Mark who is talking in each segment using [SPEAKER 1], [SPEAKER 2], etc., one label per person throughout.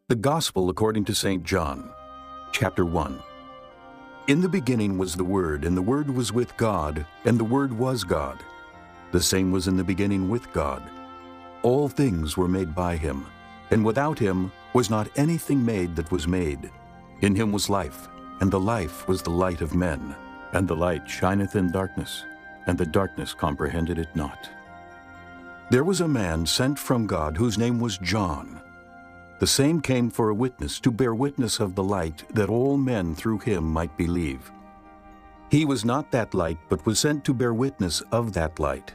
[SPEAKER 1] The Gospel according to St. John, chapter 1. In the beginning was the Word, and the Word was with God, and the Word was God. The same was in the beginning with God. All things were made by him, and without him was not anything made that was made. In him was life, and the life was the light of men. And the light shineth in darkness, and the darkness comprehended it not. There was a man sent from God whose name was John. The same came for a witness, to bear witness of the light, that all men through him might believe. He was not that light, but was sent to bear witness of that light.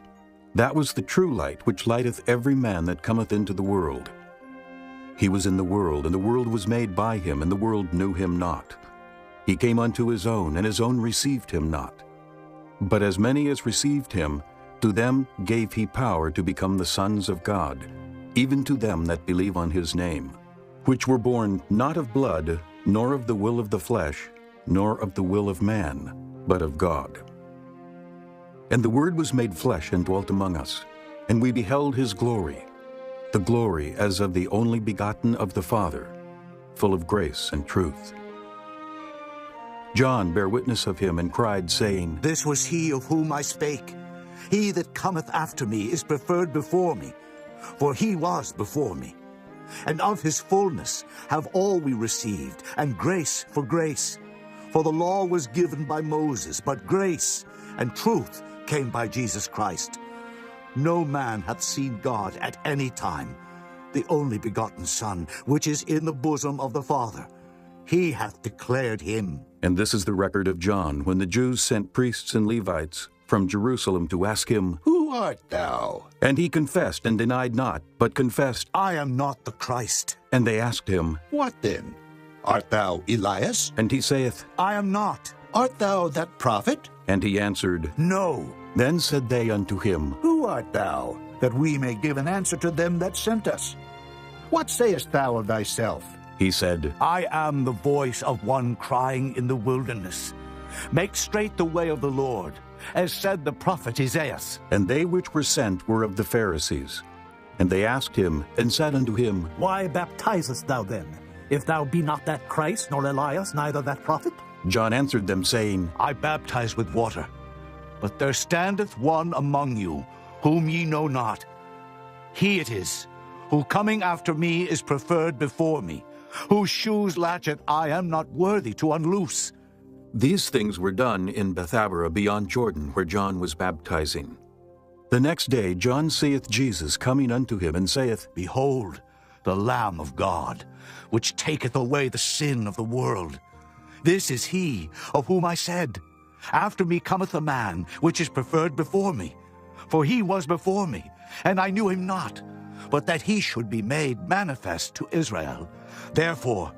[SPEAKER 1] That was the true light, which lighteth every man that cometh into the world. He was in the world, and the world was made by him, and the world knew him not. He came unto his own, and his own received him not. But as many as received him, to them gave he power to become the sons of God, even to them that believe on his name, which were born not of blood, nor of the will of the flesh, nor of the will of man, but of God. And the Word was made flesh and dwelt among us, and we beheld his glory, the glory as of the only begotten of the Father, full of grace and truth. John bare witness of him, and cried, saying,
[SPEAKER 2] This was he of whom I spake. He that cometh after me is preferred before me, for he was before me. And of his fullness have all we received, and grace for grace. For the law was given by Moses, but grace and truth came by Jesus Christ. No man hath seen God at any time. The only begotten Son, which is in the bosom of the Father, he hath declared him.
[SPEAKER 1] And this is the record of John, when the Jews sent priests and Levites from Jerusalem to ask him,
[SPEAKER 3] Who art thou?
[SPEAKER 1] And he confessed and denied not, but confessed,
[SPEAKER 2] I am not the Christ.
[SPEAKER 1] And they asked him,
[SPEAKER 3] What then? Art thou Elias?
[SPEAKER 1] And he saith,
[SPEAKER 2] I am not.
[SPEAKER 3] Art thou that prophet?
[SPEAKER 1] And he answered,
[SPEAKER 2] No.
[SPEAKER 1] Then said they unto him,
[SPEAKER 4] Who art thou, that we may give an answer to them that sent us? What sayest thou of thyself?
[SPEAKER 1] He said,
[SPEAKER 2] I am the voice of one crying in the wilderness. Make straight the way of the Lord, as said the prophet Isaiah.
[SPEAKER 1] And they which were sent were of the Pharisees. And they asked him, and said unto him,
[SPEAKER 5] Why baptizest thou then, if thou be not that Christ, nor Elias, neither that prophet?
[SPEAKER 1] John answered them, saying,
[SPEAKER 2] I baptize with water, but there standeth one among you, whom ye know not. He it is, who coming after me is preferred before me, whose shoes latchet I am not worthy to unloose.
[SPEAKER 1] These things were done in Bethabara beyond Jordan, where John was baptizing. The next day John seeth Jesus coming unto him, and saith,
[SPEAKER 2] Behold, the Lamb of God, which taketh away the sin of the world. This is he of whom I said, After me cometh a man, which is preferred before me. For he was before me, and I knew him not, but that he should be made manifest to Israel. Therefore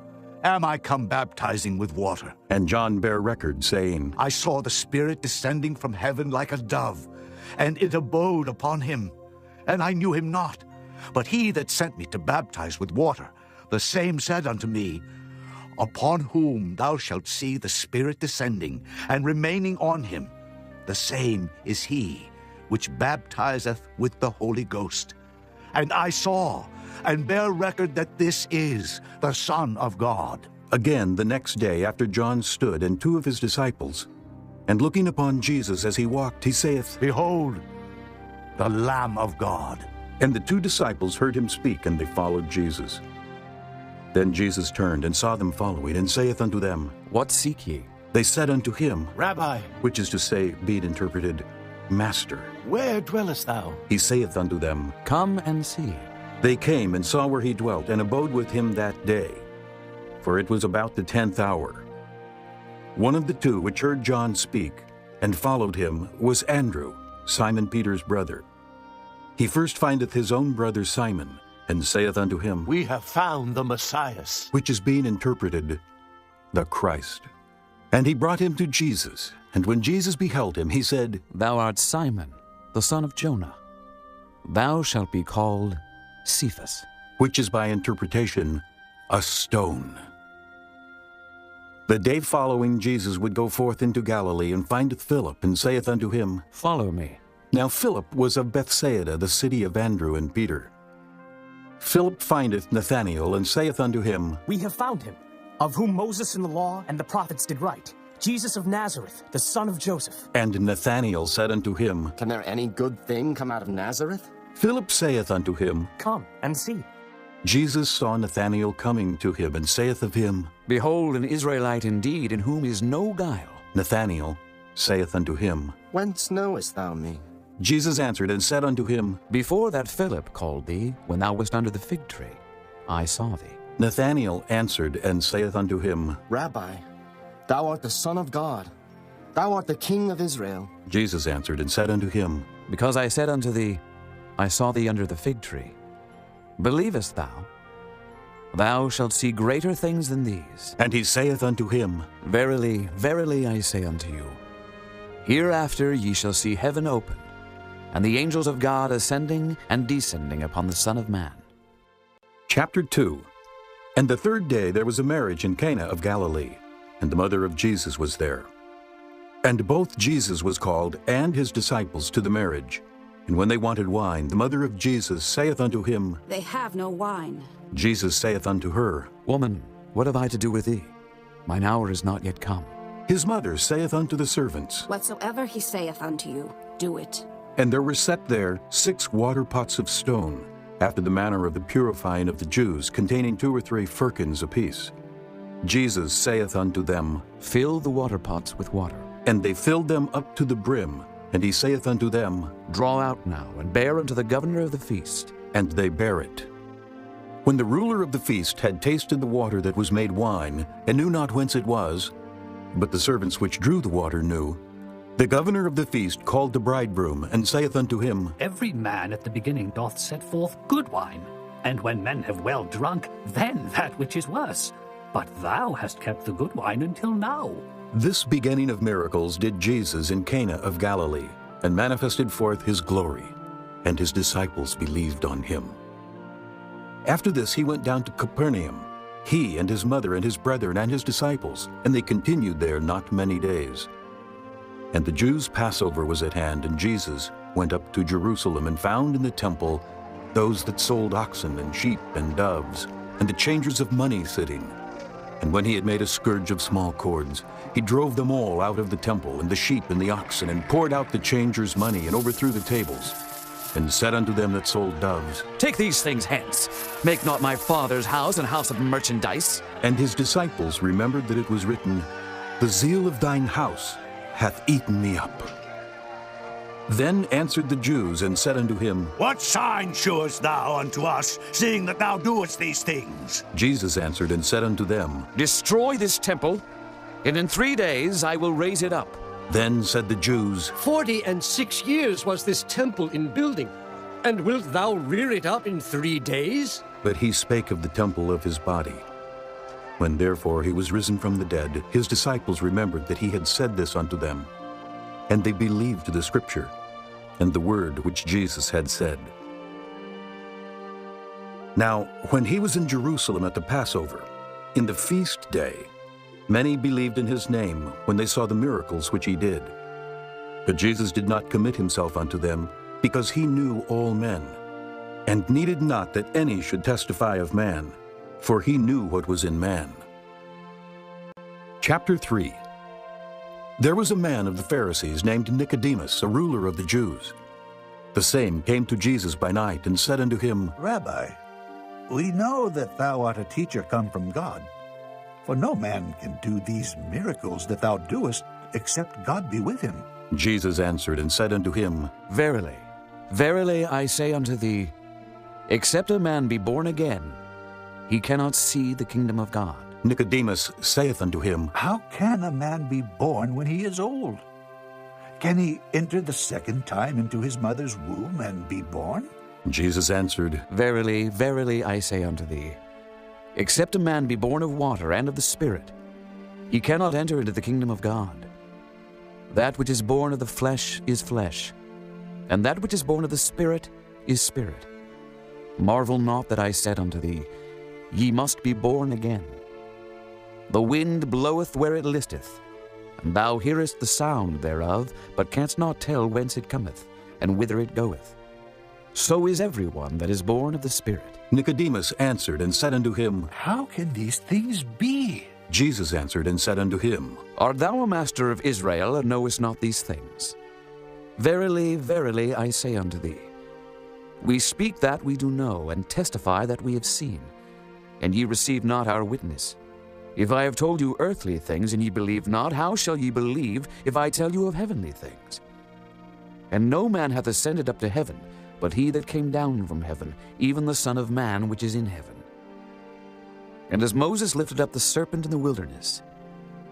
[SPEAKER 2] am I come baptizing with water.
[SPEAKER 1] And John bare record, saying,
[SPEAKER 2] I saw the Spirit descending from heaven like a dove, and it abode upon him. And I knew him not, but he that sent me to baptize with water, the same said unto me, Upon whom thou shalt see the Spirit descending, and remaining on him, the same is he which baptizeth with the Holy Ghost. And I saw, and bear record that this is the Son of God.
[SPEAKER 1] Again the next day after John stood, and two of his disciples, and looking upon Jesus as he walked, he saith,
[SPEAKER 2] Behold, the Lamb of God.
[SPEAKER 1] And the two disciples heard him speak, and they followed Jesus. Then Jesus turned and saw them following, and saith unto them,
[SPEAKER 6] What seek ye?
[SPEAKER 1] They said unto him,
[SPEAKER 5] Rabbi,
[SPEAKER 1] which is to say, be it interpreted, Master.
[SPEAKER 5] where dwellest thou?
[SPEAKER 1] He saith unto them,
[SPEAKER 6] Come and see.
[SPEAKER 1] They came and saw where he dwelt, and abode with him that day. For it was about the 10th hour. One of the two which heard John speak, and followed him, was Andrew, Simon Peter's brother. He first findeth his own brother Simon, and saith unto him,
[SPEAKER 5] We have found the Messiah.
[SPEAKER 1] which is being interpreted, the Christ. And he brought him to Jesus. And when Jesus beheld him, he said,
[SPEAKER 6] Thou art Simon, the son of Jonah. Thou shalt be called Cephas.
[SPEAKER 1] which is by interpretation, a stone. The day following, Jesus would go forth into Galilee, and findeth Philip, and saith unto him,
[SPEAKER 6] Follow me.
[SPEAKER 1] Now Philip was of Bethsaida, the city of Andrew and Peter. Philip findeth Nathanael, and saith unto him,
[SPEAKER 5] We have found him, of whom Moses in the law and the prophets did write, Jesus of Nazareth, the son of Joseph.
[SPEAKER 1] And Nathanael said unto him,
[SPEAKER 7] Can there any good thing come out of Nazareth?
[SPEAKER 1] Philip saith unto him,
[SPEAKER 5] Come and see.
[SPEAKER 1] Jesus saw Nathanael coming to him, and saith of him,
[SPEAKER 6] Behold, an Israelite indeed, in whom is no guile.
[SPEAKER 1] Nathanael saith unto him,
[SPEAKER 7] Whence knowest thou me?
[SPEAKER 1] Jesus answered and said unto him,
[SPEAKER 6] Before that Philip called thee, when thou wast under the fig tree, I saw thee.
[SPEAKER 1] Nathanael answered and saith unto him,
[SPEAKER 7] Rabbi, thou art the Son of God. Thou art the King of Israel.
[SPEAKER 1] Jesus answered and said unto him,
[SPEAKER 6] Because I said unto thee, I saw thee under the fig tree. Believest thou? Thou shalt see greater things than these.
[SPEAKER 1] And he saith unto him,
[SPEAKER 6] Verily, verily, I say unto you, hereafter ye shall see heaven open, and the angels of God ascending and descending upon the Son of Man.
[SPEAKER 1] Chapter 2. And the third day there was a marriage in Cana of Galilee, and the mother of Jesus was there. And both Jesus was called, and his disciples, to the marriage. And when they wanted wine, the mother of Jesus saith unto him,
[SPEAKER 8] They have no wine.
[SPEAKER 1] Jesus saith unto her,
[SPEAKER 6] Woman, what have I to do with thee? Mine hour is not yet come.
[SPEAKER 1] His mother saith unto the servants,
[SPEAKER 8] Whatsoever he saith unto you, do it.
[SPEAKER 1] And there were set there 6 water pots of stone, after the manner of the purifying of the Jews, containing 2 or 3 firkins apiece. Jesus saith unto them,
[SPEAKER 6] Fill the water pots with water.
[SPEAKER 1] And they filled them up to the brim. And he saith unto them,
[SPEAKER 6] Draw out now, and bear unto the governor of the feast.
[SPEAKER 1] And they bare it. When the ruler of the feast had tasted the water that was made wine, and knew not whence it was, but the servants which drew the water knew, the governor of the feast called the bridegroom, and saith unto him,
[SPEAKER 9] Every man at the beginning doth set forth good wine, and when men have well drunk, then that which is worse. But thou hast kept the good wine until now.
[SPEAKER 1] This beginning of miracles did Jesus in Cana of Galilee, and manifested forth his glory, and his disciples believed on him. After this he went down to Capernaum, he and his mother and his brethren and his disciples, and they continued there not many days. And the Jews' Passover was at hand, and Jesus went up to Jerusalem, and found in the temple those that sold oxen and sheep and doves, and the changers of money sitting. And when he had made a scourge of small cords, he drove them all out of the temple, and the sheep and the oxen, and poured out the changers' money, and overthrew the tables, and said unto them that sold doves,
[SPEAKER 6] Take these things hence. Make not my Father's house an house of merchandise.
[SPEAKER 1] And his disciples remembered that it was written, The zeal of thine house hath eaten me up. Then answered the Jews, and said unto him,
[SPEAKER 2] What sign shewest thou unto us, seeing that thou doest these things?
[SPEAKER 1] Jesus answered and said unto them,
[SPEAKER 6] Destroy this temple, and in 3 days I will raise it up.
[SPEAKER 1] Then said the Jews,
[SPEAKER 10] 46 years was this temple in building, and wilt thou rear it up in 3 days?
[SPEAKER 1] But he spake of the temple of his body. When therefore he was risen from the dead, his disciples remembered that he had said this unto them. And they believed the scripture, and the word which Jesus had said. Now, when he was in Jerusalem at the Passover, in the feast day, many believed in his name when they saw the miracles which he did. But Jesus did not commit himself unto them, because he knew all men, and needed not that any should testify of man, for he knew what was in man. Chapter 3. There was a man of the Pharisees named Nicodemus, a ruler of the Jews. The same came to Jesus by night, and said unto him,
[SPEAKER 4] Rabbi, we know that thou art a teacher come from God. For no man can do these miracles that thou doest, except God be with him.
[SPEAKER 1] Jesus answered and said unto him,
[SPEAKER 6] Verily, verily, I say unto thee, except a man be born again, he cannot see the kingdom of God.
[SPEAKER 1] Nicodemus saith unto him,
[SPEAKER 4] How can a man be born when he is old? Can he enter the second time into his mother's womb and be born?
[SPEAKER 1] Jesus answered,
[SPEAKER 6] Verily, verily, I say unto thee, except a man be born of water and of the Spirit, he cannot enter into the kingdom of God. That which is born of the flesh is flesh, and that which is born of the Spirit is spirit. Marvel not that I said unto thee, Ye must be born again. The wind bloweth where it listeth, and thou hearest the sound thereof, but canst not tell whence it cometh, and whither it goeth. so is everyone that is born of the Spirit.
[SPEAKER 1] Nicodemus answered and said unto him,
[SPEAKER 4] How can these things be?
[SPEAKER 1] Jesus answered and said unto him,
[SPEAKER 6] Art thou a master of Israel, and knowest not these things? Verily, verily, I say unto thee, we speak that we do know, and testify that we have seen, and ye receive not our witness. If I have told you earthly things, and ye believe not, how shall ye believe if I tell you of heavenly things? And no man hath ascended up to heaven, but he that came down from heaven, even the Son of Man which is in heaven. And as Moses lifted up the serpent in the wilderness,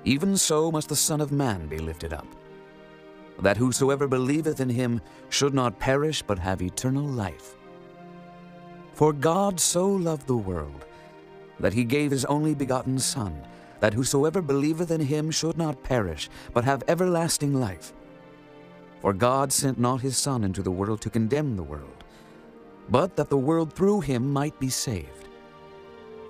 [SPEAKER 6] even so must the Son of Man be lifted up, that whosoever believeth in him should not perish, but have eternal life. For God so loved the world, that he gave his only begotten Son, that whosoever believeth in him should not perish, but have everlasting life. For God sent not his Son into the world to condemn the world, but that the world through him might be saved.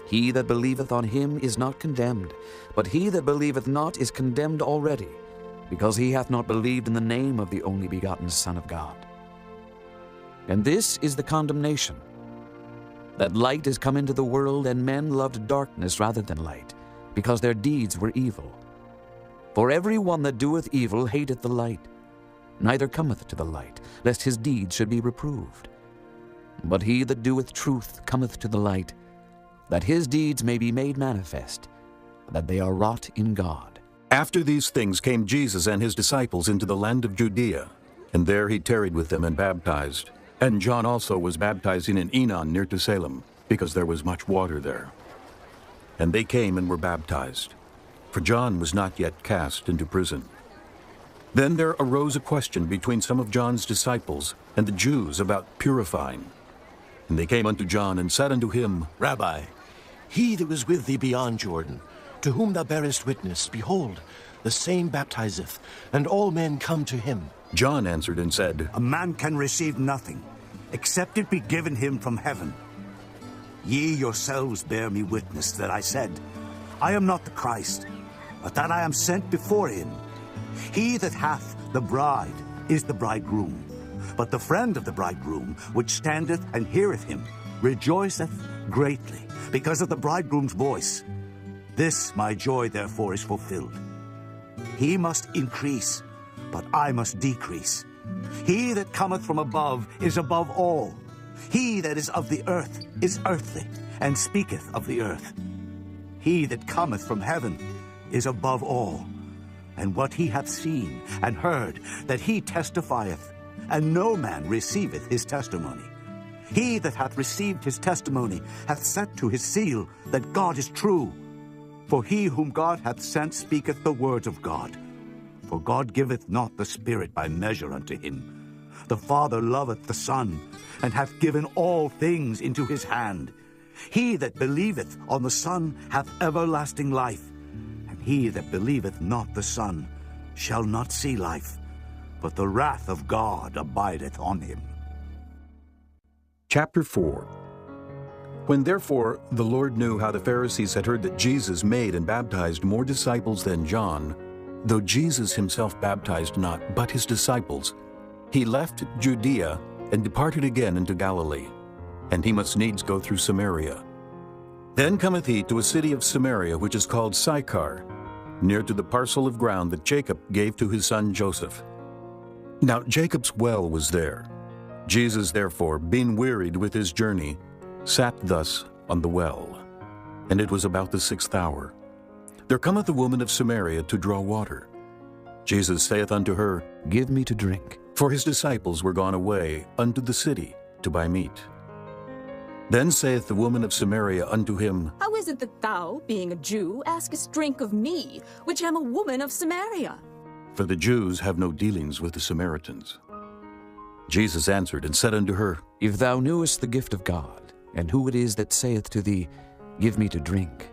[SPEAKER 6] He that believeth on him is not condemned, but he that believeth not is condemned already, because he hath not believed in the name of the only begotten Son of God. And this is the condemnation, that light is come into the world, and men loved darkness rather than light, because their deeds were evil. For every one that doeth evil hateth the light, neither cometh to the light, lest his deeds should be reproved. But he that doeth truth cometh to the light, that his deeds may be made manifest, that they are wrought in God.
[SPEAKER 1] After these things came Jesus and his disciples into the land of Judea, and there he tarried with them and baptized. And John also was baptizing in Enon near to Salem, because there was much water there. And they came and were baptized, for John was not yet cast into prison. Then there arose a question between some of John's disciples and the Jews about purifying. And they came unto John and said unto him,
[SPEAKER 3] Rabbi, he that was with thee beyond Jordan, to whom thou bearest witness, behold, the same baptizeth, and all men come to him.
[SPEAKER 1] John answered and said,
[SPEAKER 2] A man can receive nothing, except it be given him from heaven. Ye yourselves bear me witness that I said, I am not the Christ, but that I am sent before him. He that hath the bride is the bridegroom, but the friend of the bridegroom, which standeth and heareth him, rejoiceth greatly, because of the bridegroom's voice. This my joy therefore is fulfilled. He must increase, but I must decrease. He that cometh from above is above all. He that is of the earth is earthly, and speaketh of the earth. He that cometh from heaven is above all. And what he hath seen and heard, that he testifieth, and no man receiveth his testimony. He that hath received his testimony hath set to his seal that God is true. For he whom God hath sent speaketh the words of God. For God giveth not the Spirit by measure unto him. The Father loveth the Son, and hath given all things into his hand. He that believeth on the Son hath everlasting life, and he that believeth not the Son shall not see life, but the wrath of God abideth on him.
[SPEAKER 1] Chapter 4. When therefore the Lord knew how the Pharisees had heard that Jesus made and baptized more disciples than John, though Jesus himself baptized not, but his disciples, he left Judea and departed again into Galilee, and he must needs go through Samaria. Then cometh he to a city of Samaria, which is called Sychar, near to the parcel of ground that Jacob gave to his son Joseph. Now Jacob's well was there. Jesus therefore, being wearied with his journey, sat thus on the well. And it was about the 6th hour. There cometh a woman of Samaria to draw water. Jesus saith unto her,
[SPEAKER 6] Give me to drink.
[SPEAKER 1] For his disciples were gone away unto the city to buy meat. Then saith the woman of Samaria unto him,
[SPEAKER 11] How is it that thou, being a Jew, askest drink of me, which am a woman of Samaria?
[SPEAKER 1] For the Jews have no dealings with the Samaritans. Jesus answered and said unto her,
[SPEAKER 6] If thou knewest the gift of God, and who it is that saith to thee, Give me to drink,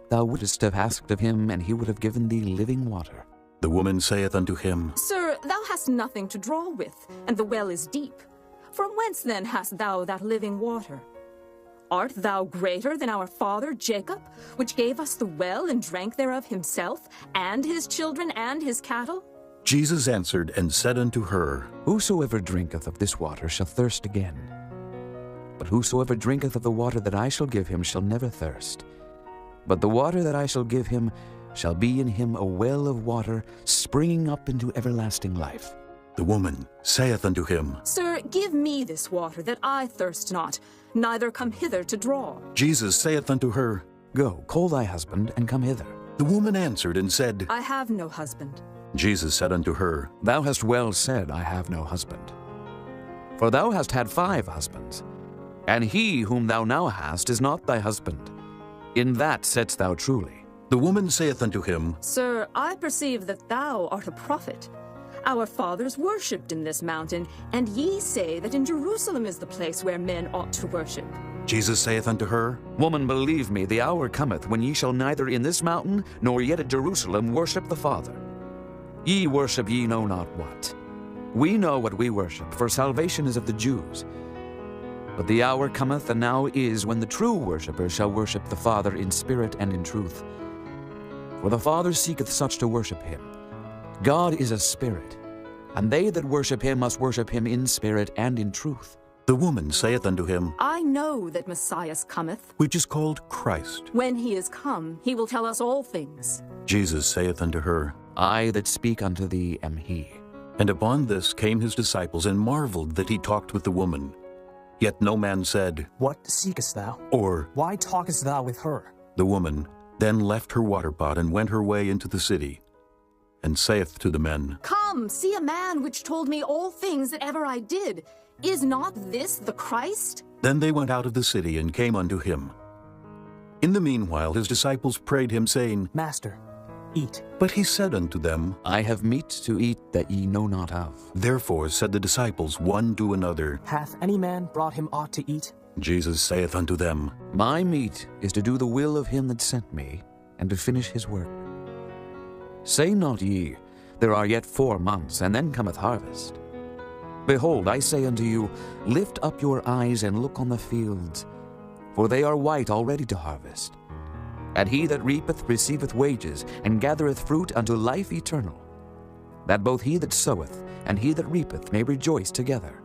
[SPEAKER 6] thou wouldst have asked of him, and he would have given thee living water.
[SPEAKER 1] The woman saith unto him,
[SPEAKER 11] Sir, thou hast nothing to draw with, and the well is deep. From whence then hast thou that living water? Art thou greater than our father Jacob, which gave us the well and drank thereof himself, and his children and his cattle?
[SPEAKER 1] Jesus answered and said unto her,
[SPEAKER 6] Whosoever drinketh of this water shall thirst again. But whosoever drinketh of the water that I shall give him shall never thirst. But the water that I shall give him shall be in him a well of water springing up into everlasting life.
[SPEAKER 1] The woman saith unto him,
[SPEAKER 11] Sir, give me this water, that I thirst not, neither come hither to draw.
[SPEAKER 1] Jesus saith unto her,
[SPEAKER 6] Go, call thy husband, and come hither.
[SPEAKER 1] The woman answered and said,
[SPEAKER 11] I have no husband.
[SPEAKER 1] Jesus said unto her,
[SPEAKER 6] Thou hast well said, I have no husband. For thou hast had 5 husbands, and he whom thou now hast is not thy husband. In that saidst thou truly.
[SPEAKER 1] The woman saith unto him,
[SPEAKER 11] Sir, I perceive that thou art a prophet. Our fathers worshipped in this mountain, and ye say that in Jerusalem is the place where men ought to worship.
[SPEAKER 1] Jesus saith unto her,
[SPEAKER 6] Woman, believe me, the hour cometh when ye shall neither in this mountain nor yet at Jerusalem worship the Father. Ye worship ye know not what. We know what we worship, for salvation is of the Jews. But the hour cometh, and now is, when the true worshippers shall worship the Father in spirit and in truth. For the Father seeketh such to worship him. God is a spirit, and they that worship him must worship him in spirit and in truth.
[SPEAKER 1] The woman saith unto him,
[SPEAKER 11] I know that Messiah cometh.
[SPEAKER 1] which is called Christ.
[SPEAKER 11] When he is come, he will tell us all things.
[SPEAKER 1] Jesus saith unto her,
[SPEAKER 6] I that speak unto thee am he.
[SPEAKER 1] And upon this came his disciples, and marveled that he talked with the woman. Yet no man said,
[SPEAKER 5] What seekest thou?
[SPEAKER 1] or,
[SPEAKER 5] Why talkest thou with her?
[SPEAKER 1] The woman then left her water pot, and went her way into the city, and saith to the men,
[SPEAKER 11] Come, see a man which told me all things that ever I did. Is not this the Christ?
[SPEAKER 1] Then they went out of the city, and came unto him. In the meanwhile his disciples prayed him, saying,
[SPEAKER 5] Master, eat.
[SPEAKER 1] But he said unto them,
[SPEAKER 6] I have meat to eat that ye know not of.
[SPEAKER 1] Therefore said the disciples one to another,
[SPEAKER 5] Hath any man brought him aught to eat?
[SPEAKER 1] Jesus saith unto them,
[SPEAKER 6] My meat is to do the will of him that sent me, and to finish his work. Say not ye, There are yet 4 months, and then cometh harvest. Behold, I say unto you, Lift up your eyes and look on the fields, for they are white already to harvest. And he that reapeth receiveth wages, and gathereth fruit unto life eternal, that both he that soweth and he that reapeth may rejoice together.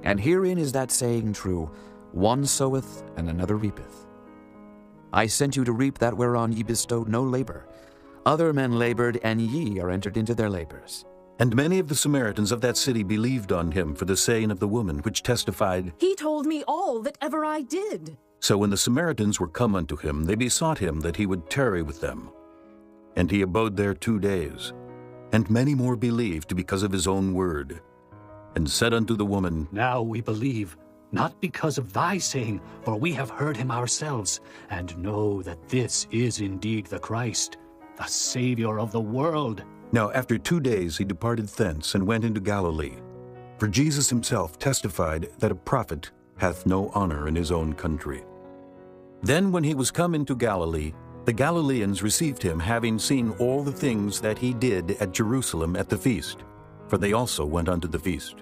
[SPEAKER 6] And herein is that saying true, One soweth, and another reapeth. I sent you to reap that whereon ye bestowed no labor. Other men labored, and ye are entered into their labors.
[SPEAKER 1] And many of the Samaritans of that city believed on him for the saying of the woman, which testified,
[SPEAKER 11] He told me all that ever I did.
[SPEAKER 1] So when the Samaritans were come unto him, they besought him that he would tarry with them. And he abode there 2 days. And many more believed because of his own word. And said unto the woman,
[SPEAKER 9] Now we believe, not because of thy saying, for we have heard him ourselves, and know that this is indeed the Christ, the Savior of the world.
[SPEAKER 1] Now after 2 days he departed thence, and went into Galilee. For Jesus himself testified that a prophet hath no honor in his own country. Then when he was come into Galilee, the Galileans received him, having seen all the things that he did at Jerusalem at the feast, for they also went unto the feast.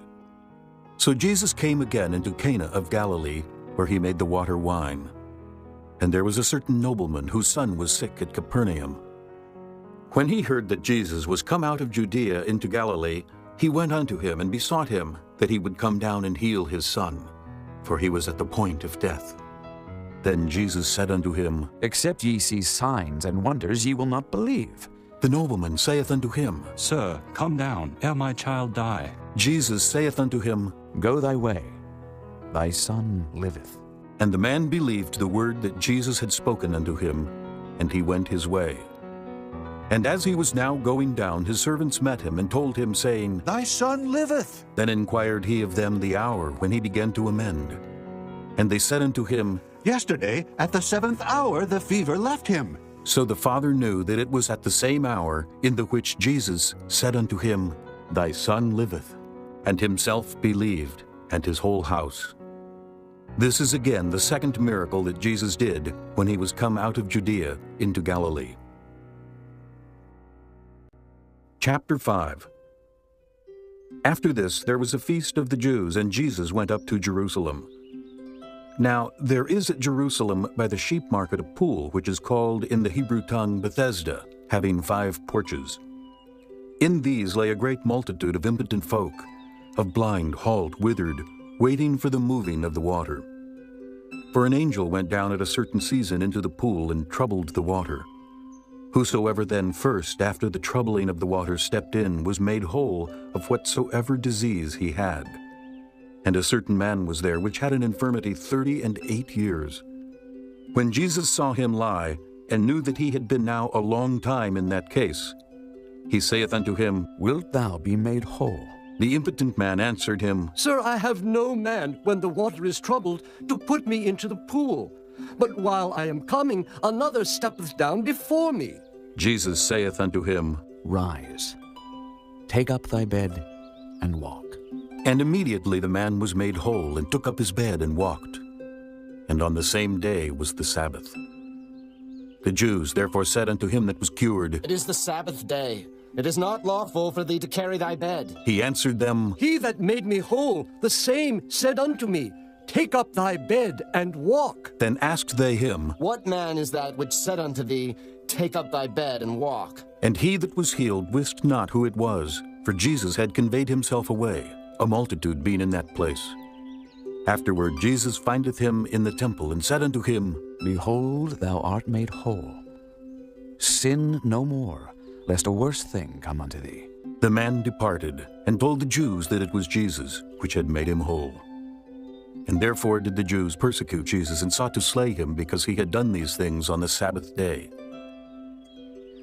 [SPEAKER 1] So Jesus came again into Cana of Galilee, where he made the water wine. And there was a certain nobleman whose son was sick at Capernaum. When he heard that Jesus was come out of Judea into Galilee, he went unto him and besought him that he would come down and heal his son, for he was at the point of death. Then Jesus said unto him,
[SPEAKER 6] Except ye see signs and wonders, ye will not believe.
[SPEAKER 1] The nobleman saith unto him,
[SPEAKER 12] Sir, come down, ere my child die.
[SPEAKER 1] Jesus saith unto him,
[SPEAKER 6] Go thy way, thy son liveth.
[SPEAKER 1] And the man believed the word that Jesus had spoken unto him, and he went his way. And as he was now going down, his servants met him, and told him, saying,
[SPEAKER 4] Thy son liveth.
[SPEAKER 1] Then inquired he of them the hour when he began to amend. And they said unto him,
[SPEAKER 4] Yesterday, at the 7th hour, the fever left him.
[SPEAKER 1] So the father knew that it was at the same hour in the which Jesus said unto him, Thy son liveth. And himself believed, and his whole house. This is again the 2nd miracle that Jesus did when he was come out of Judea into Galilee. Chapter 5. After this there was a feast of the Jews, and Jesus went up to Jerusalem. Now there is at Jerusalem by the sheep market a pool, which is called in the Hebrew tongue Bethesda, having 5 porches. In these lay a great multitude of impotent folk, of blind, halt, withered, waiting for the moving of the water. For an angel went down at a certain season into the pool and troubled the water. Whosoever then first, after the troubling of the water, stepped in, was made whole of whatsoever disease he had. And a certain man was there which had an infirmity 38 years. When Jesus saw him lie, and knew that he had been now a long time in that case, he saith unto him,
[SPEAKER 6] Wilt thou be made whole?
[SPEAKER 1] The impotent man answered him,
[SPEAKER 10] Sir, I have no man, when the water is troubled, to put me into the pool. But while I am coming, another steppeth down before me.
[SPEAKER 1] Jesus saith unto him,
[SPEAKER 6] Rise, take up thy bed, and walk.
[SPEAKER 1] And immediately the man was made whole, and took up his bed, and walked. And on the same day was the Sabbath. The Jews therefore said unto him that was cured,
[SPEAKER 7] It is the Sabbath day. It is not lawful for thee to carry thy bed.
[SPEAKER 1] He answered them,
[SPEAKER 10] He that made me whole, the same said unto me, Take up thy bed, and walk.
[SPEAKER 1] Then asked they him,
[SPEAKER 7] What man is that which said unto thee, Take up thy bed, and walk?
[SPEAKER 1] And he that was healed wist not who it was, for Jesus had conveyed himself away, a multitude being in that place. Afterward Jesus findeth him in the temple, and said unto him,
[SPEAKER 6] Behold, thou art made whole. Sin no more, lest a worse thing come unto thee.
[SPEAKER 1] The man departed, and told the Jews that it was Jesus which had made him whole. And therefore did the Jews persecute Jesus, and sought to slay him, because he had done these things on the Sabbath day.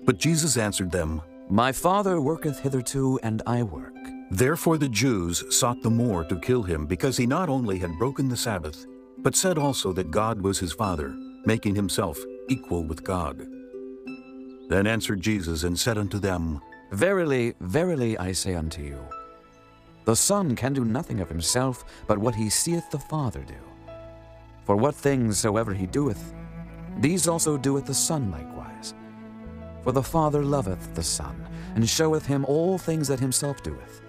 [SPEAKER 1] But Jesus answered them,
[SPEAKER 6] My Father worketh hitherto, and I work.
[SPEAKER 1] Therefore the Jews sought the more to kill him, because he not only had broken the Sabbath, but said also that God was his Father, making himself equal with God. Then answered Jesus and said unto them,
[SPEAKER 6] Verily, verily, I say unto you, the Son can do nothing of himself, but what he seeth the Father do. For what things soever he doeth, these also doeth the Son likewise. For the Father loveth the Son, and showeth him all things that himself doeth.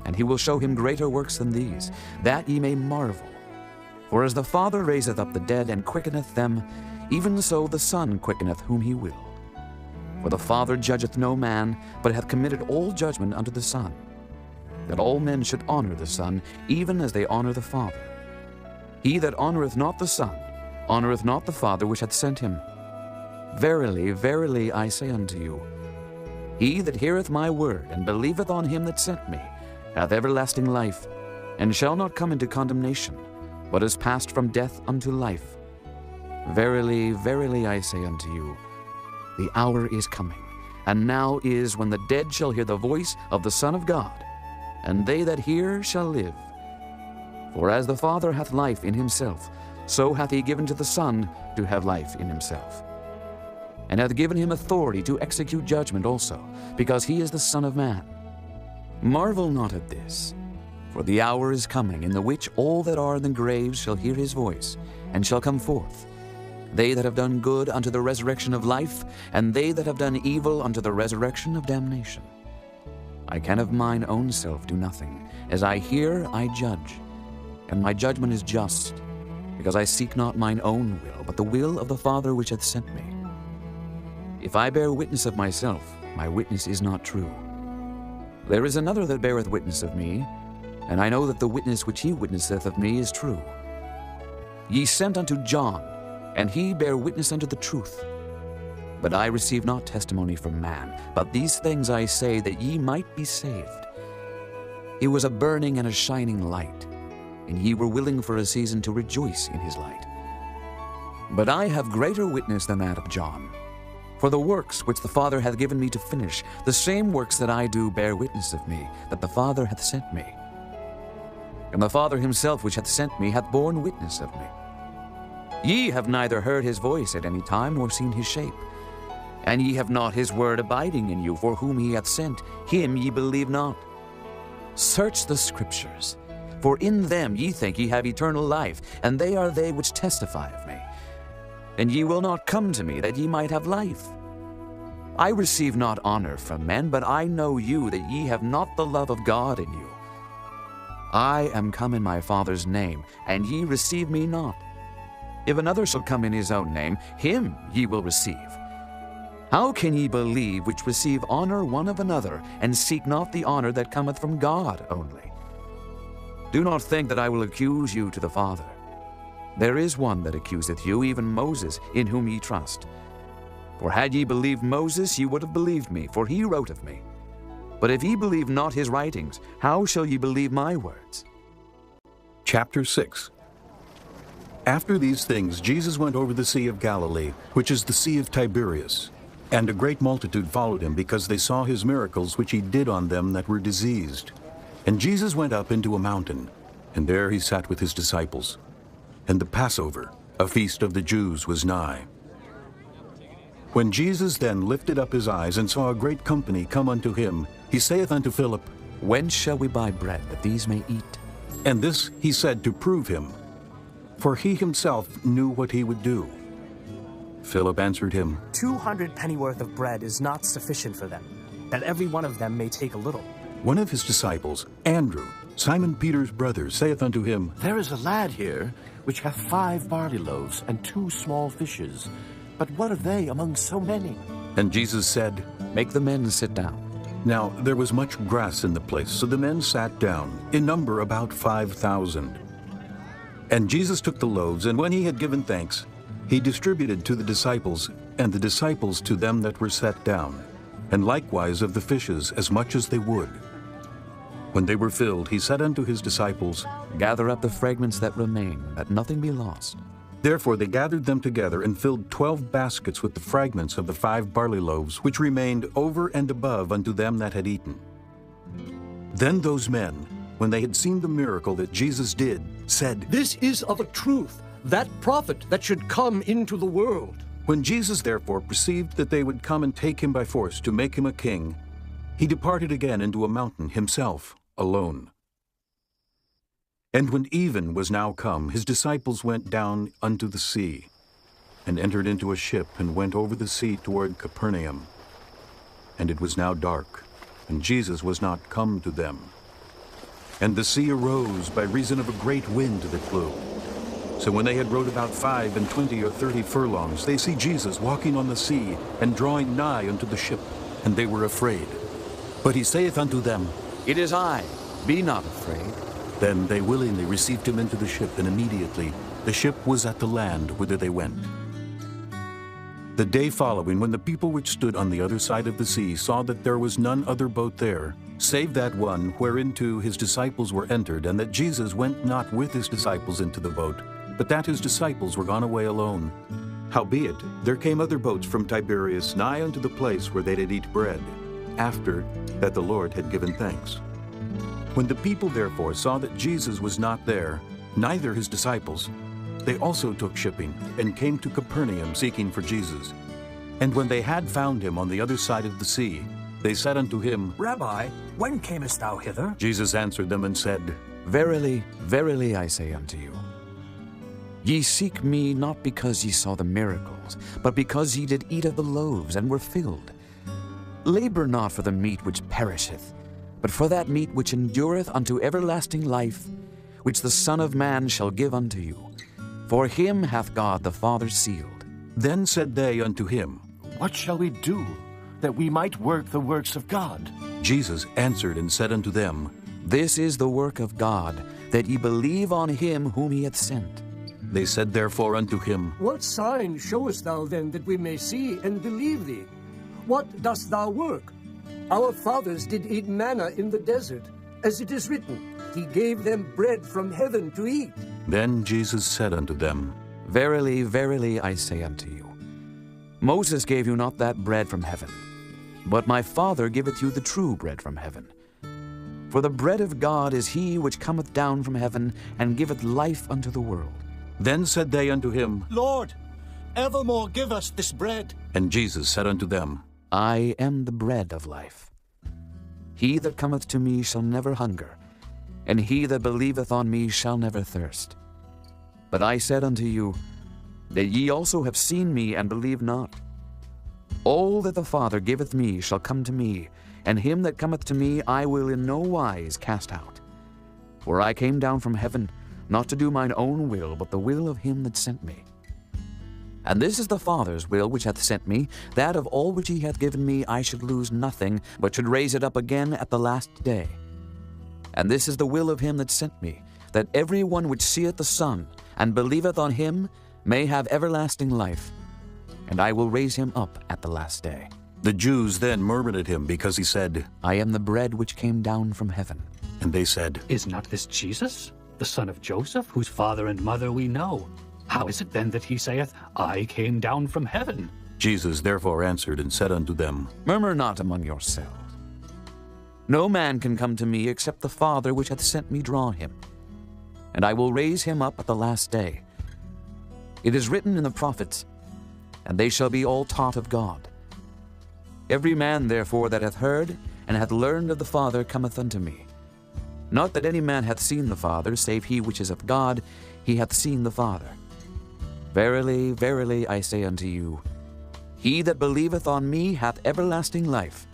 [SPEAKER 6] And he will show him greater works than these, that ye may marvel. For as the Father raiseth up the dead, and quickeneth them, even so the Son quickeneth whom he will. For the Father judgeth no man, but hath committed all judgment unto the Son, that all men should honor the Son, even as they honor the Father. He that honoreth not the Son, honoreth not the Father which hath sent him. Verily, verily, I say unto you, he that heareth my word, and believeth on him that sent me, hath everlasting life, and shall not come into condemnation, but is passed from death unto life. Verily, verily, I say unto you, the hour is coming, and now is, when the dead shall hear the voice of the Son of God, and they that hear shall live. For as the Father hath life in himself, so hath he given to the Son to have life in himself, and hath given him authority to execute judgment also, because he is the Son of Man. Marvel not at this, for the hour is coming, in the which all that are in the graves shall hear his voice, and shall come forth, they that have done good unto the resurrection of life, and they that have done evil unto the resurrection of damnation. I can of mine own self do nothing. As I hear, I judge, and my judgment is just, because I seek not mine own will, but the will of the Father which hath sent me. If I bear witness of myself, my witness is not true. There is another that beareth witness of me, and I know that the witness which he witnesseth of me is true. Ye sent unto John, and he bare witness unto the truth. But I receive not testimony from man, but these things I say, that ye might be saved. He was a burning and a shining light, and ye were willing for a season to rejoice in his light. But I have greater witness than that of John. For the works which the Father hath given me to finish, the same works that I do bear witness of me, that the Father hath sent me. And the Father himself which hath sent me hath borne witness of me. Ye have neither heard his voice at any time, nor seen his shape. And ye have not his word abiding in you, for whom he hath sent, him ye believe not. Search the Scriptures, for in them ye think ye have eternal life, and they are they which testify of me. And ye will not come to me, that ye might have life. I receive not honor from men, but I know you, that ye have not the love of God in you. I am come in my Father's name, and ye receive me not. If another shall come in his own name, him ye will receive. How can ye believe which receive honor one of another, and seek not the honor that cometh from God only? Do not think that I will accuse you to the Father. There is one that accuseth you, even Moses, in whom ye trust. For had ye believed Moses, ye would have believed me, for he wrote of me. But if ye believe not his writings, how shall ye believe my words?
[SPEAKER 1] Chapter 6. After these things Jesus went over the Sea of Galilee, which is the Sea of Tiberias. And a great multitude followed him, because they saw his miracles which he did on them that were diseased. And Jesus went up into a mountain, and there he sat with his disciples. And the Passover, a feast of the Jews, was nigh. When Jesus then lifted up his eyes, and saw a great company come unto him, he saith unto Philip,
[SPEAKER 6] Whence shall we buy bread, that these may eat?
[SPEAKER 1] And this he said to prove him, for he himself knew what he would do. Philip answered him,
[SPEAKER 5] 200 pennyworth of bread is not sufficient for them, that every one of them may take a little.
[SPEAKER 1] One of his disciples, Andrew, Simon Peter's brother, saith unto him,
[SPEAKER 3] There is a lad here, which hath 5 barley loaves and 2 small fishes. But what are they among so many?
[SPEAKER 1] And Jesus said,
[SPEAKER 6] Make the men sit down.
[SPEAKER 1] Now there was much grass in the place, so the men sat down, in number about 5,000. And Jesus took the loaves, and when he had given thanks, he distributed to the disciples, and the disciples to them that were set down, and likewise of the fishes as much as they would. When they were filled, he said unto his disciples,
[SPEAKER 6] Gather up the fragments that remain, that nothing be lost.
[SPEAKER 1] Therefore they gathered them together, and filled 12 baskets with the fragments of the 5 barley loaves, which remained over and above unto them that had eaten. Then those men, when they had seen the miracle that Jesus did, said,
[SPEAKER 10] This is of a truth that prophet that should come into the world.
[SPEAKER 1] When Jesus therefore perceived that they would come and take him by force to make him a king, he departed again into a mountain himself alone. And when even was now come, his disciples went down unto the sea, and entered into a ship, and went over the sea toward Capernaum. And it was now dark, and Jesus was not come to them. And the sea arose by reason of a great wind that blew. So when they had rowed about 25 or 30 furlongs, they see Jesus walking on the sea, and drawing nigh unto the ship, and they were afraid. But he saith unto them,
[SPEAKER 6] It is I, be not afraid.
[SPEAKER 1] Then they willingly received him into the ship, and immediately the ship was at the land whither they went. The day following, when the people which stood on the other side of the sea saw that there was none other boat there, save that one whereinto his disciples were entered, and that Jesus went not with his disciples into the boat, but that his disciples were gone away alone. Howbeit, there came other boats from Tiberias nigh unto the place where they did eat bread, after that the Lord had given thanks. When the people therefore saw that Jesus was not there, neither his disciples, they also took shipping, and came to Capernaum seeking for Jesus. And when they had found him on the other side of the sea, they said unto him,
[SPEAKER 5] Rabbi, when camest thou hither?
[SPEAKER 1] Jesus answered them and said,
[SPEAKER 6] Verily, verily, I say unto you, ye seek me not because ye saw the miracles, but because ye did eat of the loaves, and were filled. Labor not for the meat which perisheth, but for that meat which endureth unto everlasting life, which the Son of Man shall give unto you. For him hath God the Father sealed.
[SPEAKER 1] Then said they unto him,
[SPEAKER 3] What shall we do, that we might work the works of God?
[SPEAKER 1] Jesus answered and said unto them,
[SPEAKER 6] This is the work of God, that ye believe on him whom he hath sent.
[SPEAKER 1] They said therefore unto him,
[SPEAKER 10] What sign showest thou then, that we may see and believe thee? What dost thou work? Our fathers did eat manna in the desert, as it is written, He gave them bread from heaven to eat.
[SPEAKER 1] Then Jesus said unto them,
[SPEAKER 6] Verily, verily, I say unto you, Moses gave you not that bread from heaven, but my Father giveth you the true bread from heaven. For the bread of God is he which cometh down from heaven, and giveth life unto the world.
[SPEAKER 1] Then said they unto him,
[SPEAKER 3] Lord, evermore give us this bread.
[SPEAKER 1] And Jesus said unto them,
[SPEAKER 6] I am the bread of life. He that cometh to me shall never hunger, and he that believeth on me shall never thirst. But I said unto you, that ye also have seen me, and believe not. All that the Father giveth me shall come to me, and him that cometh to me I will in no wise cast out. For I came down from heaven, not to do mine own will, but the will of him that sent me. And this is the Father's will which hath sent me, that of all which he hath given me I should lose nothing, but should raise it up again at the last day. And this is the will of him that sent me, that every one which seeth the Son, and believeth on him, may have everlasting life, and I will raise him up at the last day.
[SPEAKER 1] The Jews then murmured at him because he said,
[SPEAKER 6] I am the bread which came down from heaven.
[SPEAKER 1] And they said,
[SPEAKER 9] Is not this Jesus, the son of Joseph, whose father and mother we know? How is it then that he saith, I came down from heaven?
[SPEAKER 1] Jesus therefore answered and said unto them,
[SPEAKER 6] Murmur not among yourselves. No man can come to me except the Father which hath sent me draw him, and I will raise him up at the last day. It is written in the prophets, and they shall be all taught of God. Every man therefore that hath heard and hath learned of the Father cometh unto me. Not that any man hath seen the Father, save he which is of God, he hath seen the Father. Verily, verily, I say unto you, he that believeth on me hath everlasting life.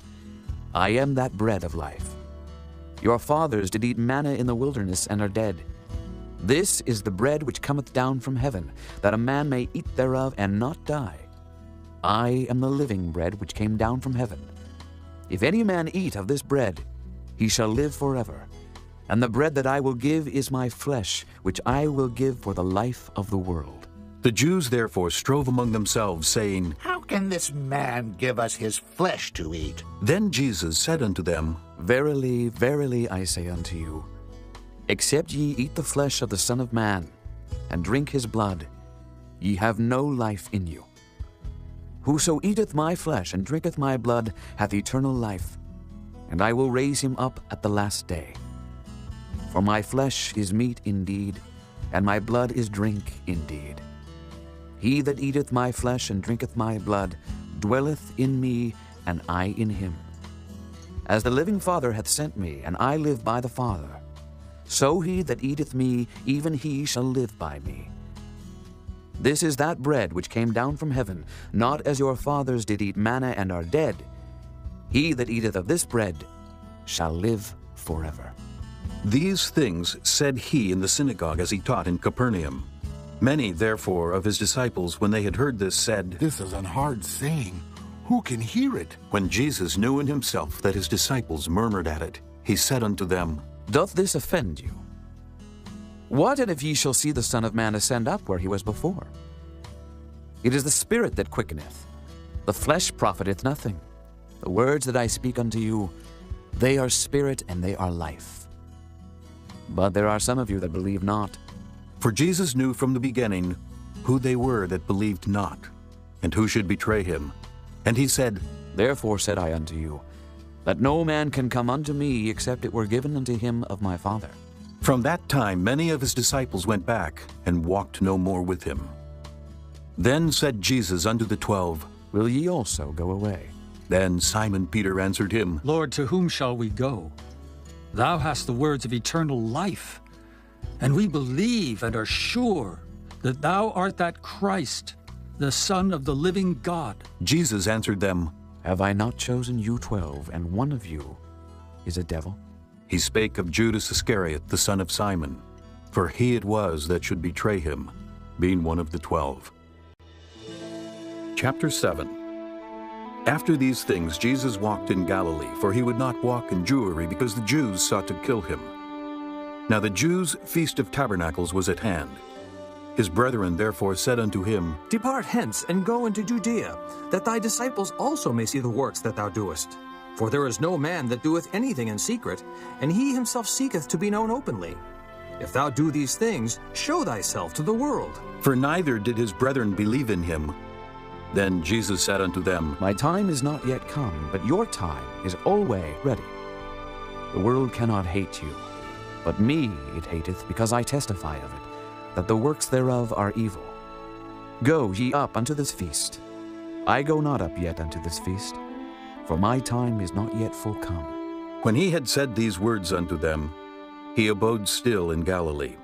[SPEAKER 6] I am that bread of life. Your fathers did eat manna in the wilderness, and are dead. This is the bread which cometh down from heaven, that a man may eat thereof and not die. I am the living bread which came down from heaven. If any man eat of this bread, he shall live forever. And the bread that I will give is my flesh, which I will give for the life of the world.
[SPEAKER 1] The Jews therefore strove among themselves, saying,
[SPEAKER 2] How can this man give us his flesh to eat?
[SPEAKER 1] Then Jesus said unto them,
[SPEAKER 6] Verily, verily, I say unto you, except ye eat the flesh of the Son of Man, and drink his blood, ye have no life in you. Whoso eateth my flesh and drinketh my blood hath eternal life, and I will raise him up at the last day. For my flesh is meat indeed, and my blood is drink indeed. He that eateth my flesh and drinketh my blood dwelleth in me, and I in him. As the living Father hath sent me, and I live by the Father, so he that eateth me, even he shall live by me. This is that bread which came down from heaven, not as your fathers did eat manna and are dead. He that eateth of this bread shall live forever.
[SPEAKER 1] These things said he in the synagogue as he taught in Capernaum. Many, therefore, of his disciples, when they had heard this, said,
[SPEAKER 13] This is an hard saying. Who can hear it?
[SPEAKER 1] When Jesus knew in himself that his disciples murmured at it, he said unto them,
[SPEAKER 6] Doth this offend you? What and if ye shall see the Son of Man ascend up where he was before? It is the Spirit that quickeneth. The flesh profiteth nothing. The words that I speak unto you, they are spirit and they are life. But there are some of you that believe not.
[SPEAKER 1] For Jesus knew from the beginning who they were that believed not, and who should betray him. And he said,
[SPEAKER 6] Therefore said I unto you, that no man can come unto me except it were given unto him of my Father.
[SPEAKER 1] From that time many of his disciples went back, and walked no more with him. Then said Jesus unto the 12,
[SPEAKER 6] Will ye also go away?
[SPEAKER 1] Then Simon Peter answered him,
[SPEAKER 12] Lord, to whom shall we go? Thou hast the words of eternal life, and we believe and are sure that thou art that Christ, the Son of the living God.
[SPEAKER 1] Jesus answered them,
[SPEAKER 6] Have I not chosen you 12, and one of you is a devil?
[SPEAKER 1] He spake of Judas Iscariot, the son of Simon, for he it was that should betray him, being one of the 12. Chapter 7. After these things Jesus walked in Galilee, for he would not walk in Jewry, because the Jews sought to kill him. Now the Jews' feast of tabernacles was at hand. His brethren therefore said unto him,
[SPEAKER 14] Depart hence, and go into Judea, that thy disciples also may see the works that thou doest. For there is no man that doeth anything in secret, and he himself seeketh to be known openly. If thou do these things, show thyself to the world.
[SPEAKER 1] For neither did his brethren believe in him. Then Jesus said unto them,
[SPEAKER 6] My time is not yet come, but your time is always ready. The world cannot hate you, but me it hateth, because I testify of it, that the works thereof are evil. Go ye up unto this feast. I go not up yet unto this feast, for my time is not yet full come.
[SPEAKER 1] When he had said these words unto them, he abode still in Galilee.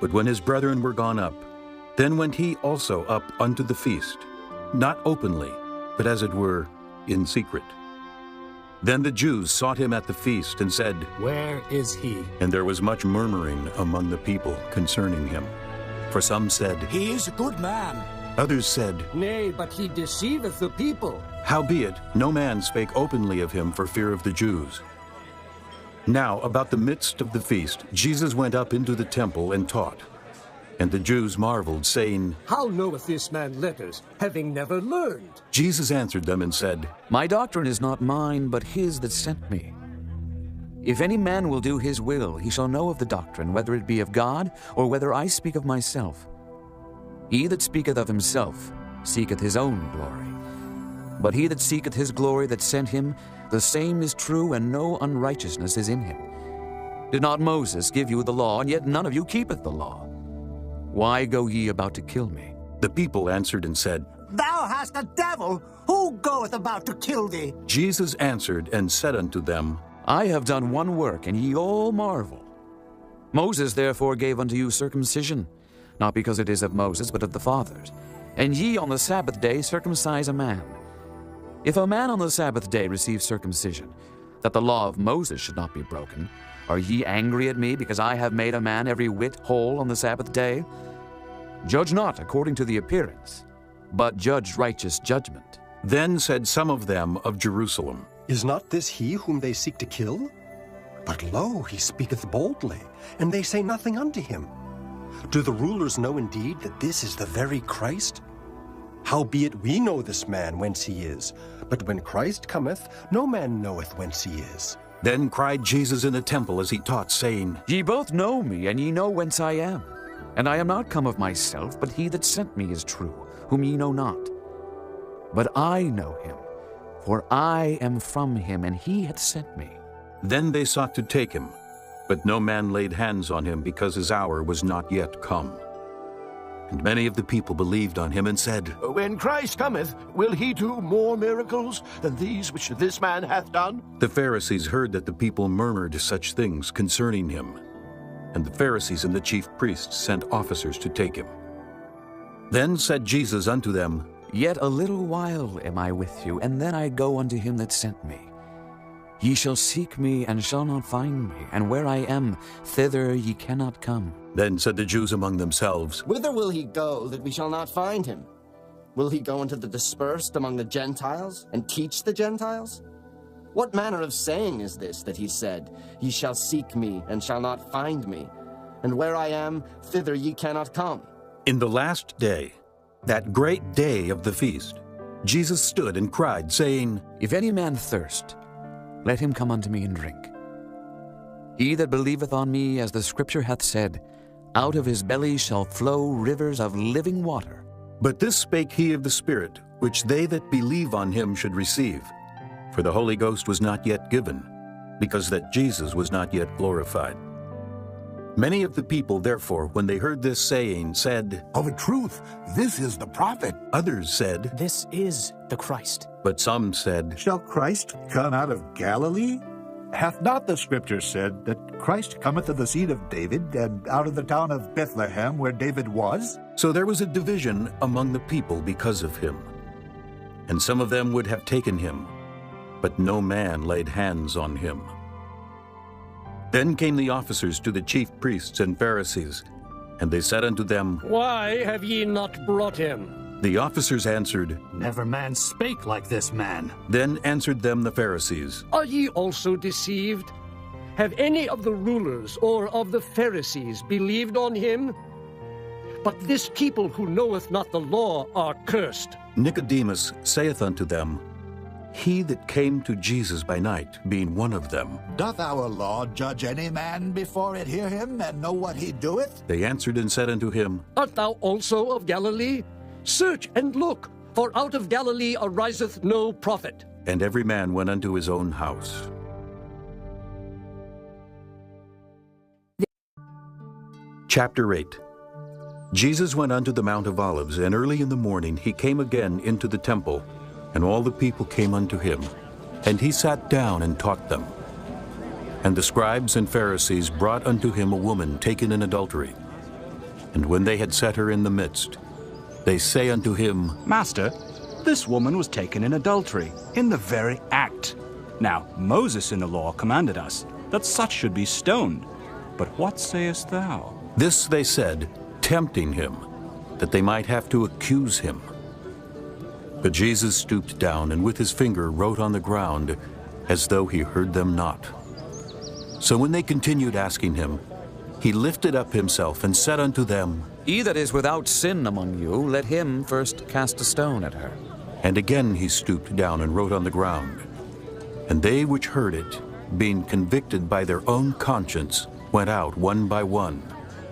[SPEAKER 1] But when his brethren were gone up, then went he also up unto the feast, not openly, but as it were in secret. Then the Jews sought him at the feast, and said,
[SPEAKER 5] Where is he?
[SPEAKER 1] And there was much murmuring among the people concerning him. For some said,
[SPEAKER 5] He is a good man.
[SPEAKER 1] Others said,
[SPEAKER 10] Nay, but he deceiveth the people.
[SPEAKER 1] Howbeit, no man spake openly of him for fear of the Jews. Now, about the midst of the feast, Jesus went up into the temple and taught. And the Jews marveled, saying,
[SPEAKER 10] How knoweth this man letters, having never learned?
[SPEAKER 1] Jesus answered them and said,
[SPEAKER 6] My doctrine is not mine, but his that sent me. If any man will do his will, he shall know of the doctrine, whether it be of God, or whether I speak of myself. He that speaketh of himself seeketh his own glory. But he that seeketh his glory that sent him, the same is true, and no unrighteousness is in him. Did not Moses give you the law, and yet none of you keepeth the law? Why go ye about to kill me?
[SPEAKER 1] The people answered and said,
[SPEAKER 2] Thou hast a devil. Who goeth about to kill thee?
[SPEAKER 1] Jesus answered and said unto them,
[SPEAKER 6] I have done one work, and ye all marvel. Moses therefore gave unto you circumcision, not because it is of Moses, but of the fathers. And ye on the Sabbath day circumcise a man. If a man on the Sabbath day receive circumcision, that the law of Moses should not be broken, are ye angry at me, because I have made a man every whit whole on the Sabbath day? Judge not according to the appearance, but judge righteous judgment.
[SPEAKER 1] Then said some of them of Jerusalem,
[SPEAKER 15] Is not this he whom they seek to kill? But lo, he speaketh boldly, and they say nothing unto him. Do the rulers know indeed that this is the very Christ? Howbeit we know this man whence he is, but when Christ cometh, no man knoweth whence he is.
[SPEAKER 1] Then cried Jesus in the temple as he taught, saying,
[SPEAKER 6] Ye both know me, and ye know whence I am. And I am not come of myself, but he that sent me is true, whom ye know not. But I know him, for I am from him, and he hath sent me.
[SPEAKER 1] Then they sought to take him, but no man laid hands on him, because his hour was not yet come. And many of the people believed on him and said,
[SPEAKER 3] When Christ cometh, will he do more miracles than these which this man hath done?
[SPEAKER 1] The Pharisees heard that the people murmured such things concerning him. And the Pharisees and the chief priests sent officers to take him. Then said Jesus unto them,
[SPEAKER 6] Yet a little while am I with you, and then I go unto him that sent me. Ye shall seek me, and shall not find me, and where I am, thither ye cannot come.
[SPEAKER 1] Then said the Jews among themselves,
[SPEAKER 7] Whither will he go, that we shall not find him? Will he go into the dispersed among the Gentiles, and teach the Gentiles? What manner of saying is this that he said, Ye shall seek me, and shall not find me, and where I am, thither ye cannot come?
[SPEAKER 1] In the last day, that great day of the feast, Jesus stood and cried, saying,
[SPEAKER 6] If any man thirst, let him come unto me and drink. He that believeth on me, as the Scripture hath said, out of his belly shall flow rivers of living water.
[SPEAKER 1] But this spake he of the Spirit, which they that believe on him should receive. For the Holy Ghost was not yet given, because that Jesus was not yet glorified. Many of the people, therefore, when they heard this saying, said,
[SPEAKER 13] Of a truth, this is the prophet.
[SPEAKER 1] Others said,
[SPEAKER 5] This is the Christ.
[SPEAKER 1] But some said,
[SPEAKER 4] Shall Christ come out of Galilee? Hath not the Scripture said that Christ cometh of the seed of David, and out of the town of Bethlehem, where David was?
[SPEAKER 1] So there was a division among the people because of him. And some of them would have taken him, but no man laid hands on him. Then came the officers to the chief priests and Pharisees, and they said unto them,
[SPEAKER 10] Why have ye not brought him?
[SPEAKER 1] The officers answered,
[SPEAKER 9] Never man spake like this man.
[SPEAKER 1] Then answered them the Pharisees,
[SPEAKER 10] Are ye also deceived? Have any of the rulers or of the Pharisees believed on him? But this people who knoweth not the law are cursed.
[SPEAKER 1] Nicodemus saith unto them, He that came to Jesus by night, being one of them.
[SPEAKER 2] Doth our law judge any man before it hear him, and know what he doeth?
[SPEAKER 1] They answered and said unto him,
[SPEAKER 10] Art thou also of Galilee? Search and look, for out of Galilee ariseth no prophet.
[SPEAKER 1] And every man went unto his own house. Chapter 8. Jesus went unto the Mount of Olives, and early in the morning he came again into the temple, and all the people came unto him. And he sat down and taught them. And the scribes and Pharisees brought unto him a woman taken in adultery. And when they had set her in the midst, they say unto him,
[SPEAKER 16] Master, this woman was taken in adultery, in the very act. Now Moses in the law commanded us that such should be stoned. But what sayest thou?
[SPEAKER 1] This they said, tempting him, that they might have to accuse him. But Jesus stooped down and with his finger wrote on the ground, as though he heard them not. So when they continued asking him, he lifted up himself and said unto them,
[SPEAKER 6] He that is without sin among you, let him first cast a stone at her.
[SPEAKER 1] And again he stooped down and wrote on the ground. And they which heard it, being convicted by their own conscience, went out one by one,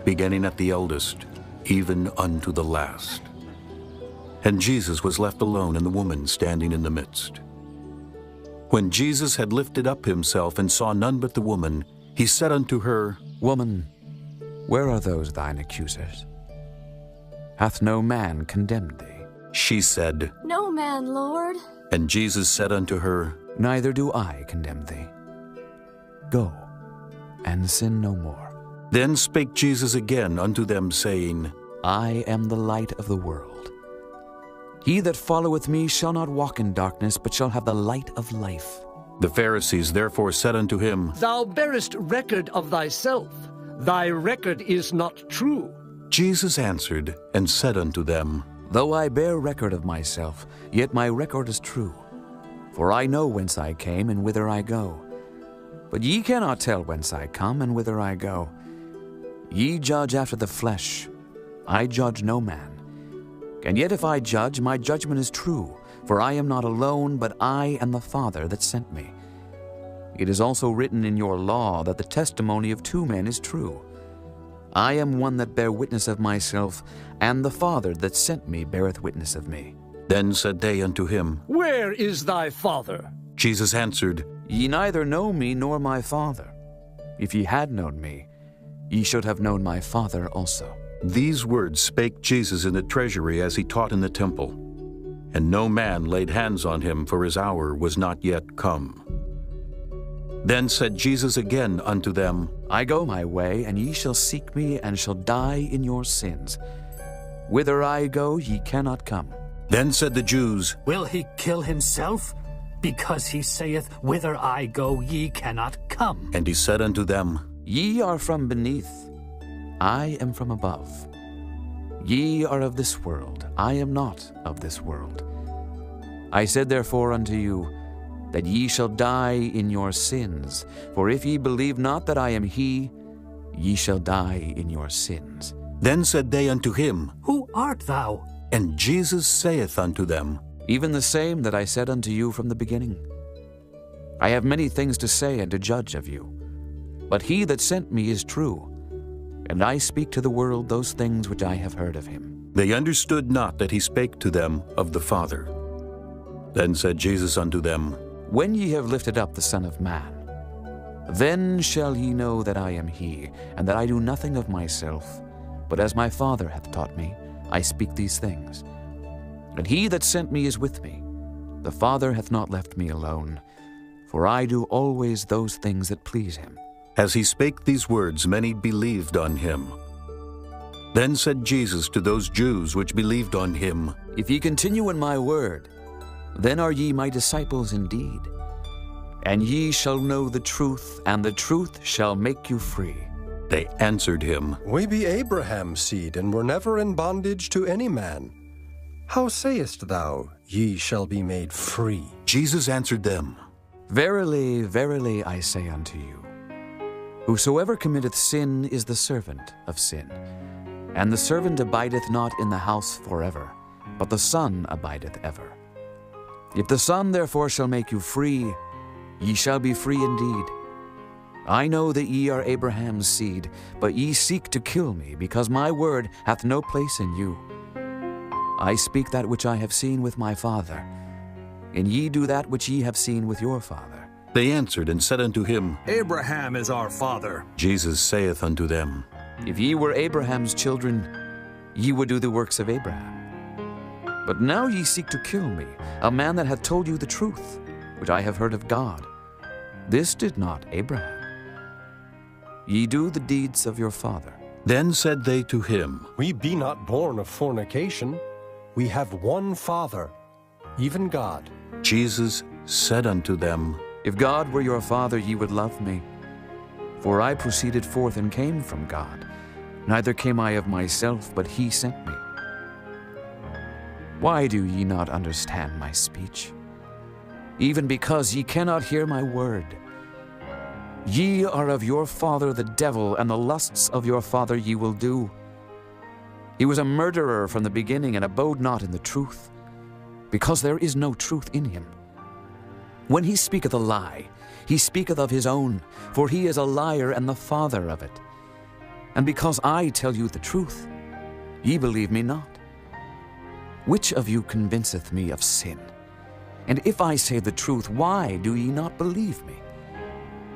[SPEAKER 1] beginning at the eldest, even unto the last. And Jesus was left alone, and the woman standing in the midst. When Jesus had lifted up himself and saw none but the woman, he said unto her,
[SPEAKER 6] Woman, where are those thine accusers? Hath no man condemned thee?
[SPEAKER 1] She said,
[SPEAKER 17] No man, Lord.
[SPEAKER 1] And Jesus said unto her,
[SPEAKER 6] Neither do I condemn thee. Go, and sin no more.
[SPEAKER 1] Then spake Jesus again unto them, saying,
[SPEAKER 6] I am the light of the world. He that followeth me shall not walk in darkness, but shall have the light of life.
[SPEAKER 1] The Pharisees therefore said unto him,
[SPEAKER 10] Thou bearest record of thyself. Thy record is not true.
[SPEAKER 1] Jesus answered and said unto them,
[SPEAKER 6] Though I bear record of myself, yet my record is true. For I know whence I came and whither I go. But ye cannot tell whence I come and whither I go. Ye judge after the flesh. I judge no man. And yet if I judge, my judgment is true. For I am not alone, but I and the Father that sent me. It is also written in your law that the testimony of two men is true. I am one that bear witness of myself, and the Father that sent me beareth witness of me.
[SPEAKER 1] Then said they unto him,
[SPEAKER 10] Where is thy Father?
[SPEAKER 1] Jesus answered,
[SPEAKER 6] Ye neither know me nor my Father. If ye had known me, ye should have known my Father also.
[SPEAKER 1] These words spake Jesus in the treasury as he taught in the temple. And no man laid hands on him, for his hour was not yet come. Then said Jesus again unto them,
[SPEAKER 6] I go my way, and ye shall seek me, and shall die in your sins. Whither I go, ye cannot come.
[SPEAKER 1] Then said the Jews,
[SPEAKER 9] Will he kill himself? Because he saith, Whither I go, ye cannot come.
[SPEAKER 1] And he said unto them,
[SPEAKER 6] Ye are from beneath, I am from above. Ye are of this world, I am not of this world. I said therefore unto you, that ye shall die in your sins. For if ye believe not that I am he, ye shall die in your sins.
[SPEAKER 1] Then said they unto him,
[SPEAKER 9] Who art thou?
[SPEAKER 1] And Jesus saith unto them,
[SPEAKER 6] Even the same that I said unto you from the beginning. I have many things to say and to judge of you. But he that sent me is true, and I speak to the world those things which I have heard of him.
[SPEAKER 1] They understood not that he spake to them of the Father. Then said Jesus unto them,
[SPEAKER 6] When ye have lifted up the Son of Man, then shall ye know that I am he, and that I do nothing of myself, but as my Father hath taught me, I speak these things. And he that sent me is with me. The Father hath not left me alone, for I do always those things that please him.
[SPEAKER 1] As he spake these words, many believed on him. Then said Jesus to those Jews which believed on him,
[SPEAKER 6] If ye continue in my word, then are ye my disciples indeed. And ye shall know the truth, and the truth shall make you free.
[SPEAKER 1] They answered him,
[SPEAKER 15] We be Abraham's seed, and were never in bondage to any man. How sayest thou, Ye shall be made free?
[SPEAKER 1] Jesus answered them,
[SPEAKER 6] Verily, verily, I say unto you, whosoever committeth sin is the servant of sin. And the servant abideth not in the house forever, but the Son abideth ever. If the Son therefore shall make you free, ye shall be free indeed. I know that ye are Abraham's seed, but ye seek to kill me, because my word hath no place in you. I speak that which I have seen with my Father, and ye do that which ye have seen with your father.
[SPEAKER 1] They answered and said unto him,
[SPEAKER 4] Abraham is our father.
[SPEAKER 1] Jesus saith unto them,
[SPEAKER 6] If ye were Abraham's children, ye would do the works of Abraham. But now ye seek to kill me, a man that hath told you the truth, which I have heard of God. This did not Abraham. Ye do the deeds of your father.
[SPEAKER 1] Then said they to him,
[SPEAKER 15] We be not born of fornication. We have one Father, even God.
[SPEAKER 1] Jesus said unto them,
[SPEAKER 6] If God were your father, ye would love me. For I proceeded forth and came from God. Neither came I of myself, but he sent me. Why do ye not understand my speech? Even because ye cannot hear my word. Ye are of your father the devil, and the lusts of your father ye will do. He was a murderer from the beginning, and abode not in the truth, because there is no truth in him. When he speaketh a lie, he speaketh of his own, for he is a liar and the father of it. And because I tell you the truth, ye believe me not. Which of you convinceth me of sin? And if I say the truth, why do ye not believe me?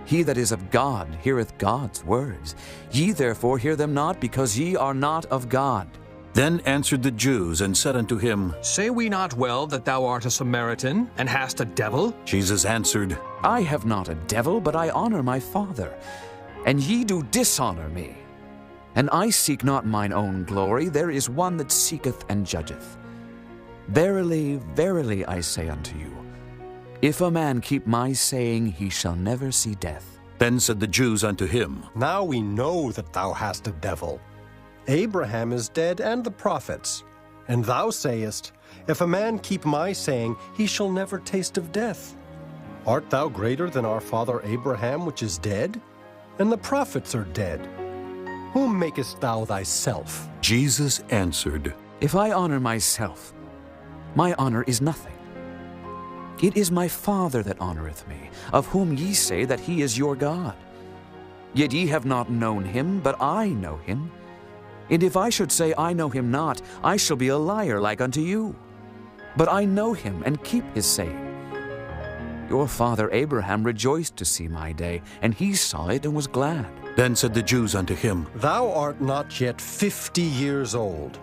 [SPEAKER 6] He that is of God heareth God's words. Ye therefore hear them not, because ye are not of God.
[SPEAKER 1] Then answered the Jews and said unto him,
[SPEAKER 14] Say we not well that thou art a Samaritan, and hast a devil?
[SPEAKER 1] Jesus answered,
[SPEAKER 6] I have not a devil, but I honor my Father, and ye do dishonor me. And I seek not mine own glory, there is one that seeketh and judgeth. Verily, verily, I say unto you, if a man keep my saying, he shall never see death.
[SPEAKER 1] Then said the Jews unto him,
[SPEAKER 15] Now we know that thou hast a devil. Abraham is dead, and the prophets. And thou sayest, If a man keep my saying, he shall never taste of death. Art thou greater than our father Abraham, which is dead? And the prophets are dead. Whom makest thou thyself?
[SPEAKER 1] Jesus answered,
[SPEAKER 6] If I honor myself, my honor is nothing. It is my Father that honoreth me, of whom ye say that he is your God. Yet ye have not known him, but I know him. And if I should say I know him not, I shall be a liar like unto you. But I know him, and keep his saying. Your father Abraham rejoiced to see my day, and he saw it and was glad.
[SPEAKER 1] Then said the Jews unto him,
[SPEAKER 15] Thou art not yet 50 years old,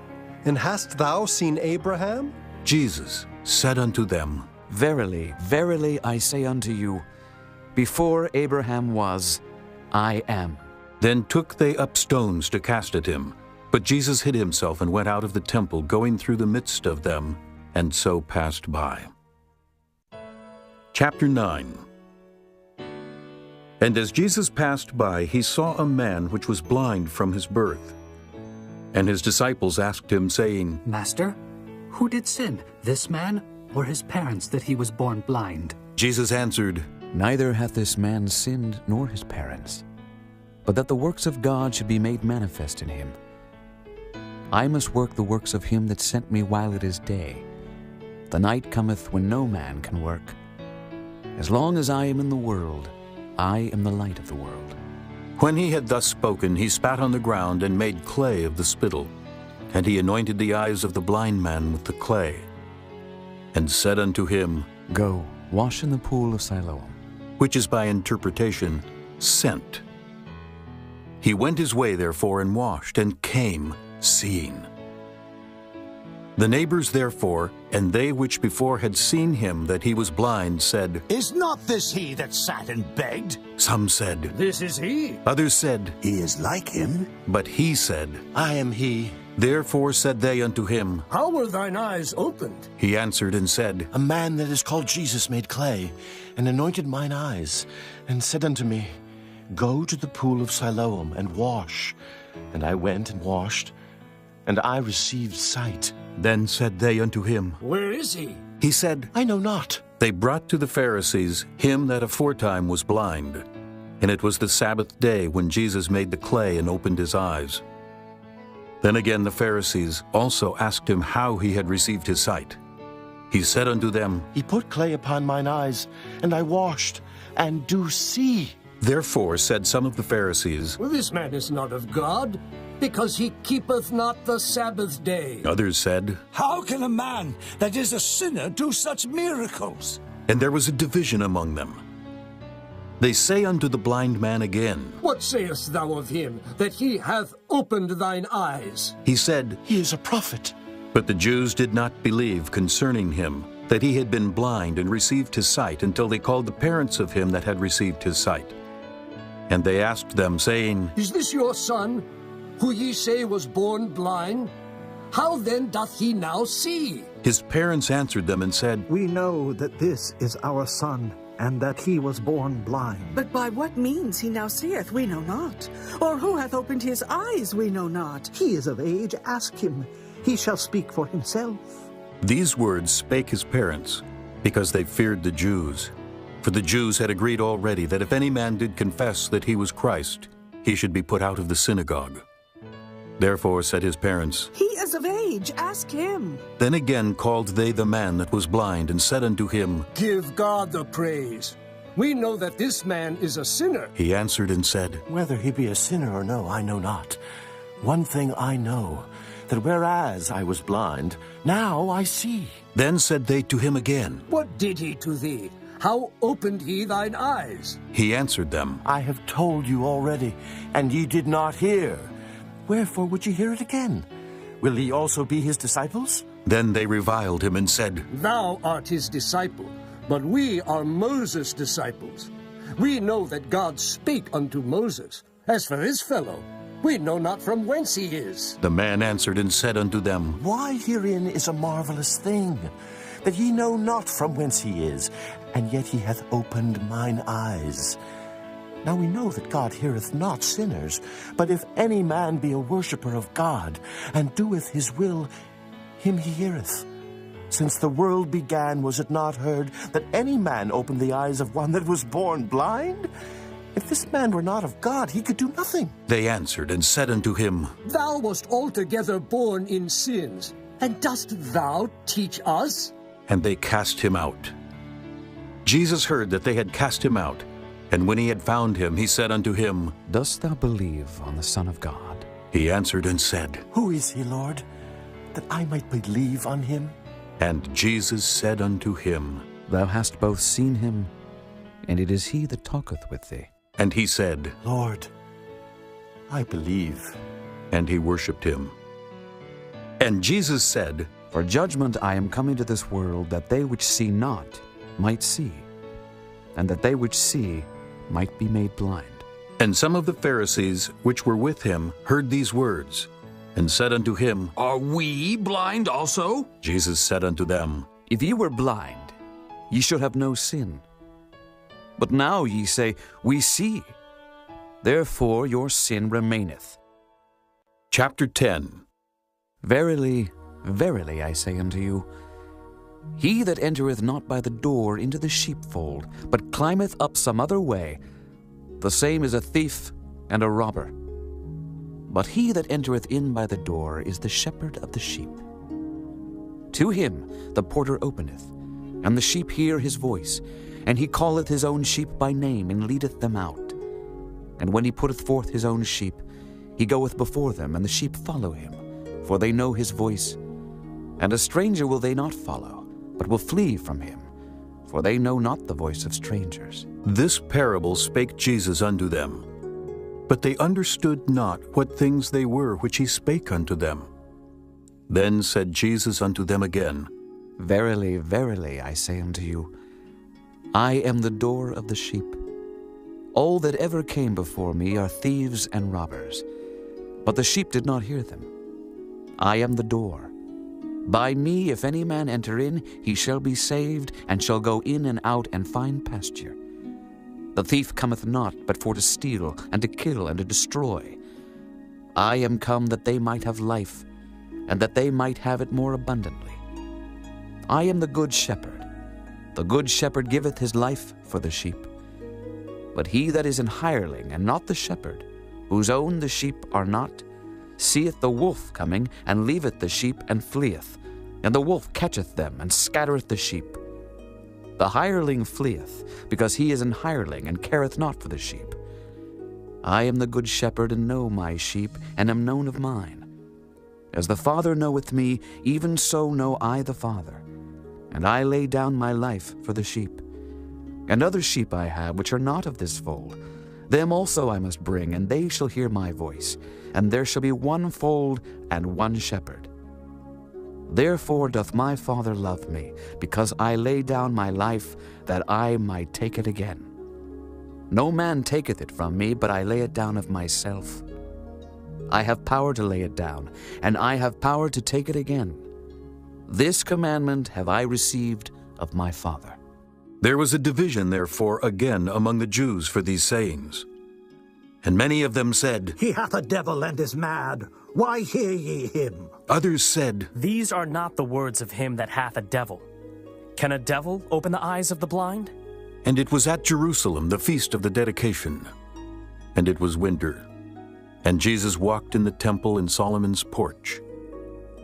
[SPEAKER 15] and hast thou seen Abraham?
[SPEAKER 1] Jesus said unto them,
[SPEAKER 6] Verily, verily, I say unto you, before Abraham was, I am.
[SPEAKER 1] Then took they up stones to cast at him. But Jesus hid himself and went out of the temple, going through the midst of them, and so passed by. Chapter 9. And as Jesus passed by, he saw a man which was blind from his birth. And his disciples asked him, saying,
[SPEAKER 9] Master, who did sin, this man or his parents, that he was born blind?
[SPEAKER 1] Jesus answered,
[SPEAKER 6] Neither hath this man sinned nor his parents, but that the works of God should be made manifest in him. I must work the works of him that sent me while it is day. The night cometh when no man can work. As long as I am in the world, I am the light of the world.
[SPEAKER 1] When he had thus spoken, he spat on the ground and made clay of the spittle. And he anointed the eyes of the blind man with the clay, and said unto him,
[SPEAKER 6] Go, wash in the pool of Siloam,
[SPEAKER 1] which is by interpretation, sent. He went his way therefore and washed, and came, seeing. The neighbors therefore, and they which before had seen him that he was blind, said,
[SPEAKER 2] Is not this he that sat and begged?
[SPEAKER 1] Some said,
[SPEAKER 10] This is he.
[SPEAKER 1] Others said,
[SPEAKER 2] He is like him.
[SPEAKER 1] But he said,
[SPEAKER 3] I am he.
[SPEAKER 1] Therefore said they unto him,
[SPEAKER 10] How were thine eyes opened?
[SPEAKER 1] He answered and said,
[SPEAKER 3] A man that is called Jesus made clay, and anointed mine eyes, and said unto me, Go to the pool of Siloam, and wash. And I went and washed, and I received sight.
[SPEAKER 1] Then said they unto him,
[SPEAKER 10] Where is he?
[SPEAKER 1] He said,
[SPEAKER 3] I know not.
[SPEAKER 1] They brought to the Pharisees him that aforetime was blind. And it was the Sabbath day when Jesus made the clay and opened his eyes. Then again the Pharisees also asked him how he had received his sight. He said unto them,
[SPEAKER 3] He put clay upon mine eyes, and I washed, and do see.
[SPEAKER 1] Therefore said some of the Pharisees,
[SPEAKER 10] This man is not of God, because he keepeth not the Sabbath day.
[SPEAKER 1] Others said,
[SPEAKER 2] How can a man that is a sinner do such miracles?
[SPEAKER 1] And there was a division among them. They say unto the blind man again,
[SPEAKER 10] What sayest thou of him, that he hath opened thine eyes?
[SPEAKER 1] He said,
[SPEAKER 3] He is a prophet.
[SPEAKER 1] But the Jews did not believe concerning him, that he had been blind and received his sight, until they called the parents of him that had received his sight. And they asked them, saying,
[SPEAKER 10] Is this your son, who ye say was born blind? How then doth he now see?
[SPEAKER 1] His parents answered them and said,
[SPEAKER 4] We know that this is our son, and that he was born blind.
[SPEAKER 17] But by what means he now seeth, we know not. Or who hath opened his eyes, we know not.
[SPEAKER 4] He is of age, ask him. He shall speak for himself.
[SPEAKER 1] These words spake his parents, because they feared the Jews. For the Jews had agreed already that if any man did confess that he was Christ, he should be put out of the synagogue. Therefore said his parents,
[SPEAKER 17] He is of age, ask him.
[SPEAKER 1] Then again called they the man that was blind, and said unto him,
[SPEAKER 10] Give God the praise. We know that this man is a sinner.
[SPEAKER 1] He answered and said,
[SPEAKER 3] Whether he be a sinner or no, I know not. One thing I know, that whereas I was blind, now I see.
[SPEAKER 1] Then said they to him again,
[SPEAKER 10] What did he to thee? How opened he thine eyes?
[SPEAKER 1] He answered them,
[SPEAKER 3] I have told you already, and ye did not hear. Wherefore would ye hear it again? Will ye also be his disciples?
[SPEAKER 1] Then they reviled him and said,
[SPEAKER 10] Thou art his disciple, but we are Moses' disciples. We know that God spake unto Moses. As for this fellow, we know not from whence he is.
[SPEAKER 1] The man answered and said unto them,
[SPEAKER 3] Why herein is a marvelous thing, that ye know not from whence he is, and yet he hath opened mine eyes. Now we know that God heareth not sinners, but if any man be a worshipper of God, and doeth his will, him he heareth. Since the world began, was it not heard that any man opened the eyes of one that was born blind? If this man were not of God, he could do nothing.
[SPEAKER 1] They answered and said unto him,
[SPEAKER 10] Thou wast altogether born in sins, and dost thou teach us?
[SPEAKER 1] And they cast him out. Jesus heard that they had cast him out, and when he had found him, he said unto him,
[SPEAKER 6] Dost thou believe on the Son of God?
[SPEAKER 1] He answered and said,
[SPEAKER 3] Who is he, Lord, that I might believe on him?
[SPEAKER 1] And Jesus said unto him,
[SPEAKER 6] Thou hast both seen him, and it is he that talketh with thee.
[SPEAKER 1] And he said,
[SPEAKER 3] Lord, I believe.
[SPEAKER 1] And he worshipped him. And Jesus said,
[SPEAKER 6] For judgment I am coming to this world, that they which see not might see, and that they which see might be made blind.
[SPEAKER 1] And some of the Pharisees which were with him heard these words, and said unto him,
[SPEAKER 18] Are we blind also?
[SPEAKER 1] Jesus said unto them,
[SPEAKER 6] If ye were blind, ye should have no sin. But now ye say, We see. Therefore your sin remaineth.
[SPEAKER 1] Chapter 10.
[SPEAKER 6] Verily, verily, I say unto you, he that entereth not by the door into the sheepfold, but climbeth up some other way, the same is a thief and a robber. But he that entereth in by the door is the shepherd of the sheep. To him the porter openeth, and the sheep hear his voice, and he calleth his own sheep by name, and leadeth them out. And when he putteth forth his own sheep, he goeth before them, and the sheep follow him, for they know his voice. And a stranger will they not follow, but will flee from him, for they know not the voice of strangers.
[SPEAKER 1] This parable spake Jesus unto them. But they understood not what things they were which he spake unto them. Then said Jesus unto them again,
[SPEAKER 6] Verily, verily, I say unto you, I am the door of the sheep. All that ever came before me are thieves and robbers, but the sheep did not hear them. I am the door. By me, if any man enter in, he shall be saved, and shall go in and out and find pasture. The thief cometh not, but for to steal, and to kill, and to destroy. I am come that they might have life, and that they might have it more abundantly. I am the good shepherd. The good shepherd giveth his life for the sheep. But he that is an hireling, and not the shepherd, whose own the sheep are not, seeth the wolf coming, and leaveth the sheep, and fleeth. And the wolf catcheth them, and scattereth the sheep. The hireling fleeth, because he is an hireling, and careth not for the sheep. I am the good shepherd, and know my sheep, and am known of mine. As the Father knoweth me, even so know I the Father. And I lay down my life for the sheep. And other sheep I have, which are not of this fold. Them also I must bring, and they shall hear my voice. And there shall be one fold and one shepherd. Therefore doth my Father love me, because I lay down my life, that I might take it again. No man taketh it from me, but I lay it down of myself. I have power to lay it down, and I have power to take it again. This commandment have I received of my Father.
[SPEAKER 1] There was a division, therefore, again among the Jews for these sayings. And many of them said,
[SPEAKER 2] He hath a devil and is mad. Why hear ye him?
[SPEAKER 1] Others said,
[SPEAKER 5] These are not the words of him that hath a devil. Can a devil open the eyes of the blind?
[SPEAKER 1] And it was at Jerusalem, the feast of the dedication. And it was winter. And Jesus walked in the temple in Solomon's porch.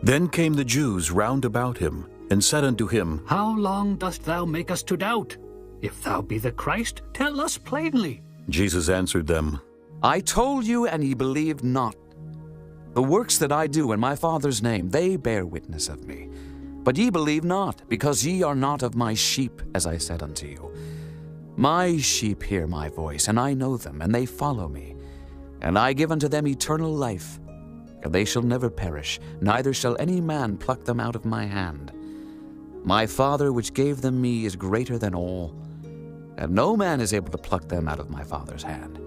[SPEAKER 1] Then came the Jews round about him, and said unto him,
[SPEAKER 9] How long dost thou make us to doubt? If thou be the Christ, tell us plainly.
[SPEAKER 1] Jesus answered them,
[SPEAKER 6] I told you, and ye believed not. The works that I do in my Father's name, they bear witness of me. But ye believe not, because ye are not of my sheep, as I said unto you. My sheep hear my voice, and I know them, and they follow me. And I give unto them eternal life, and they shall never perish, neither shall any man pluck them out of my hand. My Father which gave them me is greater than all, and no man is able to pluck them out of my Father's hand.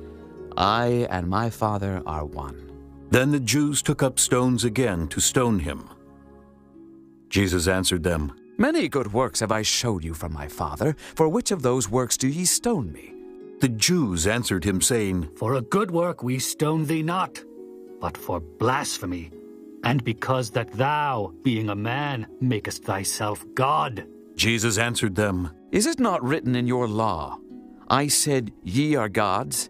[SPEAKER 6] I and my Father are one.
[SPEAKER 1] Then the Jews took up stones again to stone him. Jesus answered them,
[SPEAKER 6] Many good works have I showed you from my Father. For which of those works do ye stone me?
[SPEAKER 1] The Jews answered him, saying,
[SPEAKER 9] For a good work we stone thee not, but for blasphemy, and because that thou, being a man, makest thyself God.
[SPEAKER 1] Jesus answered them,
[SPEAKER 6] Is it not written in your law, I said, Ye are gods?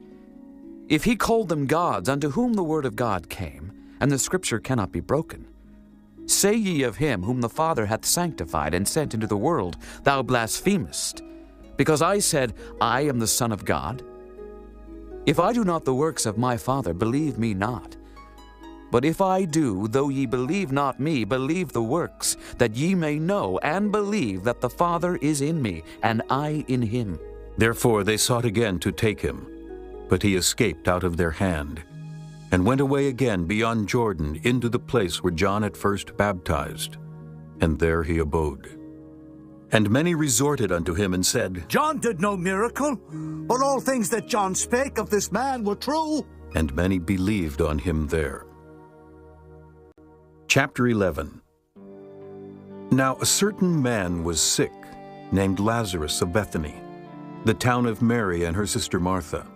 [SPEAKER 6] If he called them gods, unto whom the word of God came, and the scripture cannot be broken. Say ye of him whom the Father hath sanctified and sent into the world, Thou blasphemest, because I said, I am the Son of God? If I do not the works of my Father, believe me not. But if I do, though ye believe not me, believe the works, that ye may know and believe that the Father is in me, and I in him.
[SPEAKER 1] Therefore they sought again to take him, but he escaped out of their hand, and went away again beyond Jordan into the place where John at first baptized, and there he abode. And many resorted unto him and said,
[SPEAKER 2] John did no miracle, but all things that John spake of this man were true.
[SPEAKER 1] And many believed on him there. Chapter 11. Now a certain man was sick, named Lazarus of Bethany, the town of Mary and her sister Martha.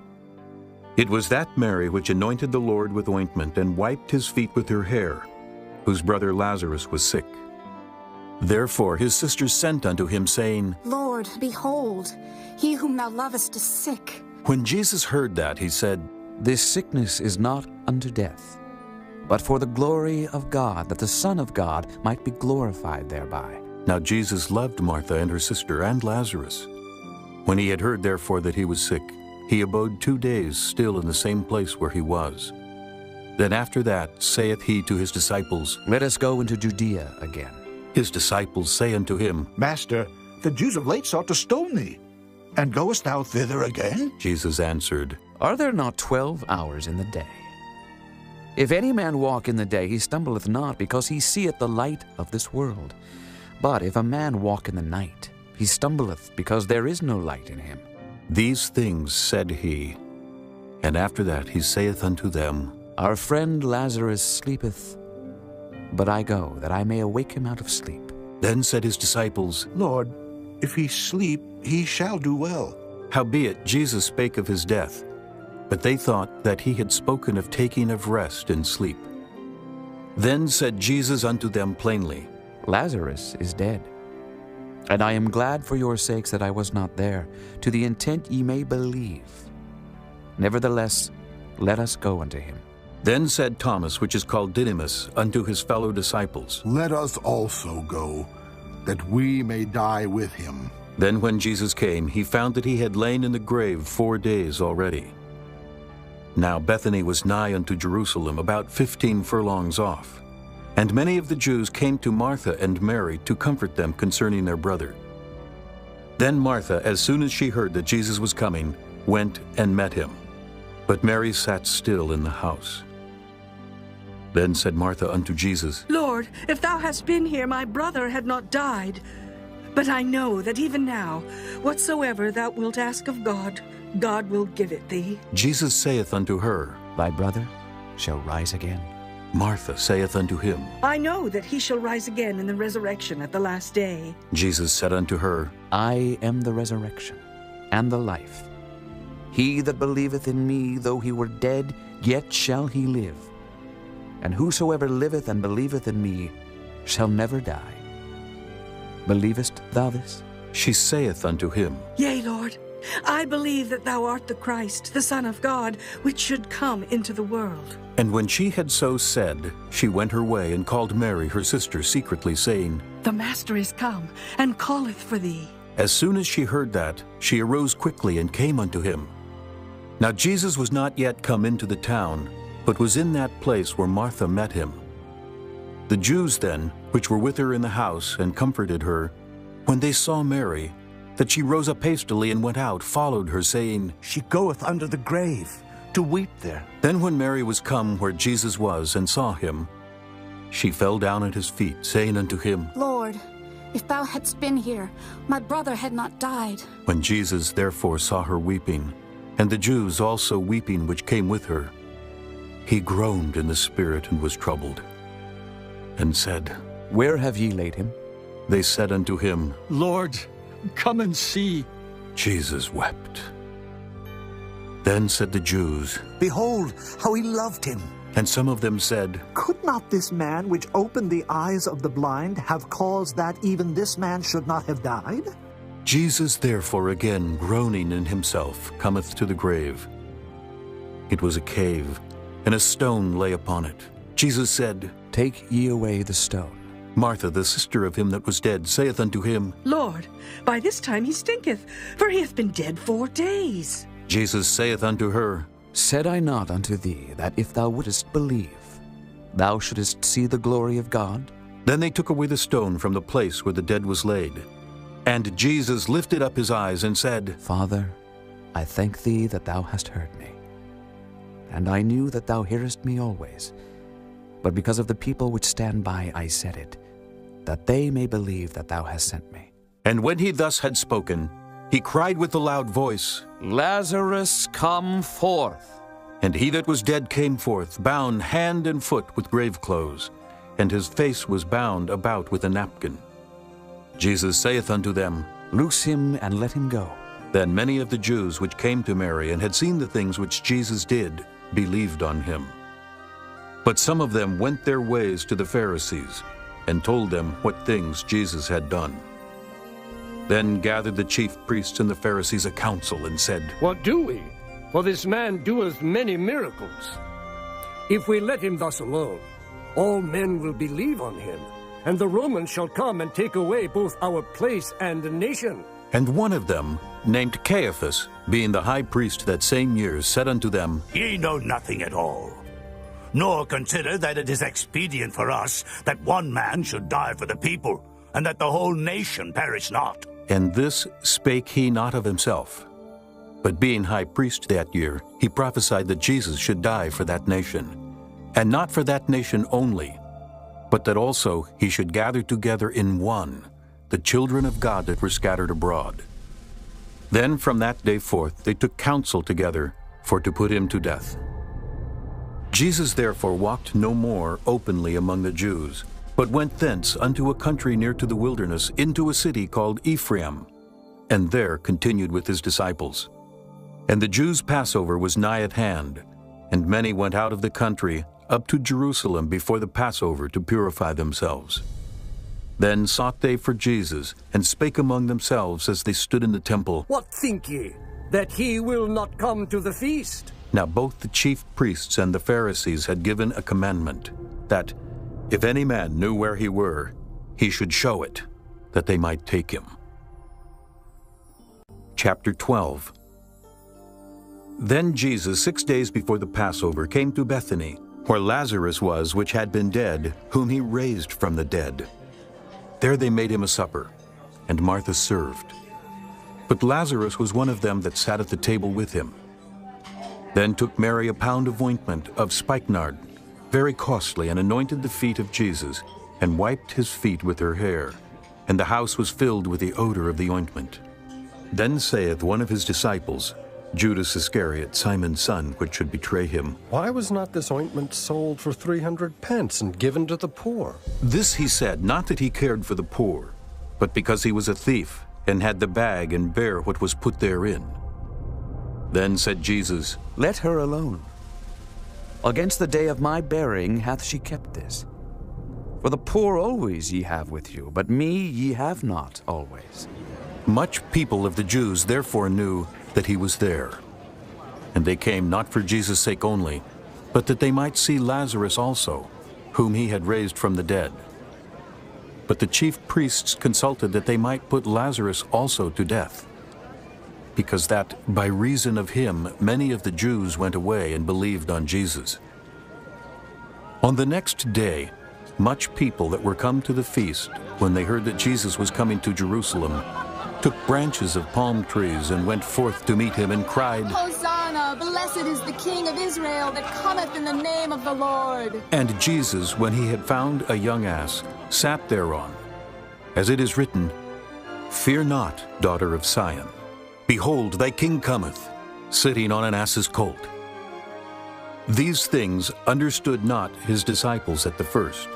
[SPEAKER 1] It was that Mary which anointed the Lord with ointment and wiped his feet with her hair, whose brother Lazarus was sick. Therefore his sisters sent unto him, saying,
[SPEAKER 8] Lord, behold, he whom thou lovest is sick.
[SPEAKER 1] When Jesus heard that, he said,
[SPEAKER 6] This sickness is not unto death, but for the glory of God, that the Son of God might be glorified thereby.
[SPEAKER 1] Now Jesus loved Martha and her sister and Lazarus. When he had heard therefore that he was sick, he abode 2 days still in the same place where he was. Then after that saith he to his disciples,
[SPEAKER 6] Let us go into Judea again.
[SPEAKER 1] His disciples say unto him,
[SPEAKER 4] Master, the Jews of late sought to stone thee, and goest thou thither again?
[SPEAKER 1] Jesus answered,
[SPEAKER 6] Are there not 12 hours in the day? If any man walk in the day, he stumbleth not, because he seeth the light of this world. But if a man walk in the night, he stumbleth, because there is no light in him.
[SPEAKER 1] These things said he. And after that he saith unto them,
[SPEAKER 6] Our friend Lazarus sleepeth, but I go, that I may awake him out of sleep.
[SPEAKER 1] Then said his disciples,
[SPEAKER 4] Lord, if he sleep, he shall do well.
[SPEAKER 1] Howbeit Jesus spake of his death, but they thought that he had spoken of taking of rest and sleep. Then said Jesus unto them plainly,
[SPEAKER 6] Lazarus is dead. And I am glad for your sakes that I was not there, to the intent ye may believe. Nevertheless, let us go unto him.
[SPEAKER 1] Then said Thomas, which is called Didymus, unto his fellow disciples,
[SPEAKER 13] Let us also go, that we may die with him.
[SPEAKER 1] Then when Jesus came, he found that he had lain in the grave 4 days already. Now Bethany was nigh unto Jerusalem, about 15 furlongs off. And many of the Jews came to Martha and Mary to comfort them concerning their brother. Then Martha, as soon as she heard that Jesus was coming, went and met him. But Mary sat still in the house. Then said Martha unto Jesus,
[SPEAKER 17] Lord, if thou hadst been here, my brother had not died. But I know that even now, whatsoever thou wilt ask of God, God will give it thee.
[SPEAKER 1] Jesus saith unto her,
[SPEAKER 6] Thy brother shall rise again.
[SPEAKER 1] Martha saith unto him,
[SPEAKER 17] I know that he shall rise again in the resurrection at the last day.
[SPEAKER 1] Jesus said unto her,
[SPEAKER 6] I am the resurrection and the life. He that believeth in me, though he were dead, yet shall he live. and whosoever liveth and believeth in me shall never die. Believest thou this?
[SPEAKER 1] She saith unto him,
[SPEAKER 17] Yea, Lord, I believe that thou art the Christ, the Son of God, which should come into the world.
[SPEAKER 1] And when she had so said, she went her way and called Mary her sister secretly, saying,
[SPEAKER 17] The Master is come, and calleth for thee.
[SPEAKER 1] As soon as she heard that, she arose quickly and came unto him. Now Jesus was not yet come into the town, but was in that place where Martha met him. The Jews then, which were with her in the house, and comforted her, when they saw Mary, that she rose up hastily and went out, followed her, saying,
[SPEAKER 2] She goeth under the grave, to weep there.
[SPEAKER 1] Then when Mary was come where Jesus was, and saw him, she fell down at his feet, saying unto him,
[SPEAKER 8] Lord, if thou hadst been here, my brother had not died.
[SPEAKER 1] When Jesus therefore saw her weeping, and the Jews also weeping which came with her, he groaned in the spirit and was troubled, and said,
[SPEAKER 6] Where have ye laid him?
[SPEAKER 1] They said unto him,
[SPEAKER 12] Lord, come and see.
[SPEAKER 1] Jesus wept. Then said the Jews,
[SPEAKER 2] Behold, how he loved him.
[SPEAKER 1] And some of them said,
[SPEAKER 4] Could not this man which opened the eyes of the blind have caused that even this man should not have died?
[SPEAKER 1] Jesus therefore again groaning in himself cometh to the grave. It was a cave, and a stone lay upon it. Jesus said,
[SPEAKER 6] Take ye away the stone.
[SPEAKER 1] Martha, the sister of him that was dead, saith unto him,
[SPEAKER 17] Lord, by this time he stinketh, for he hath been dead 4 days.
[SPEAKER 1] Jesus saith unto her,
[SPEAKER 6] Said I not unto thee, that if thou wouldest believe, thou shouldest see the glory of God?
[SPEAKER 1] Then they took away the stone from the place where the dead was laid. And Jesus lifted up his eyes and said,
[SPEAKER 6] Father, I thank thee that thou hast heard me. And I knew that thou hearest me always. But because of the people which stand by I said it, that they may believe that thou hast sent me.
[SPEAKER 1] And when he thus had spoken, he cried with a loud voice,
[SPEAKER 6] Lazarus, come forth.
[SPEAKER 1] And he that was dead came forth, bound hand and foot with grave clothes, and his face was bound about with a napkin. Jesus saith unto them,
[SPEAKER 6] Loose him and let him go.
[SPEAKER 1] Then many of the Jews which came to Mary and had seen the things which Jesus did believed on him. But some of them went their ways to the Pharisees, and told them what things Jesus had done. Then gathered the chief priests and the Pharisees a council, and said,
[SPEAKER 10] What do we? For this man doeth many miracles. If we let him thus alone, all men will believe on him, and the Romans shall come and take away both our place and the nation.
[SPEAKER 1] And one of them, named Caiaphas, being the high priest that same year, said unto them,
[SPEAKER 2] Ye know nothing at all, nor consider that it is expedient for us that one man should die for the people, and that the whole nation perish not.
[SPEAKER 1] And this spake he not of himself, but being high priest that year, he prophesied that Jesus should die for that nation, and not for that nation only, but that also he should gather together in one the children of God that were scattered abroad. Then from that day forth they took counsel together for to put him to death. Jesus therefore walked no more openly among the Jews, but went thence unto a country near to the wilderness, into a city called Ephraim, and there continued with his disciples. And the Jews' Passover was nigh at hand, and many went out of the country up to Jerusalem before the Passover to purify themselves. Then sought they for Jesus, and spake among themselves as they stood in the temple,
[SPEAKER 10] What think ye, that he will not come to the feast?
[SPEAKER 1] Now both the chief priests and the Pharisees had given a commandment, that if any man knew where he were, he should show it, that they might take him. Chapter 12. Then Jesus, 6 days before the Passover, came to Bethany, where Lazarus was, which had been dead, whom he raised from the dead. There they made him a supper, and Martha served. But Lazarus was one of them that sat at the table with him. Then took Mary a pound of ointment of spikenard, very costly, and anointed the feet of Jesus, and wiped his feet with her hair. And the house was filled with the odor of the ointment. Then saith one of his disciples, Judas Iscariot, Simon's son, which should betray him,
[SPEAKER 15] Why was not this ointment sold for 300 pence and given to the poor?
[SPEAKER 1] This he said, not that he cared for the poor, but because he was a thief, and had the bag, and bare what was put therein. Then said Jesus,
[SPEAKER 6] Let her alone. Against the day of my burying hath she kept this. For the poor always ye have with you, but me ye have not always.
[SPEAKER 1] Much people of the Jews therefore knew that he was there. And they came not for Jesus' sake only, but that they might see Lazarus also, whom he had raised from the dead. But the chief priests consulted that they might put Lazarus also to death, because that by reason of him many of the Jews went away and believed on Jesus. On the next day, much people that were come to the feast, when they heard that Jesus was coming to Jerusalem, took branches of palm trees and went forth to meet him and cried,
[SPEAKER 8] Hosanna, blessed is the King of Israel that cometh in the name of the Lord.
[SPEAKER 1] And Jesus, when he had found a young ass, sat thereon. As it is written, Fear not, daughter of Sion. Behold, thy king cometh, sitting on an ass's colt. These things understood not his disciples at the first.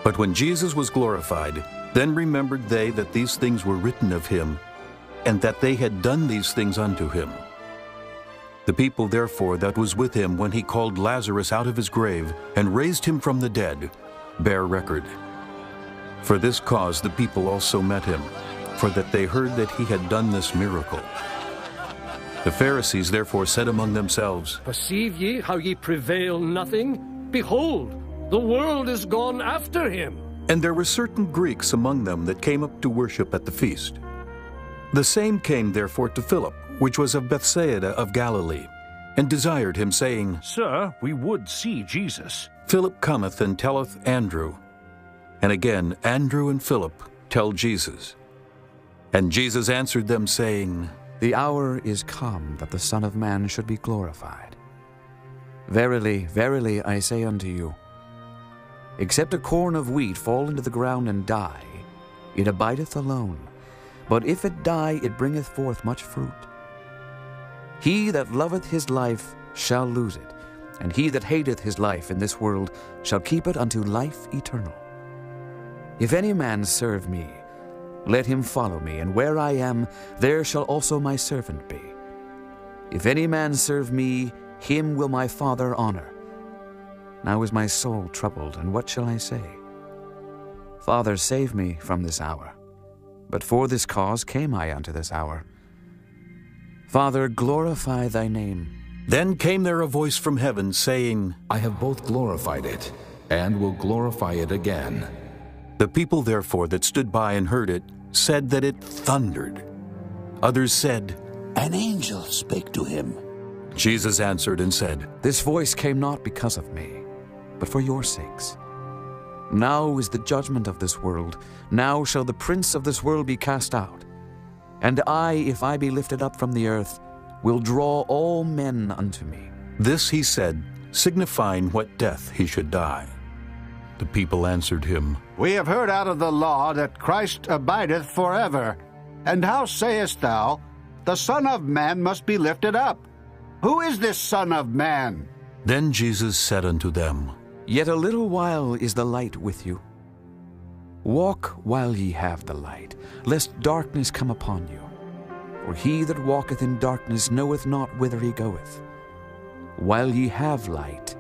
[SPEAKER 1] But when Jesus was glorified, then remembered they that these things were written of him, and that they had done these things unto him. The people therefore that was with him when he called Lazarus out of his grave, and raised him from the dead, bear record. For this cause the people also met him, for that they heard that he had done this miracle. The Pharisees therefore said among themselves,
[SPEAKER 10] Perceive ye how ye prevail nothing? Behold, the world is gone after him.
[SPEAKER 1] And there were certain Greeks among them that came up to worship at the feast. The same came therefore to Philip, which was of Bethsaida of Galilee, and desired him, saying,
[SPEAKER 19] Sir, we would see Jesus.
[SPEAKER 1] Philip cometh and telleth Andrew. And again Andrew and Philip tell Jesus. And Jesus answered them, saying,
[SPEAKER 6] The hour is come that the Son of Man should be glorified. Verily, verily, I say unto you, except a corn of wheat fall into the ground and die, it abideth alone. But if it die, it bringeth forth much fruit. He that loveth his life shall lose it, and he that hateth his life in this world shall keep it unto life eternal. If any man serve me, let him follow me, and where I am, there shall also my servant be. If any man serve me, him will my Father honor. Now is my soul troubled, and what shall I say? Father, save me from this hour. But for this cause came I unto this hour. Father, glorify thy name.
[SPEAKER 1] Then came there a voice from heaven, saying,
[SPEAKER 20] I have both glorified it, and will glorify it again.
[SPEAKER 1] The people therefore that stood by and heard it said that it thundered. Others said,
[SPEAKER 2] An angel spake to him.
[SPEAKER 1] Jesus answered and said,
[SPEAKER 6] This voice came not because of me, but for your sakes. Now is the judgment of this world. Now shall the prince of this world be cast out. And I, if I be lifted up from the earth, will draw all men unto me.
[SPEAKER 1] This he said, signifying what death he should die. The people answered him,
[SPEAKER 21] We have heard out of the law that Christ abideth forever. And how sayest thou, the Son of Man must be lifted up? Who is this Son of Man?
[SPEAKER 1] Then Jesus said unto them,
[SPEAKER 6] Yet a little while is the light with you. Walk while ye have the light, lest darkness come upon you. For he that walketh in darkness knoweth not whither he goeth. While ye have light,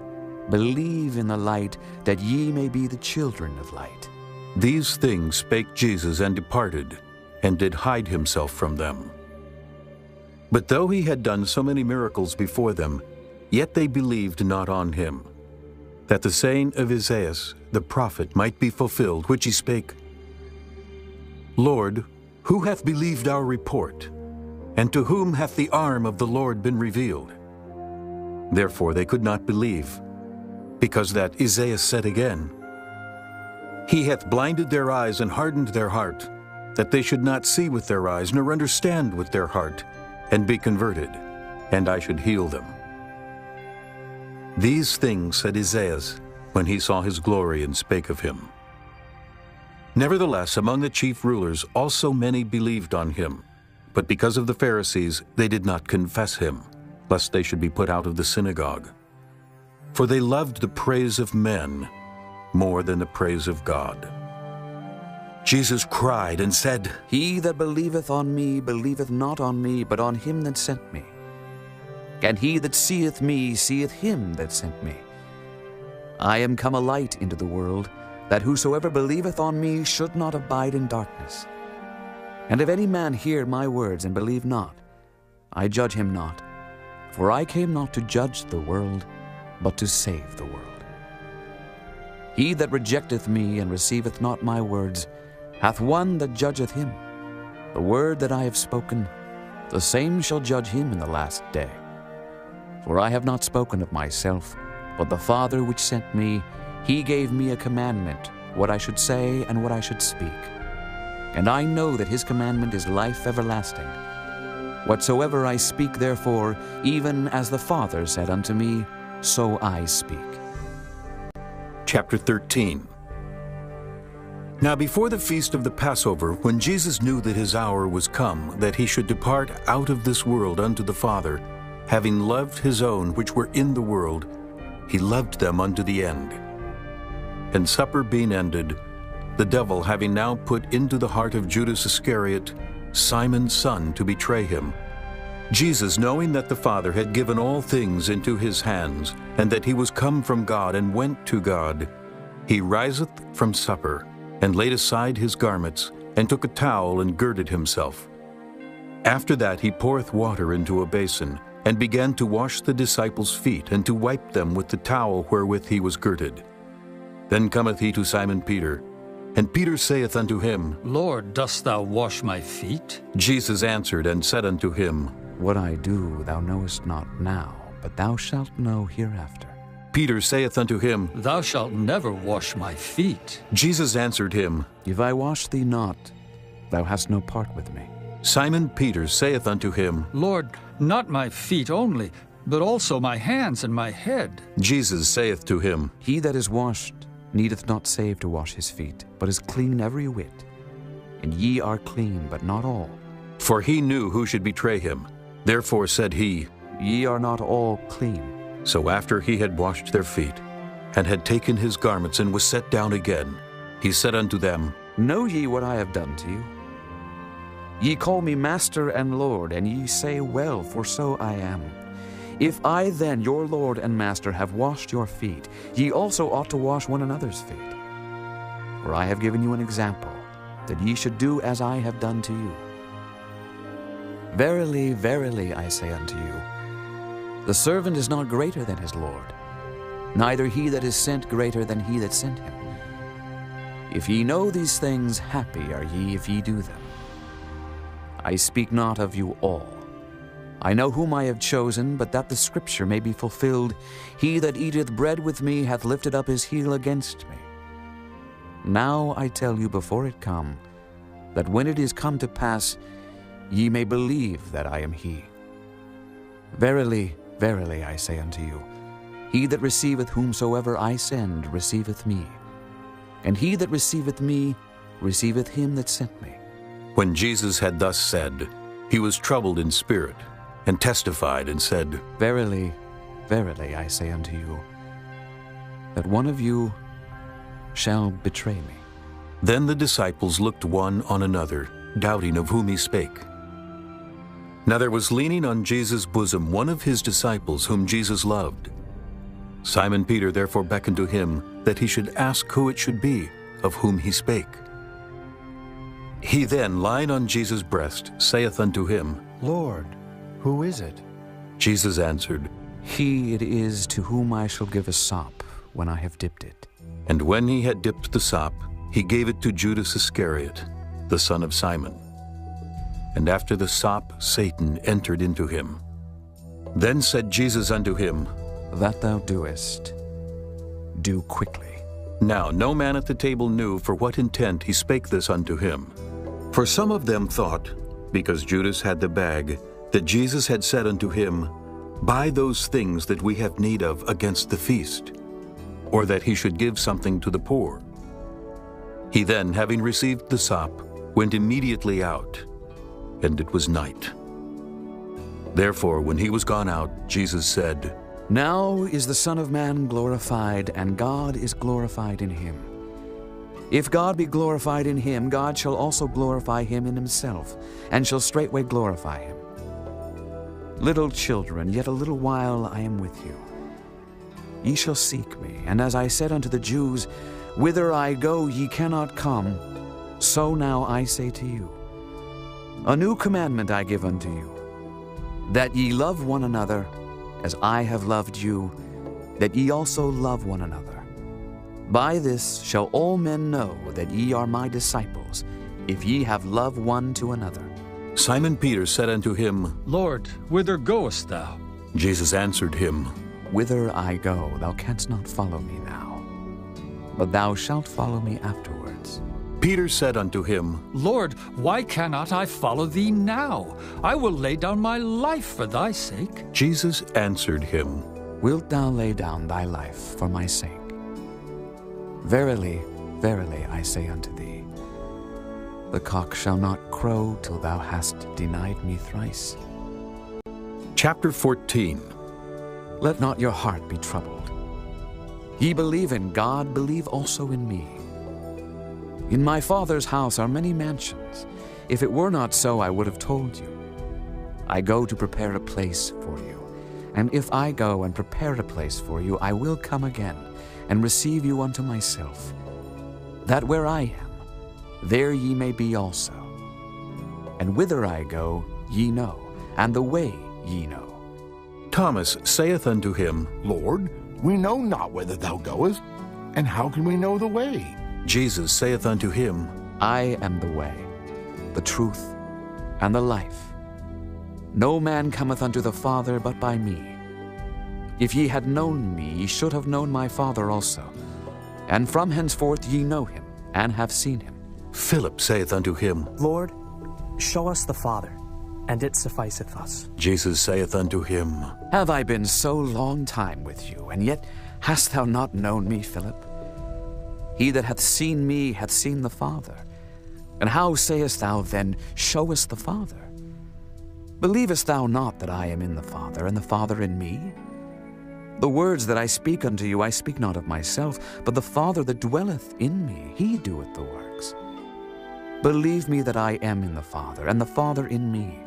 [SPEAKER 6] believe in the light, that ye may be the children of light.
[SPEAKER 1] These things spake Jesus, and departed, and did hide himself from them. But though he had done so many miracles before them, yet they believed not on him, that the saying of Isaiah the prophet might be fulfilled, which he spake, Lord, who hath believed our report? And to whom hath the arm of the Lord been revealed? Therefore they could not believe, because that Isaiah said again, He hath blinded their eyes and hardened their heart, that they should not see with their eyes, nor understand with their heart, and be converted, and I should heal them. These things said Isaiah when he saw his glory and spake of him. Nevertheless, among the chief rulers also many believed on him, but because of the Pharisees they did not confess him, lest they should be put out of the synagogue. For they loved the praise of men more than the praise of God. Jesus cried and said,
[SPEAKER 6] He that believeth on me believeth not on me, but on him that sent me. And he that seeth me seeth him that sent me. I am come a light into the world, that whosoever believeth on me should not abide in darkness. And if any man hear my words and believe not, I judge him not. For I came not to judge the world, but to save the world. He that rejecteth me and receiveth not my words hath one that judgeth him. The word that I have spoken, the same shall judge him in the last day. For I have not spoken of myself, but the Father which sent me, he gave me a commandment, what I should say and what I should speak. And I know that his commandment is life everlasting. Whatsoever I speak therefore, even as the Father said unto me, so I speak.
[SPEAKER 1] Chapter 13. Now before the feast of the Passover, when Jesus knew that his hour was come, that he should depart out of this world unto the Father, having loved his own which were in the world, he loved them unto the end. And supper being ended, the devil having now put into the heart of Judas Iscariot, Simon's son, to betray him, Jesus, knowing that the Father had given all things into his hands, and that he was come from God and went to God, he riseth from supper, and laid aside his garments, and took a towel and girded himself. After that he poureth water into a basin, and began to wash the disciples' feet, and to wipe them with the towel wherewith he was girded. Then cometh he to Simon Peter, and Peter saith unto him,
[SPEAKER 12] Lord, dost thou wash my feet?
[SPEAKER 1] Jesus answered and said unto him,
[SPEAKER 6] What I do thou knowest not now, but thou shalt know hereafter.
[SPEAKER 1] Peter saith unto him,
[SPEAKER 12] Thou shalt never wash my feet.
[SPEAKER 1] Jesus answered him,
[SPEAKER 6] If I wash thee not, thou hast no part with me.
[SPEAKER 1] Simon Peter saith unto him,
[SPEAKER 12] Lord, not my feet only, but also my hands and my head.
[SPEAKER 1] Jesus saith to him,
[SPEAKER 6] He that is washed needeth not save to wash his feet, but is clean every whit. And ye are clean, but not all.
[SPEAKER 1] For he knew who should betray him. Therefore said he,
[SPEAKER 6] Ye are not all clean.
[SPEAKER 1] So after he had washed their feet, and had taken his garments, and was set down again, he said unto them,
[SPEAKER 6] Know ye what I have done to you? Ye call me Master and Lord, and ye say, Well, for so I am. If I then, your Lord and Master, have washed your feet, ye also ought to wash one another's feet. For I have given you an example, that ye should do as I have done to you. Verily, verily, I say unto you, the servant is not greater than his Lord, neither he that is sent greater than he that sent him. If ye know these things, happy are ye if ye do them. I speak not of you all. I know whom I have chosen, but that the scripture may be fulfilled, He that eateth bread with me hath lifted up his heel against me. Now I tell you before it come, that when it is come to pass, ye may believe that I am he. Verily, verily, I say unto you, he that receiveth whomsoever I send receiveth me, and he that receiveth me receiveth him that sent me.
[SPEAKER 1] When Jesus had thus said, he was troubled in spirit, and testified and said,
[SPEAKER 6] Verily, verily, I say unto you, that one of you shall betray me.
[SPEAKER 1] Then the disciples looked one on another, doubting of whom he spake. Now there was leaning on Jesus' bosom one of his disciples whom Jesus loved. Simon Peter therefore beckoned to him that he should ask who it should be of whom he spake. He then, lying on Jesus' breast, saith unto him,
[SPEAKER 3] Lord, who is it?
[SPEAKER 1] Jesus answered,
[SPEAKER 6] He it is to whom I shall give a sop when I have dipped it.
[SPEAKER 1] And when he had dipped the sop, he gave it to Judas Iscariot, the son of Simon. And after the sop, Satan entered into him. Then said Jesus unto him,
[SPEAKER 6] That thou doest, do quickly.
[SPEAKER 1] Now no man at the table knew for what intent he spake this unto him. For some of them thought, because Judas had the bag, that Jesus had said unto him, Buy those things that we have need of against the feast, or that he should give something to the poor. He then, having received the sop, went immediately out, and it was night. Therefore, when he was gone out, Jesus said,
[SPEAKER 6] Now is the Son of Man glorified, and God is glorified in him. If God be glorified in him, God shall also glorify him in himself, and shall straightway glorify him. Little children, yet a little while I am with you. Ye shall seek me, and as I said unto the Jews, Whither I go ye cannot come, so now I say to you, A new commandment I give unto you, that ye love one another, as I have loved you, that ye also love one another. By this shall all men know that ye are my disciples, if ye have love one to another.
[SPEAKER 1] Simon Peter said unto him,
[SPEAKER 12] Lord, whither goest thou?
[SPEAKER 1] Jesus answered him,
[SPEAKER 6] Whither I go, thou canst not follow me now, but thou shalt follow me afterwards.
[SPEAKER 1] Peter said unto him,
[SPEAKER 12] Lord, why cannot I follow thee now? I will lay down my life for thy sake.
[SPEAKER 1] Jesus answered him,
[SPEAKER 6] Wilt thou lay down thy life for my sake? Verily, verily, I say unto thee, the cock shall not crow till thou hast denied me thrice.
[SPEAKER 1] Chapter 14.
[SPEAKER 6] Let not your heart be troubled. Ye believe in God, believe also in me. In my Father's house are many mansions. If it were not so, I would have told you. I go to prepare a place for you. And if I go and prepare a place for you, I will come again and receive you unto myself, that where I am, there ye may be also. And whither I go, ye know, and the way ye know.
[SPEAKER 1] Thomas saith unto him,
[SPEAKER 13] Lord, we know not whither thou goest, and how can we know the way?
[SPEAKER 1] Jesus saith unto him,
[SPEAKER 6] I am the way, the truth, and the life. No man cometh unto the Father but by me. If ye had known me, ye should have known my Father also. And from henceforth ye know him, and have seen him.
[SPEAKER 1] Philip saith unto him,
[SPEAKER 5] Lord, show us the Father, and it sufficeth us.
[SPEAKER 1] Jesus saith unto him,
[SPEAKER 6] Have I been so long time with you, and yet hast thou not known me, Philip? He that hath seen me hath seen the Father. And how sayest thou then, Show us the Father? Believest thou not that I am in the Father, and the Father in me? The words that I speak unto you, I speak not of myself, but the Father that dwelleth in me, he doeth the works. Believe me that I am in the Father, and the Father in me,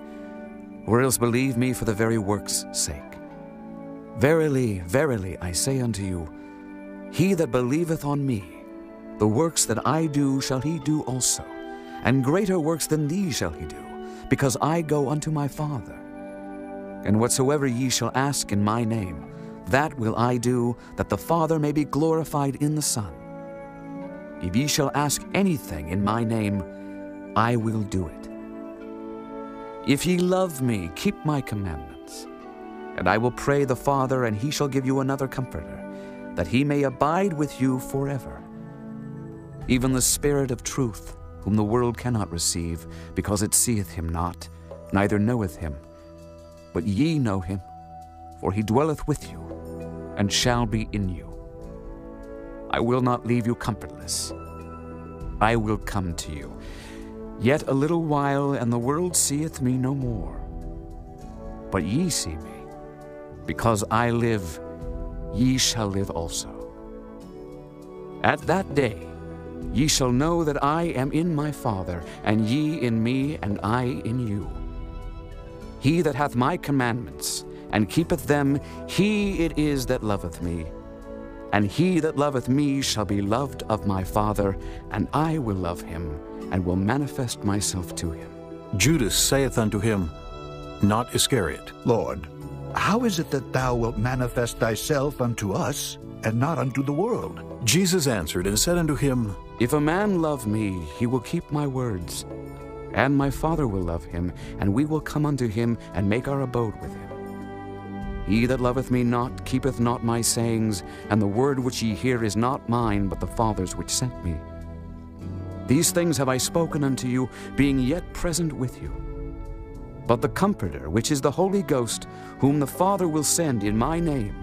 [SPEAKER 6] or else believe me for the very works' sake. Verily, verily, I say unto you, he that believeth on me, the works that I do shall he do also, and greater works than these shall he do, because I go unto my Father. And whatsoever ye shall ask in my name, that will I do, that the Father may be glorified in the Son. If ye shall ask anything in my name, I will do it. If ye love me, keep my commandments. And I will pray the Father, and he shall give you another Comforter, that he may abide with you forever. Even the Spirit of truth, whom the world cannot receive, because it seeth him not, neither knoweth him. But ye know him, for he dwelleth with you, and shall be in you. I will not leave you comfortless. I will come to you. Yet a little while, and the world seeth me no more. But ye see me. Because I live, ye shall live also. At that day ye shall know that I am in my Father, and ye in me, and I in you. He that hath my commandments, and keepeth them, he it is that loveth me. And he that loveth me shall be loved of my Father, and I will love him, and will manifest myself to him.
[SPEAKER 1] Judas saith unto him, not Iscariot,
[SPEAKER 4] Lord, how is it that thou wilt manifest thyself unto us, and not unto the world?
[SPEAKER 1] Jesus answered and said unto him,
[SPEAKER 6] If a man love me, he will keep my words, and my Father will love him, and we will come unto him, and make our abode with him. He that loveth me not keepeth not my sayings, and the word which ye hear is not mine, but the Father's which sent me. These things have I spoken unto you, being yet present with you. But the Comforter, which is the Holy Ghost, whom the Father will send in my name,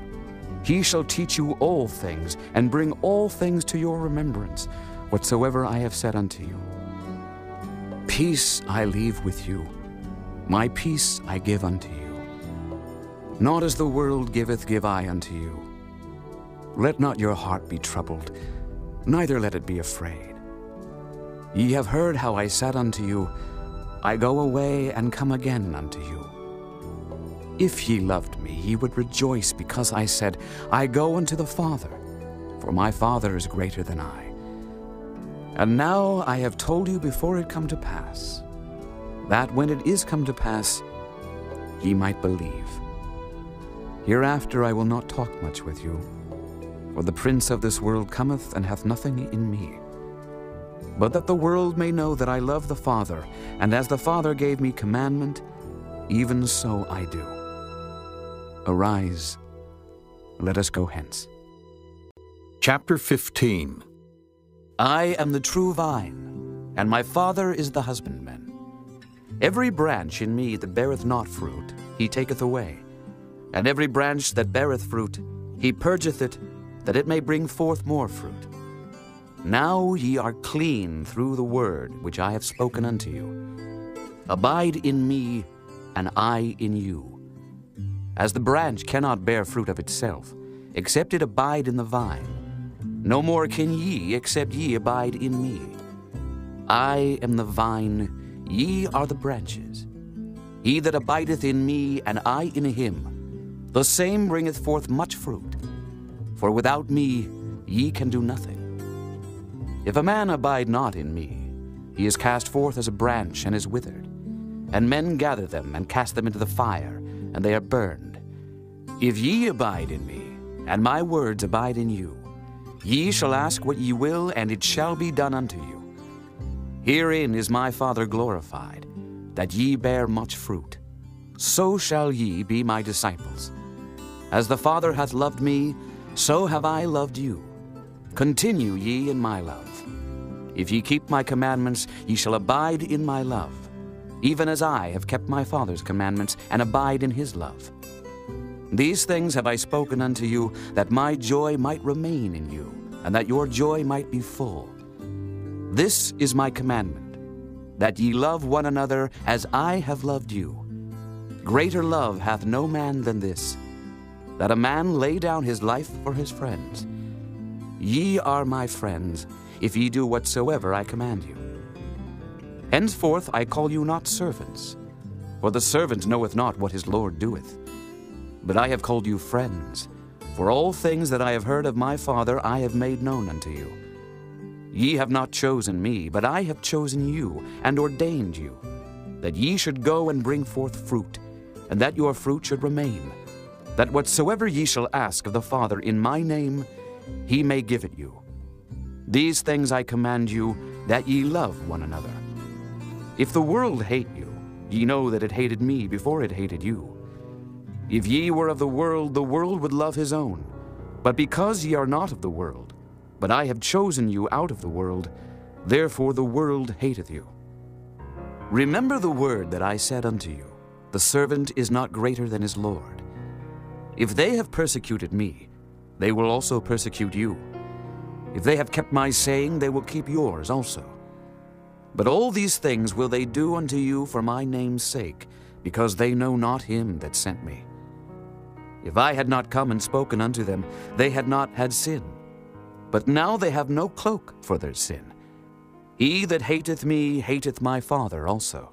[SPEAKER 6] he shall teach you all things, and bring all things to your remembrance, whatsoever I have said unto you. Peace I leave with you, my peace I give unto you. Not as the world giveth, give I unto you. Let not your heart be troubled, neither let it be afraid. Ye have heard how I said unto you, I go away and come again unto you. If ye loved me, ye would rejoice because I said, I go unto the Father, for my Father is greater than I. And now I have told you before it come to pass, that when it is come to pass, ye might believe. Hereafter I will not talk much with you, for the prince of this world cometh and hath nothing in me. But that the world may know that I love the Father, and as the Father gave me commandment, even so I do. Arise, let us go hence.
[SPEAKER 1] Chapter 15.
[SPEAKER 6] I am the true vine, and my Father is the husbandman. Every branch in me that beareth not fruit, he taketh away. And every branch that beareth fruit, he purgeth it, that it may bring forth more fruit. Now ye are clean through the word which I have spoken unto you. Abide in me, and I in you. As the branch cannot bear fruit of itself, except it abide in the vine, no more can ye, except ye abide in me. I am the vine, ye are the branches. He that abideth in me, and I in him, the same bringeth forth much fruit. For without me ye can do nothing. If a man abide not in me, he is cast forth as a branch and is withered. And men gather them and cast them into the fire, and they are burned. If ye abide in me, and my words abide in you, ye shall ask what ye will, and it shall be done unto you. Herein is my Father glorified, that ye bear much fruit. So shall ye be my disciples. As the Father hath loved me, so have I loved you. Continue ye in my love. If ye keep my commandments, ye shall abide in my love, even as I have kept my Father's commandments, and abide in his love. These things have I spoken unto you, that my joy might remain in you, and that your joy might be full. This is my commandment, that ye love one another as I have loved you. Greater love hath no man than this, that a man lay down his life for his friends. Ye are my friends, if ye do whatsoever I command you. Henceforth I call you not servants, for the servant knoweth not what his Lord doeth. But I have called you friends, for all things that I have heard of my Father I have made known unto you. Ye have not chosen me, but I have chosen you, and ordained you, that ye should go and bring forth fruit, and that your fruit should remain, that whatsoever ye shall ask of the Father in my name, he may give it you. These things I command you, that ye love one another. If the world hate you, ye know that it hated me before it hated you. If ye were of the world would love his own. But because ye are not of the world, but I have chosen you out of the world, therefore the world hateth you. Remember the word that I said unto you, the servant is not greater than his Lord. If they have persecuted me, they will also persecute you. If they have kept my saying, they will keep yours also. But all these things will they do unto you for my name's sake, because they know not him that sent me. If I had not come and spoken unto them, they had not had sin. But now they have no cloak for their sin. He that hateth me hateth my Father also.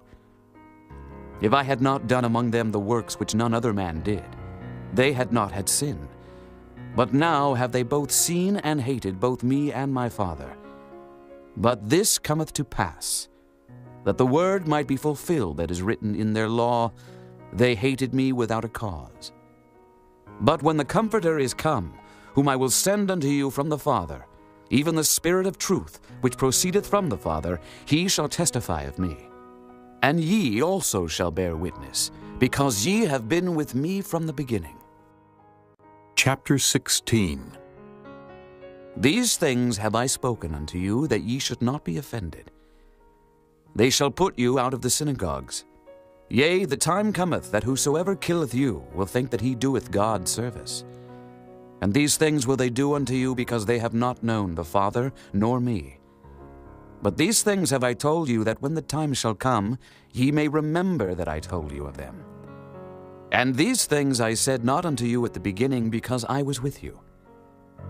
[SPEAKER 6] If I had not done among them the works which none other man did, they had not had sin. But now have they both seen and hated both me and my Father. But this cometh to pass, that the word might be fulfilled that is written in their law, they hated me without a cause. But when the Comforter is come, whom I will send unto you from the Father, even the Spirit of truth, which proceedeth from the Father, he shall testify of me. And ye also shall bear witness, because ye have been with me from the beginning.
[SPEAKER 1] Chapter 16.
[SPEAKER 6] These things have I spoken unto you, that ye should not be offended. They shall put you out of the synagogues. Yea, the time cometh that whosoever killeth you will think that he doeth God service. And these things will they do unto you, because they have not known the Father nor me. But these things have I told you, that when the time shall come, ye may remember that I told you of them. And these things I said not unto you at the beginning, because I was with you.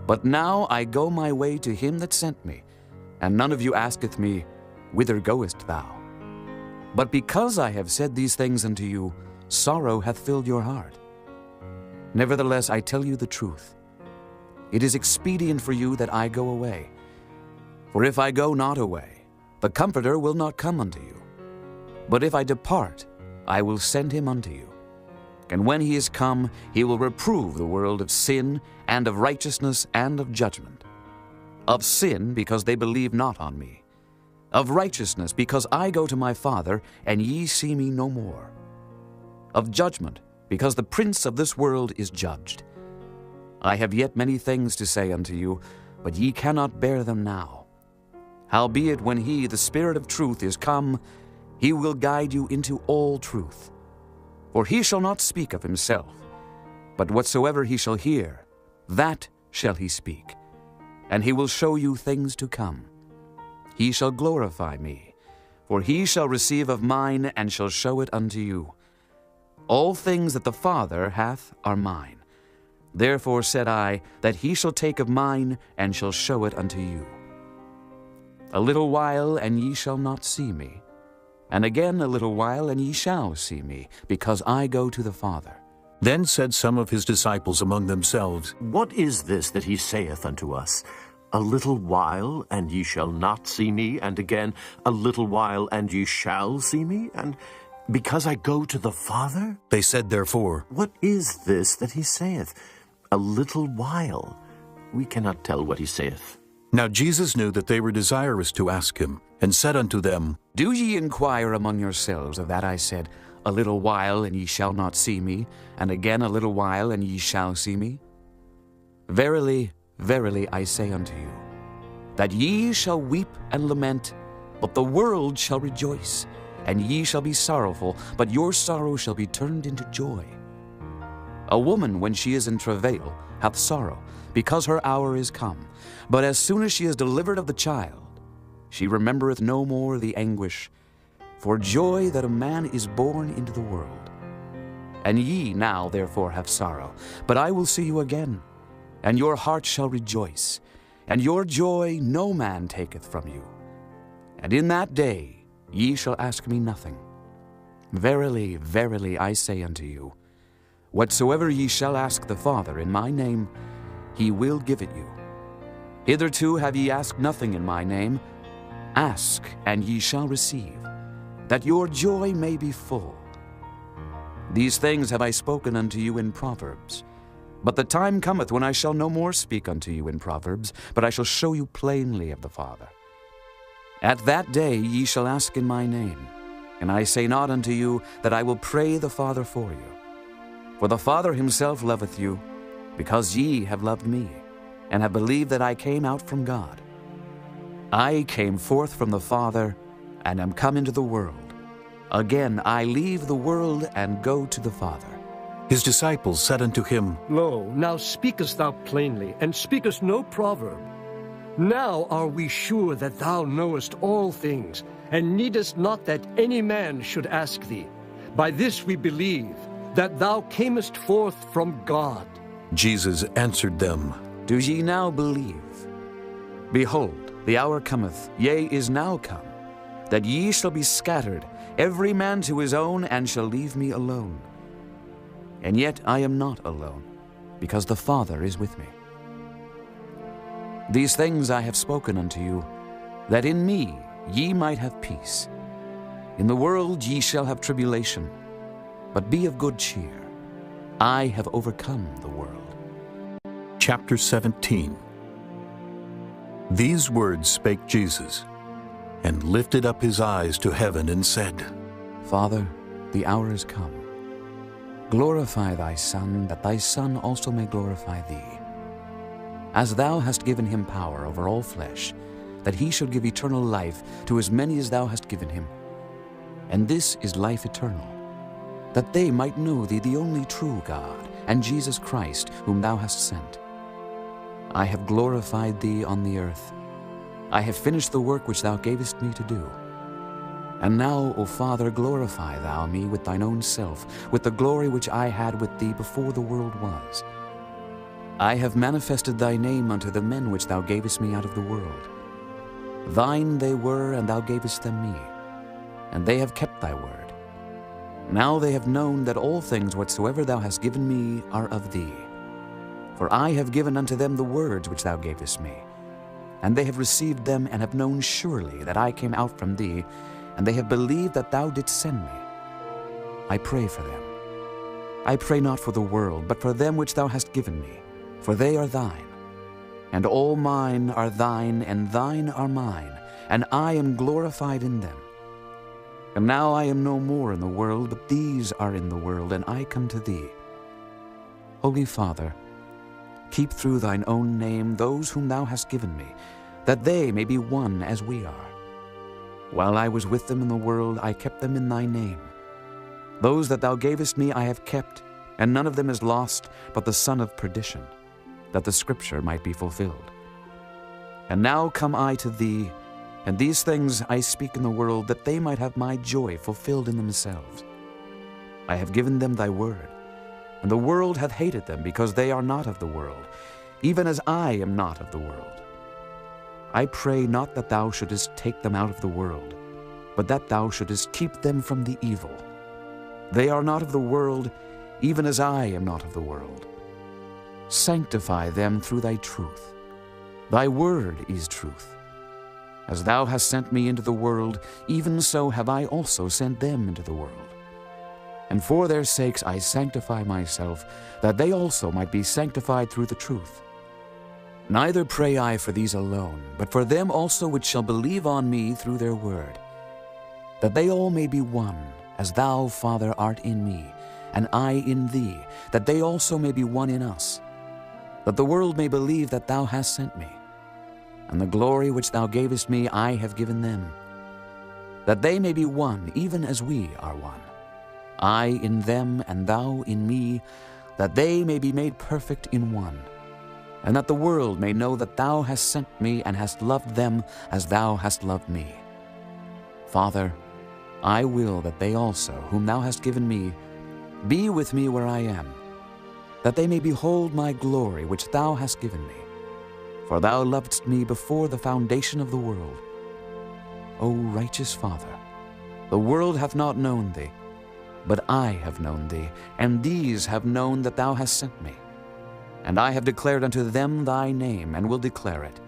[SPEAKER 6] But now I go my way to him that sent me, and none of you asketh me, Whither goest thou? But because I have said these things unto you, sorrow hath filled your heart. Nevertheless, I tell you the truth. It is expedient for you that I go away. For if I go not away, the Comforter will not come unto you. But if I depart, I will send him unto you. And when he is come, he will reprove the world of sin, and of righteousness, and of judgment. Of sin, because they believe not on me. Of righteousness, because I go to my Father, and ye see me no more. Of judgment, because the prince of this world is judged. I have yet many things to say unto you, but ye cannot bear them now. Howbeit, when he, the Spirit of truth, is come, he will guide you into all truth. For he shall not speak of himself, but whatsoever he shall hear, that shall he speak, and he will show you things to come. He shall glorify me, for he shall receive of mine, and shall show it unto you. All things that the Father hath are mine. Therefore said I, that he shall take of mine, and shall show it unto you. A little while, and ye shall not see me. And again a little while, and ye shall see me, because I go to the Father.
[SPEAKER 1] Then said some of his disciples among themselves,
[SPEAKER 3] What is this that he saith unto us? A little while, and ye shall not see me, and again, a little while, and ye shall see me, and because I go to the Father?
[SPEAKER 1] They said therefore,
[SPEAKER 3] What is this that he saith? A little while. We cannot tell what he saith.
[SPEAKER 1] Now Jesus knew that they were desirous to ask him, and said unto them,
[SPEAKER 6] Do ye inquire among yourselves of that I said, A little while, and ye shall not see me, and again a little while, and ye shall see me? Verily, verily, I say unto you, that ye shall weep and lament, but the world shall rejoice, and ye shall be sorrowful, but your sorrow shall be turned into joy. A woman, when she is in travail, hath sorrow, because her hour is come. But as soon as she is delivered of the child, she remembereth no more the anguish, for joy that a man is born into the world. And ye now therefore have sorrow, but I will see you again, and your heart shall rejoice, and your joy no man taketh from you. And in that day ye shall ask me nothing. Verily, verily, I say unto you, whatsoever ye shall ask the Father in my name, he will give it you. Hitherto have ye asked nothing in my name. Ask, and ye shall receive, that your joy may be full. These things have I spoken unto you in Proverbs. But the time cometh when I shall no more speak unto you in Proverbs, but I shall show you plainly of the Father. At that day ye shall ask in my name, and I say not unto you that I will pray the Father for you. For the Father himself loveth you, because ye have loved me, and have believed that I came out from God. I came forth from the Father, and am come into the world. Again I leave the world, and go to the Father.
[SPEAKER 1] His disciples said unto him,
[SPEAKER 10] Lo, now speakest thou plainly, and speakest no proverb. Now are we sure that thou knowest all things, and needest not that any man should ask thee. By this we believe, that thou camest forth from God.
[SPEAKER 1] Jesus answered them,
[SPEAKER 6] Do ye now believe? Behold, the hour cometh, yea, is now come, that ye shall be scattered, every man to his own, and shall leave me alone. And yet I am not alone, because the Father is with me. These things I have spoken unto you, that in me ye might have peace. In the world ye shall have tribulation, but be of good cheer. I have overcome the world.
[SPEAKER 1] Chapter 17. These words spake Jesus, and lifted up his eyes to heaven, and said,
[SPEAKER 6] Father, the hour is come. Glorify thy Son, that thy Son also may glorify thee. As thou hast given him power over all flesh, that he should give eternal life to as many as thou hast given him. And this is life eternal, that they might know thee the only true God, and Jesus Christ, whom thou hast sent. I have glorified thee on the earth. I have finished the work which thou gavest me to do. And now, O Father, glorify thou me with thine own self, with the glory which I had with thee before the world was. I have manifested thy name unto the men which thou gavest me out of the world. Thine they were, and thou gavest them me, and they have kept thy word. Now they have known that all things whatsoever thou hast given me are of thee. For I have given unto them the words which thou gavest me, and they have received them, and have known surely that I came out from thee, and they have believed that thou didst send me. I pray for them. I pray not for the world, but for them which thou hast given me, for they are thine. And all mine are thine, and thine are mine, and I am glorified in them. And now I am no more in the world, but these are in the world, and I come to thee. Holy Father, keep through thine own name those whom thou hast given me, that they may be one as we are. While I was with them in the world, I kept them in thy name. Those that thou gavest me I have kept, and none of them is lost, but the son of perdition, that the scripture might be fulfilled. And now come I to thee, and these things I speak in the world, that they might have my joy fulfilled in themselves. I have given them thy word, and the world hath hated them, because they are not of the world, even as I am not of the world. I pray not that thou shouldest take them out of the world, but that thou shouldest keep them from the evil. They are not of the world, even as I am not of the world. Sanctify them through thy truth. Thy word is truth. As thou hast sent me into the world, even so have I also sent them into the world. And for their sakes I sanctify myself, that they also might be sanctified through the truth. Neither pray I for these alone, but for them also which shall believe on me through their word, that they all may be one, as thou, Father, art in me, and I in thee, that they also may be one in us, that the world may believe that thou hast sent me. And the glory which thou gavest me I have given them, that they may be one, even as we are one. I in them, and thou in me, that they may be made perfect in one, and that the world may know that thou hast sent me, and hast loved them as thou hast loved me. Father, I will that they also, whom thou hast given me, be with me where I am, that they may behold my glory which thou hast given me. For thou lovedst me before the foundation of the world. O righteous Father, the world hath not known thee, but I have known thee, and these have known that thou hast sent me. And I have declared unto them thy name, and will declare it,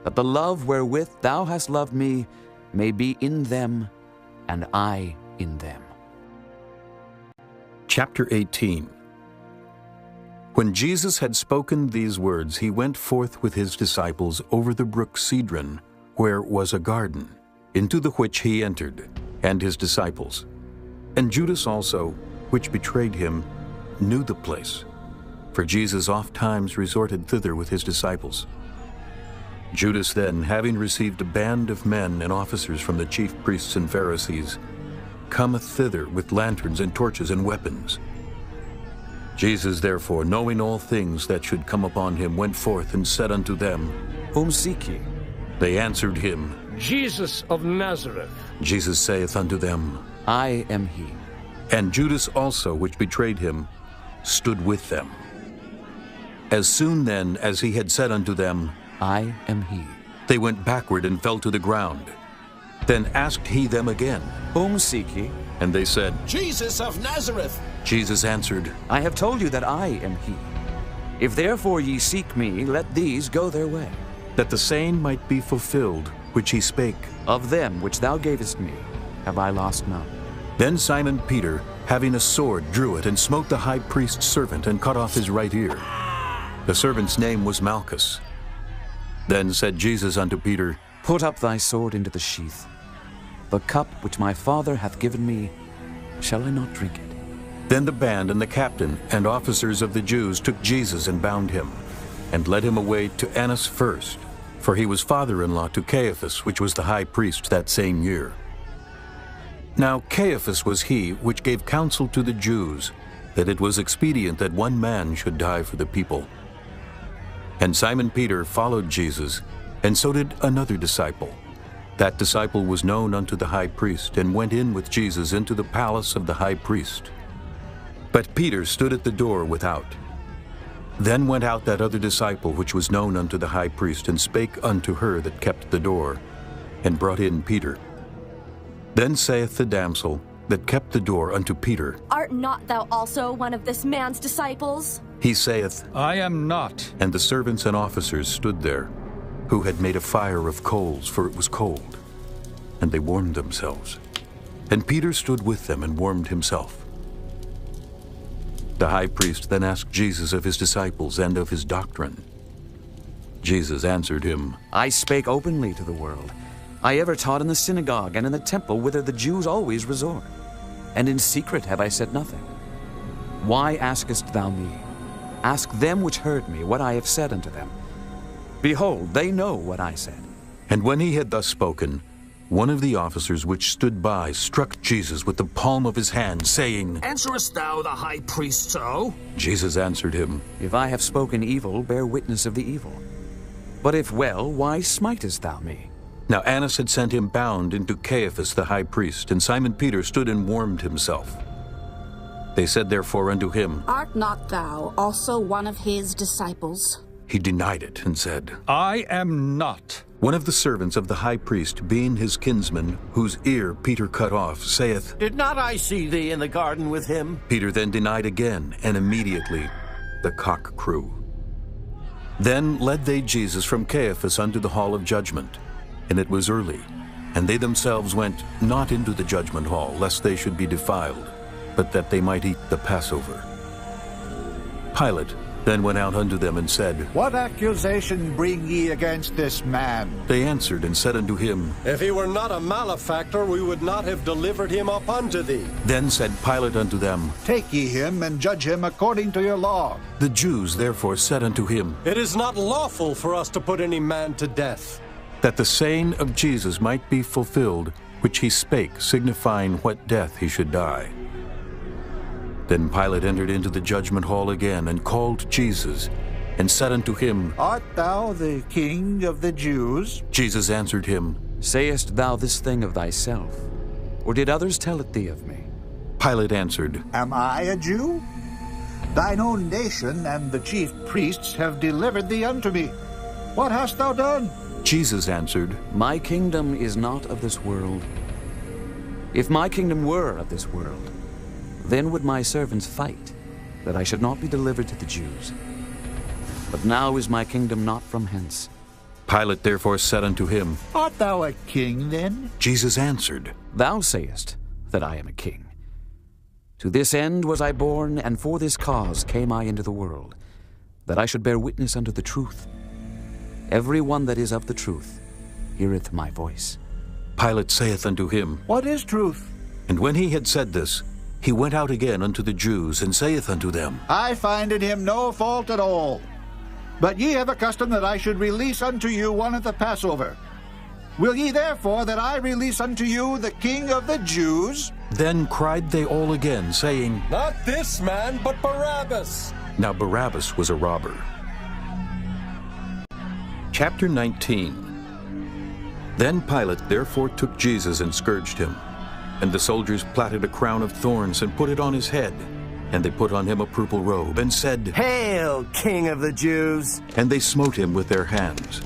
[SPEAKER 6] that the love wherewith thou hast loved me may be in them, and I in them.
[SPEAKER 1] Chapter 18. When Jesus had spoken these words, he went forth with his disciples over the brook Cedron, where was a garden, into the which he entered, and his disciples. And Judas also, which betrayed him, knew the place, for Jesus oft times resorted thither with his disciples. Judas then, having received a band of men and officers from the chief priests and Pharisees, cometh thither with lanterns and torches and weapons. Jesus therefore, knowing all things that should come upon him, went forth and said unto them,
[SPEAKER 6] Whom seek ye?
[SPEAKER 1] They answered him,
[SPEAKER 11] Jesus of Nazareth.
[SPEAKER 1] Jesus saith unto them,
[SPEAKER 6] I am he.
[SPEAKER 1] And Judas also, which betrayed him, stood with them. As soon then as he had said unto them,
[SPEAKER 6] I am he,
[SPEAKER 1] they went backward and fell to the ground. Then asked he them again,
[SPEAKER 6] Whom seek ye?
[SPEAKER 1] And they said,
[SPEAKER 18] Jesus of Nazareth.
[SPEAKER 1] Jesus answered,
[SPEAKER 6] I have told you that I am he. If therefore ye seek me, let these go their way.
[SPEAKER 1] That the saying might be fulfilled, which he spake,
[SPEAKER 6] Of them which thou gavest me, have I lost none.
[SPEAKER 1] Then Simon Peter, having a sword, drew it, and smote the high priest's servant, and cut off his right ear. The servant's name was Malchus. Then said Jesus unto Peter,
[SPEAKER 6] Put up thy sword into the sheath. The cup which my Father hath given me, shall I not drink it?
[SPEAKER 1] Then the band and the captain and officers of the Jews took Jesus and bound him, and led him away to Annas first, for he was father-in-law to Caiaphas, which was the high priest that same year. Now Caiaphas was he which gave counsel to the Jews, that it was expedient that one man should die for the people. And Simon Peter followed Jesus, and so did another disciple. That disciple was known unto the high priest, and went in with Jesus into the palace of the high priest. But Peter stood at the door without. Then went out that other disciple which was known unto the high priest, and spake unto her that kept the door, and brought in Peter. Then saith the damsel, that kept the door unto Peter.
[SPEAKER 7] Art not thou also one of this man's disciples?
[SPEAKER 1] He saith,
[SPEAKER 12] I am not.
[SPEAKER 1] And the servants and officers stood there, who had made a fire of coals, for it was cold, and they warmed themselves. And Peter stood with them and warmed himself. The high priest then asked Jesus of his disciples and of his doctrine. Jesus answered him,
[SPEAKER 6] I spake openly to the world. I ever taught in the synagogue and in the temple, whither the Jews always resort. And in secret have I said nothing. Why askest thou me? Ask them which heard me what I have said unto them. Behold, they know what I said.
[SPEAKER 1] And when he had thus spoken, one of the officers which stood by struck Jesus with the palm of his hand, saying,
[SPEAKER 18] Answerest thou the high priest so?
[SPEAKER 1] Jesus answered him,
[SPEAKER 6] If I have spoken evil, bear witness of the evil. But if well, why smitest thou me?
[SPEAKER 1] Now Annas had sent him bound into Caiaphas the high priest, and Simon Peter stood and warmed himself. They said therefore unto him,
[SPEAKER 22] Art not thou also one of his disciples?
[SPEAKER 1] He denied it, and said,
[SPEAKER 12] I am not.
[SPEAKER 1] One of the servants of the high priest, being his kinsman, whose ear Peter cut off, saith,
[SPEAKER 3] Did not I see thee in the garden with him?
[SPEAKER 1] Peter then denied again, and immediately the cock crew. Then led they Jesus from Caiaphas unto the hall of judgment. And it was early, and they themselves went not into the judgment hall, lest they should be defiled, but that they might eat the Passover. Pilate then went out unto them and said,
[SPEAKER 21] What accusation bring ye against this man?
[SPEAKER 1] They answered and said unto him,
[SPEAKER 23] If he were not a malefactor, we would not have delivered him up unto thee.
[SPEAKER 1] Then said Pilate unto them,
[SPEAKER 21] Take ye him, and judge him according to your law.
[SPEAKER 1] The Jews therefore said unto him,
[SPEAKER 23] It is not lawful for us to put any man to death.
[SPEAKER 1] That the saying of Jesus might be fulfilled, which he spake, signifying what death he should die. Then Pilate entered into the judgment hall again, and called Jesus, and said unto him,
[SPEAKER 21] Art thou the King of the Jews?
[SPEAKER 1] Jesus answered him,
[SPEAKER 6] Sayest thou this thing of thyself, or did others tell it thee of me?
[SPEAKER 1] Pilate answered,
[SPEAKER 21] Am I a Jew? Thine own nation and the chief priests have delivered thee unto me. What hast thou done?
[SPEAKER 1] Jesus answered,
[SPEAKER 6] My kingdom is not of this world. If my kingdom were of this world, then would my servants fight, that I should not be delivered to the Jews. But now is my kingdom not from hence.
[SPEAKER 1] Pilate therefore said unto him,
[SPEAKER 21] Art thou a king then?
[SPEAKER 1] Jesus answered,
[SPEAKER 6] Thou sayest that I am a king. To this end was I born, and for this cause came I into the world, that I should bear witness unto the truth. Every one that is of the truth heareth my voice.
[SPEAKER 1] Pilate saith unto him,
[SPEAKER 21] What is truth?
[SPEAKER 1] And when he had said this, he went out again unto the Jews, and saith unto them,
[SPEAKER 21] I find in him no fault at all. But ye have a custom that I should release unto you one at the Passover. Will ye therefore that I release unto you the King of the Jews?
[SPEAKER 1] Then cried they all again, saying,
[SPEAKER 23] Not this man, but Barabbas.
[SPEAKER 1] Now Barabbas was a robber. Chapter 19. Then Pilate therefore took Jesus and scourged him. And the soldiers platted a crown of thorns and put it on his head. And they put on him a purple robe, and said,
[SPEAKER 24] Hail, King of the Jews!
[SPEAKER 1] And they smote him with their hands.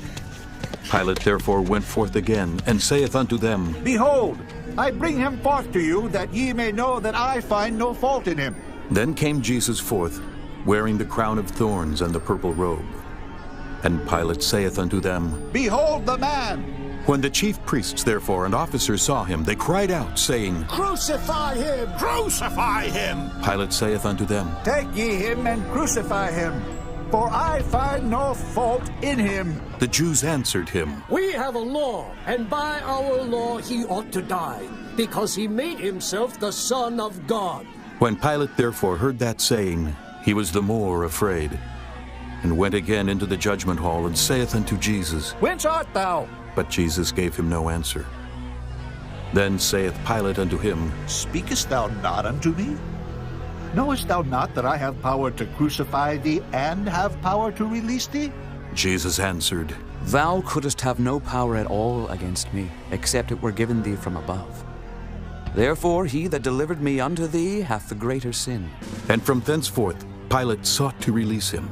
[SPEAKER 1] Pilate therefore went forth again, and saith unto them,
[SPEAKER 21] Behold, I bring him forth to you, that ye may know that I find no fault in him.
[SPEAKER 1] Then came Jesus forth, wearing the crown of thorns and the purple robe. And Pilate saith unto them,
[SPEAKER 21] Behold the man!
[SPEAKER 1] When the chief priests therefore and officers saw him, they cried out, saying,
[SPEAKER 21] Crucify him!
[SPEAKER 24] Crucify him!
[SPEAKER 1] Pilate saith unto them,
[SPEAKER 21] Take ye him and crucify him, for I find no fault in him.
[SPEAKER 1] The Jews answered him,
[SPEAKER 10] We have a law, and by our law he ought to die, because he made himself the Son of God.
[SPEAKER 1] When Pilate therefore heard that saying, he was the more afraid, and went again into the judgment hall, and saith unto Jesus,
[SPEAKER 21] Whence art thou?
[SPEAKER 1] But Jesus gave him no answer. Then saith Pilate unto him,
[SPEAKER 21] Speakest thou not unto me? Knowest thou not that I have power to crucify thee, and have power to release thee?
[SPEAKER 1] Jesus answered,
[SPEAKER 6] Thou couldst have no power at all against me, except it were given thee from above. Therefore he that delivered me unto thee hath the greater sin.
[SPEAKER 1] And from thenceforth Pilate sought to release him.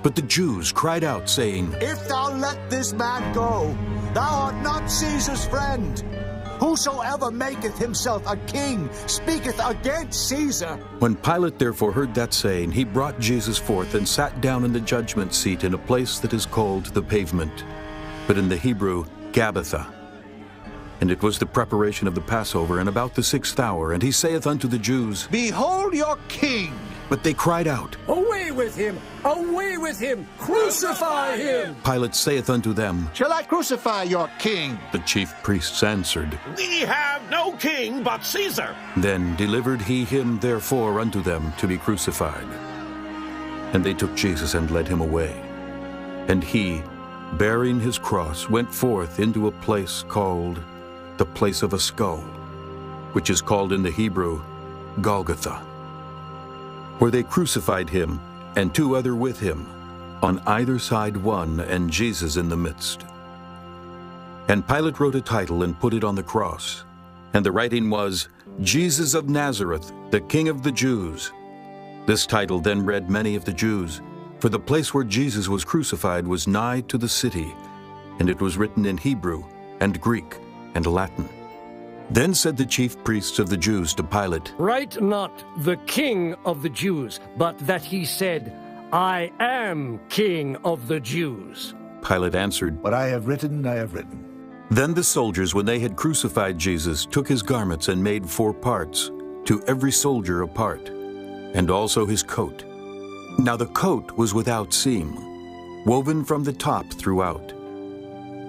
[SPEAKER 1] But the Jews cried out, saying,
[SPEAKER 21] If thou let this man go, thou art not Caesar's friend.
[SPEAKER 2] Whosoever maketh himself a king speaketh against Caesar.
[SPEAKER 1] When Pilate therefore heard that saying, he brought Jesus forth and sat down in the judgment seat in a place that is called the Pavement, but in the Hebrew, Gabbatha. And it was the preparation of the Passover, and about the 6th hour, and he saith unto the Jews,
[SPEAKER 21] Behold your king!
[SPEAKER 1] But they cried out,
[SPEAKER 10] Away with him! Away with him! Crucify him!
[SPEAKER 1] Pilate saith unto them,
[SPEAKER 21] Shall I crucify your king?
[SPEAKER 1] The chief priests answered,
[SPEAKER 18] We have no king but Caesar.
[SPEAKER 1] Then delivered he him therefore unto them to be crucified. And they took Jesus and led him away. And he, bearing his cross, went forth into a place called the place of a skull, which is called in the Hebrew, Golgotha, where they crucified him, and 2 other with him, on either side one, and Jesus in the midst. And Pilate wrote a title and put it on the cross, and the writing was, Jesus of Nazareth, the King of the Jews. This title then read many of the Jews, for the place where Jesus was crucified was nigh to the city, and it was written in Hebrew, and Greek, and Latin. Then said the chief priests of the Jews to Pilate,
[SPEAKER 11] Write not the King of the Jews, but that he said, I am King of the Jews.
[SPEAKER 1] Pilate answered,
[SPEAKER 21] What I have written, I have written.
[SPEAKER 1] Then the soldiers, when they had crucified Jesus, took his garments and made 4 parts, to every soldier a part, and also his coat. Now the coat was without seam, woven from the top throughout.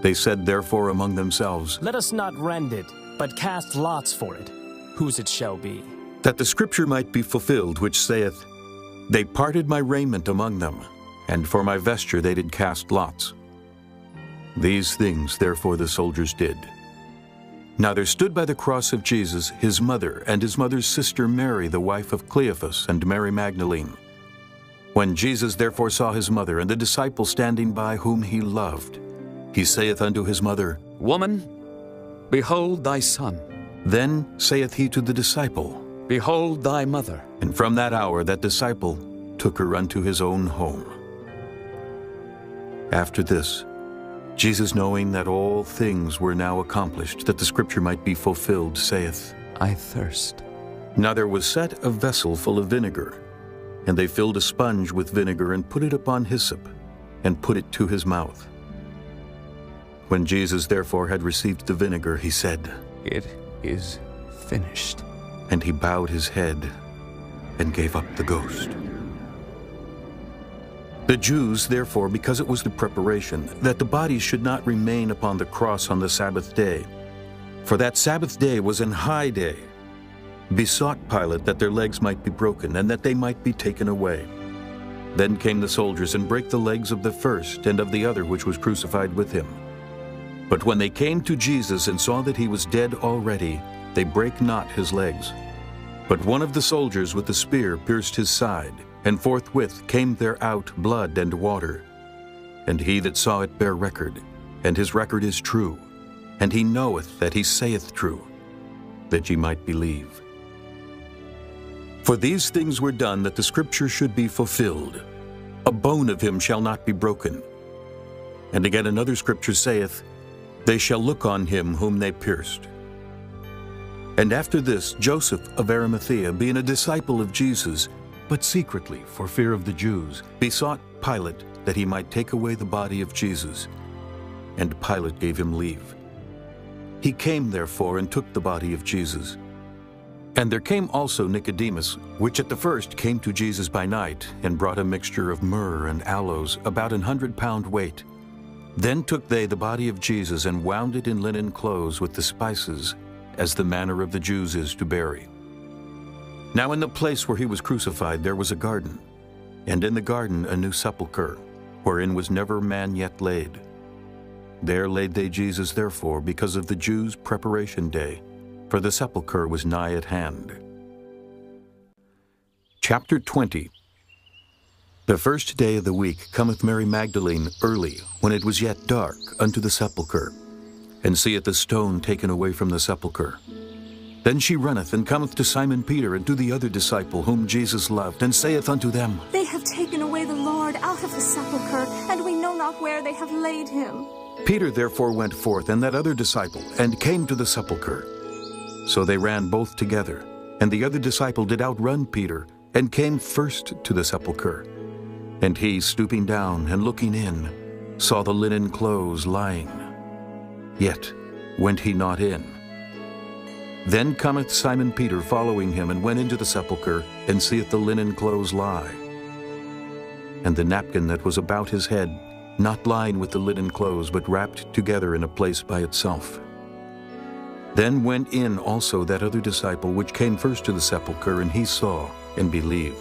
[SPEAKER 1] They said therefore among themselves,
[SPEAKER 5] Let us not rend it, but cast lots for it, whose it shall be.
[SPEAKER 1] That the scripture might be fulfilled, which saith, They parted my raiment among them, and for my vesture they did cast lots. These things therefore the soldiers did. Now there stood by the cross of Jesus his mother, and his mother's sister Mary, the wife of Cleophas, and Mary Magdalene. When Jesus therefore saw his mother, and the disciple standing by whom he loved, he saith unto his mother,
[SPEAKER 6] Woman, behold thy son.
[SPEAKER 1] Then saith he to the disciple,
[SPEAKER 6] Behold thy mother.
[SPEAKER 1] And from that hour that disciple took her unto his own home. After this, Jesus, knowing that all things were now accomplished, that the scripture might be fulfilled, saith,
[SPEAKER 6] I thirst.
[SPEAKER 1] Now there was set a vessel full of vinegar, and they filled a sponge with vinegar, and put it upon hyssop, and put it to his mouth. When Jesus therefore had received the vinegar, he said,
[SPEAKER 6] It is finished.
[SPEAKER 1] And he bowed his head and gave up the ghost. The Jews, therefore, because it was the preparation, that the bodies should not remain upon the cross on the Sabbath day, for that Sabbath day was an high day, besought Pilate that their legs might be broken, and that they might be taken away. Then came the soldiers, and brake the legs of the first and of the other which was crucified with him. But when they came to Jesus and saw that he was dead already, they brake not his legs. But one of the soldiers with the spear pierced his side, and forthwith came there out blood and water. And he that saw it bare record, and his record is true, and he knoweth that he saith true, that ye might believe. For these things were done that the scripture should be fulfilled. A bone of him shall not be broken. And again another scripture saith, They shall look on him whom they pierced. And after this, Joseph of Arimathea, being a disciple of Jesus, but secretly for fear of the Jews, besought Pilate that he might take away the body of Jesus. And Pilate gave him leave. He came therefore and took the body of Jesus. And there came also Nicodemus, which at the first came to Jesus by night, and brought a mixture of myrrh and aloes, about 100 pound weight. Then took they the body of Jesus, and wound it in linen clothes with the spices, as the manner of the Jews is to bury. Now in the place where he was crucified there was a garden, and in the garden a new sepulchre, wherein was never man yet laid. There laid they Jesus therefore, because of the Jews' preparation day, for the sepulchre was nigh at hand. Chapter 20. The first day of the week cometh Mary Magdalene early, when it was yet dark, unto the sepulchre, and seeth the stone taken away from the sepulchre. Then she runneth, and cometh to Simon Peter, and to the other disciple, whom Jesus loved, and saith unto them,
[SPEAKER 8] They have taken away the Lord out of the sepulchre, and we know not where they have laid him.
[SPEAKER 1] Peter therefore went forth, and that other disciple, and came to the sepulchre. So they ran both together, and the other disciple did outrun Peter, and came first to the sepulchre. And he, stooping down and looking in, saw the linen clothes lying. Yet went he not in. Then cometh Simon Peter following him, and went into the sepulchre, and seeth the linen clothes lie, and the napkin that was about his head, not lying with the linen clothes, but wrapped together in a place by itself. Then went in also that other disciple which came first to the sepulchre, and he saw and believed.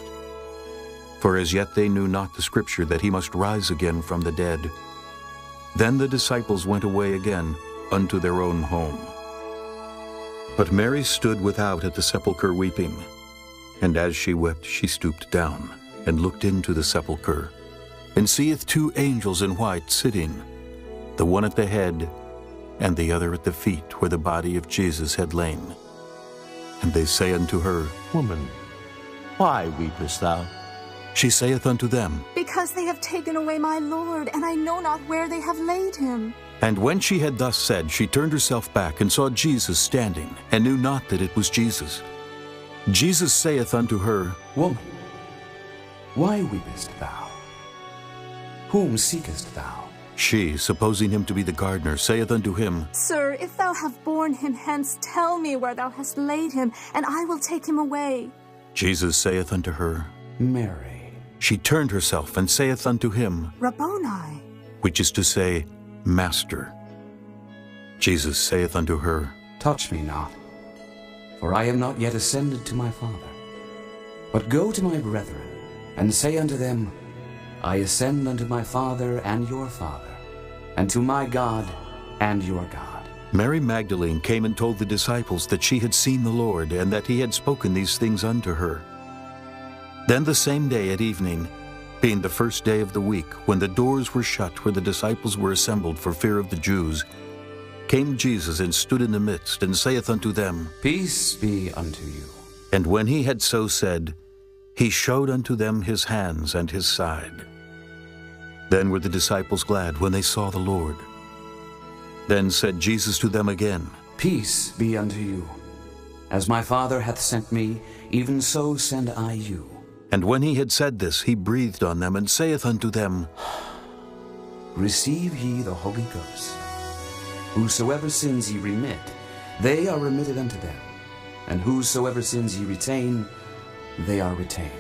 [SPEAKER 1] For as yet they knew not the scripture, that he must rise again from the dead. Then the disciples went away again unto their own home. But Mary stood without at the sepulchre weeping. And as she wept, she stooped down, and looked into the sepulchre, and seeth two angels in white sitting, the one at the head, and the other at the feet, where the body of Jesus had lain. And they say unto her,
[SPEAKER 3] Woman, why weepest thou?
[SPEAKER 1] She saith unto them,
[SPEAKER 8] Because they have taken away my Lord, and I know not where they have laid him.
[SPEAKER 1] And when she had thus said, she turned herself back, and saw Jesus standing, and knew not that it was Jesus. Jesus saith unto her,
[SPEAKER 6] Woman, why weepest thou? Whom seekest thou?
[SPEAKER 1] She, supposing him to be the gardener, saith unto him,
[SPEAKER 8] Sir, if thou have borne him hence, tell me where thou hast laid him, and I will take him away.
[SPEAKER 1] Jesus saith unto her,
[SPEAKER 6] Mary.
[SPEAKER 1] She turned herself, and saith unto him,
[SPEAKER 8] Rabboni,
[SPEAKER 1] which is to say, Master. Jesus saith unto her,
[SPEAKER 6] Touch me not, for I am not yet ascended to my Father. But go to my brethren, and say unto them, I ascend unto my Father and your Father, and to my God and your God.
[SPEAKER 1] Mary Magdalene came and told the disciples that she had seen the Lord, and that he had spoken these things unto her. Then the same day at evening, being the first day of the week, when the doors were shut where the disciples were assembled for fear of the Jews, came Jesus and stood in the midst, and saith unto them,
[SPEAKER 6] Peace be unto you.
[SPEAKER 1] And when he had so said, he showed unto them his hands and his side. Then were the disciples glad when they saw the Lord. Then said Jesus to them again,
[SPEAKER 6] Peace be unto you. As my Father hath sent me, even so send I you.
[SPEAKER 1] And when he had said this, he breathed on them, and saith unto them,
[SPEAKER 6] Receive ye the Holy Ghost. Whosoever sins ye remit, they are remitted unto them. And whosoever sins ye retain, they are retained.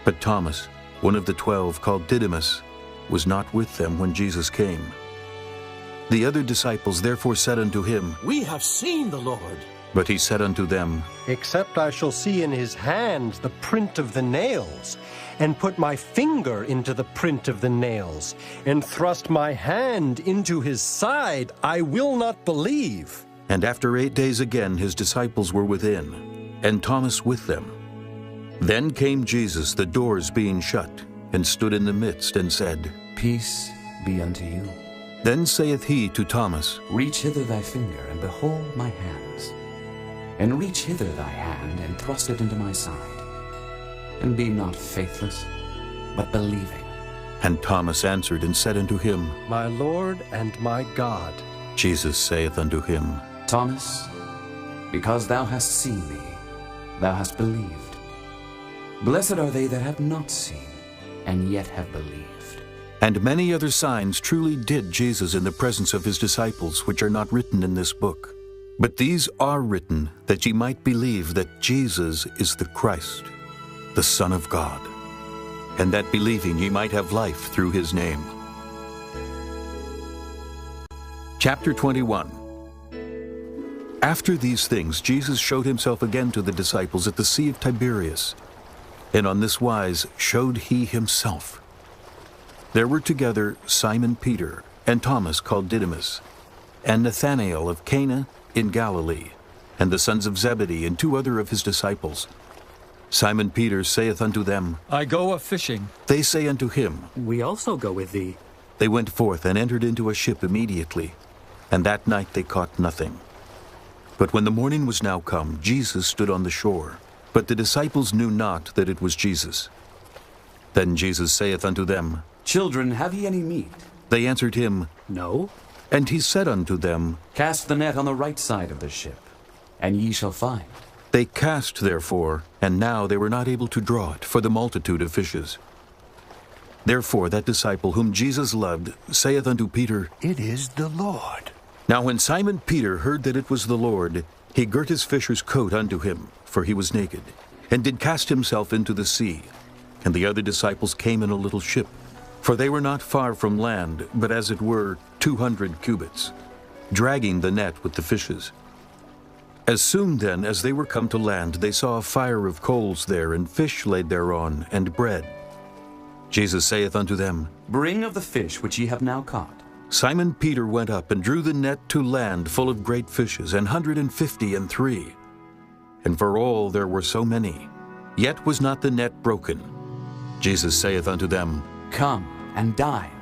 [SPEAKER 1] But Thomas, one of the 12, called Didymus, was not with them when Jesus came. The other disciples therefore said unto him,
[SPEAKER 18] We have seen the Lord.
[SPEAKER 1] But he said unto them,
[SPEAKER 15] Except I shall see in his hands the print of the nails, and put my finger into the print of the nails, and thrust my hand into his side, I will not believe.
[SPEAKER 1] And after 8 days again his disciples were within, and Thomas with them. Then came Jesus, the doors being shut, and stood in the midst, and said,
[SPEAKER 6] Peace be unto you.
[SPEAKER 1] Then saith he to Thomas,
[SPEAKER 6] Reach hither thy finger, and behold my hands. And reach hither thy hand, and thrust it into my side. And be not faithless, but believing.
[SPEAKER 1] And Thomas answered and said unto him,
[SPEAKER 15] My Lord and my God.
[SPEAKER 1] Jesus saith unto him,
[SPEAKER 6] Thomas, because thou hast seen me, thou hast believed. Blessed are they that have not seen, and yet have believed.
[SPEAKER 1] And many other signs truly did Jesus in the presence of his disciples, which are not written in this book. But these are written, that ye might believe that Jesus is the Christ, the Son of God, and that believing ye might have life through his name. Chapter 21. After these things Jesus showed himself again to the disciples at the Sea of Tiberias, and on this wise showed he himself. There were together Simon Peter, and Thomas called Didymus, and Nathanael of Cana in Galilee, and the sons of Zebedee, and 2 other of his disciples. Simon Peter saith unto them,
[SPEAKER 12] I go a-fishing.
[SPEAKER 1] They say unto him,
[SPEAKER 5] We also go with thee.
[SPEAKER 1] They went forth and entered into a ship immediately, and that night they caught nothing. But when the morning was now come, Jesus stood on the shore, but the disciples knew not that it was Jesus. Then Jesus saith unto them,
[SPEAKER 6] Children, have ye any meat?
[SPEAKER 1] They answered him,
[SPEAKER 5] No.
[SPEAKER 1] And he said unto them,
[SPEAKER 6] Cast the net on the right side of the ship, and ye shall find.
[SPEAKER 1] They cast therefore, and now they were not able to draw it, for the multitude of fishes. Therefore that disciple whom Jesus loved saith unto Peter,
[SPEAKER 21] It is the Lord.
[SPEAKER 1] Now when Simon Peter heard that it was the Lord, he girt his fisher's coat unto him, for he was naked, and did cast himself into the sea. And the other disciples came in a little ship, for they were not far from land, but as it were 200 cubits, dragging the net with the fishes. As soon then as they were come to land, they saw a fire of coals there, and fish laid thereon, and bread. Jesus saith unto them,
[SPEAKER 6] Bring of the fish which ye have now caught.
[SPEAKER 1] Simon Peter went up and drew the net to land full of great fishes, 153. And for all there were so many, yet was not the net broken. Jesus saith unto them,
[SPEAKER 6] Come and dine.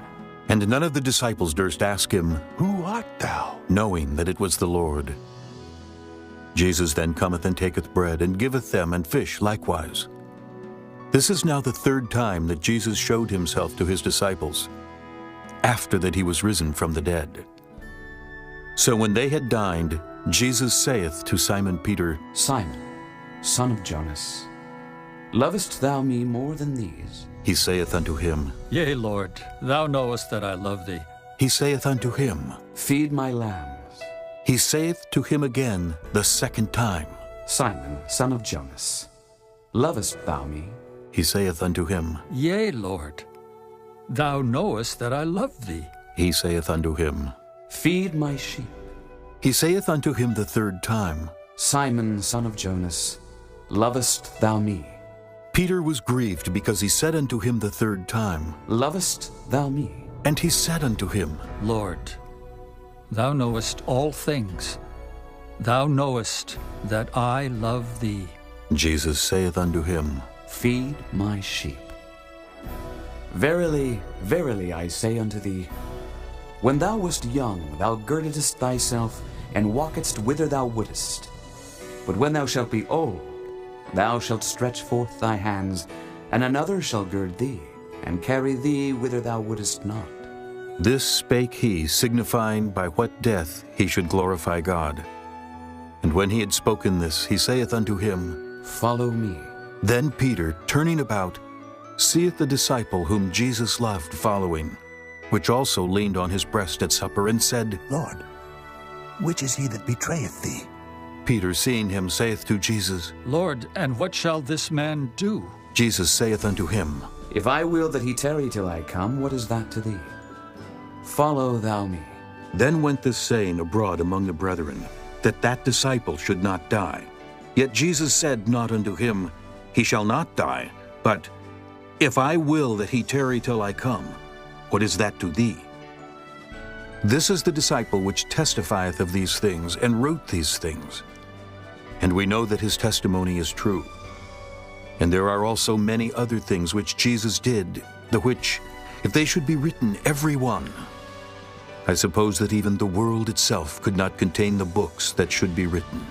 [SPEAKER 1] And none of the disciples durst ask him,
[SPEAKER 21] Who art thou?
[SPEAKER 1] Knowing that it was the Lord. Jesus then cometh and taketh bread, and giveth them, and fish likewise. This is now the third time that Jesus showed himself to his disciples, after that he was risen from the dead. So when they had dined, Jesus saith to Simon Peter,
[SPEAKER 6] Simon, son of Jonas, lovest thou me more than these?
[SPEAKER 1] He saith unto him,
[SPEAKER 12] Yea, Lord, thou knowest that I love thee.
[SPEAKER 1] He saith unto him,
[SPEAKER 6] Feed my lambs.
[SPEAKER 1] He saith to him again the second time,
[SPEAKER 6] Simon, son of Jonas, lovest thou me?
[SPEAKER 1] He saith unto him,
[SPEAKER 12] Yea, Lord, thou knowest that I love thee.
[SPEAKER 1] He saith unto him,
[SPEAKER 6] Feed my sheep.
[SPEAKER 1] He saith unto him the third time,
[SPEAKER 6] Simon, son of Jonas, lovest thou me?
[SPEAKER 1] Peter was grieved because he said unto him the third time,
[SPEAKER 6] Lovest thou me?
[SPEAKER 1] And he said unto him,
[SPEAKER 12] Lord, thou knowest all things. Thou knowest that I love thee.
[SPEAKER 1] Jesus saith unto him,
[SPEAKER 6] Feed my sheep. Verily, verily, I say unto thee, when thou wast young, thou girdedst thyself, and walkedst whither thou wouldest. But when thou shalt be old, thou shalt stretch forth thy hands, and another shall gird thee, and carry thee whither thou wouldest not.
[SPEAKER 1] This spake he, signifying by what death he should glorify God. And when he had spoken this, he saith unto him,
[SPEAKER 6] Follow me.
[SPEAKER 1] Then Peter, turning about, seeth the disciple whom Jesus loved following, which also leaned on his breast at supper, and said,
[SPEAKER 21] Lord, which is he that betrayeth thee?
[SPEAKER 1] Peter, seeing him, saith to Jesus,
[SPEAKER 12] Lord, and what shall this man do?
[SPEAKER 1] Jesus saith unto him,
[SPEAKER 6] If I will that he tarry till I come, what is that to thee? Follow thou me.
[SPEAKER 1] Then went this saying abroad among the brethren, that that disciple should not die. Yet Jesus said not unto him, He shall not die, but, If I will that he tarry till I come, what is that to thee? This is the disciple which testifieth of these things, and wrote these things. And we know that his testimony is true. And there are also many other things which Jesus did, the which, if they should be written every one, I suppose that even the world itself could not contain the books that should be written.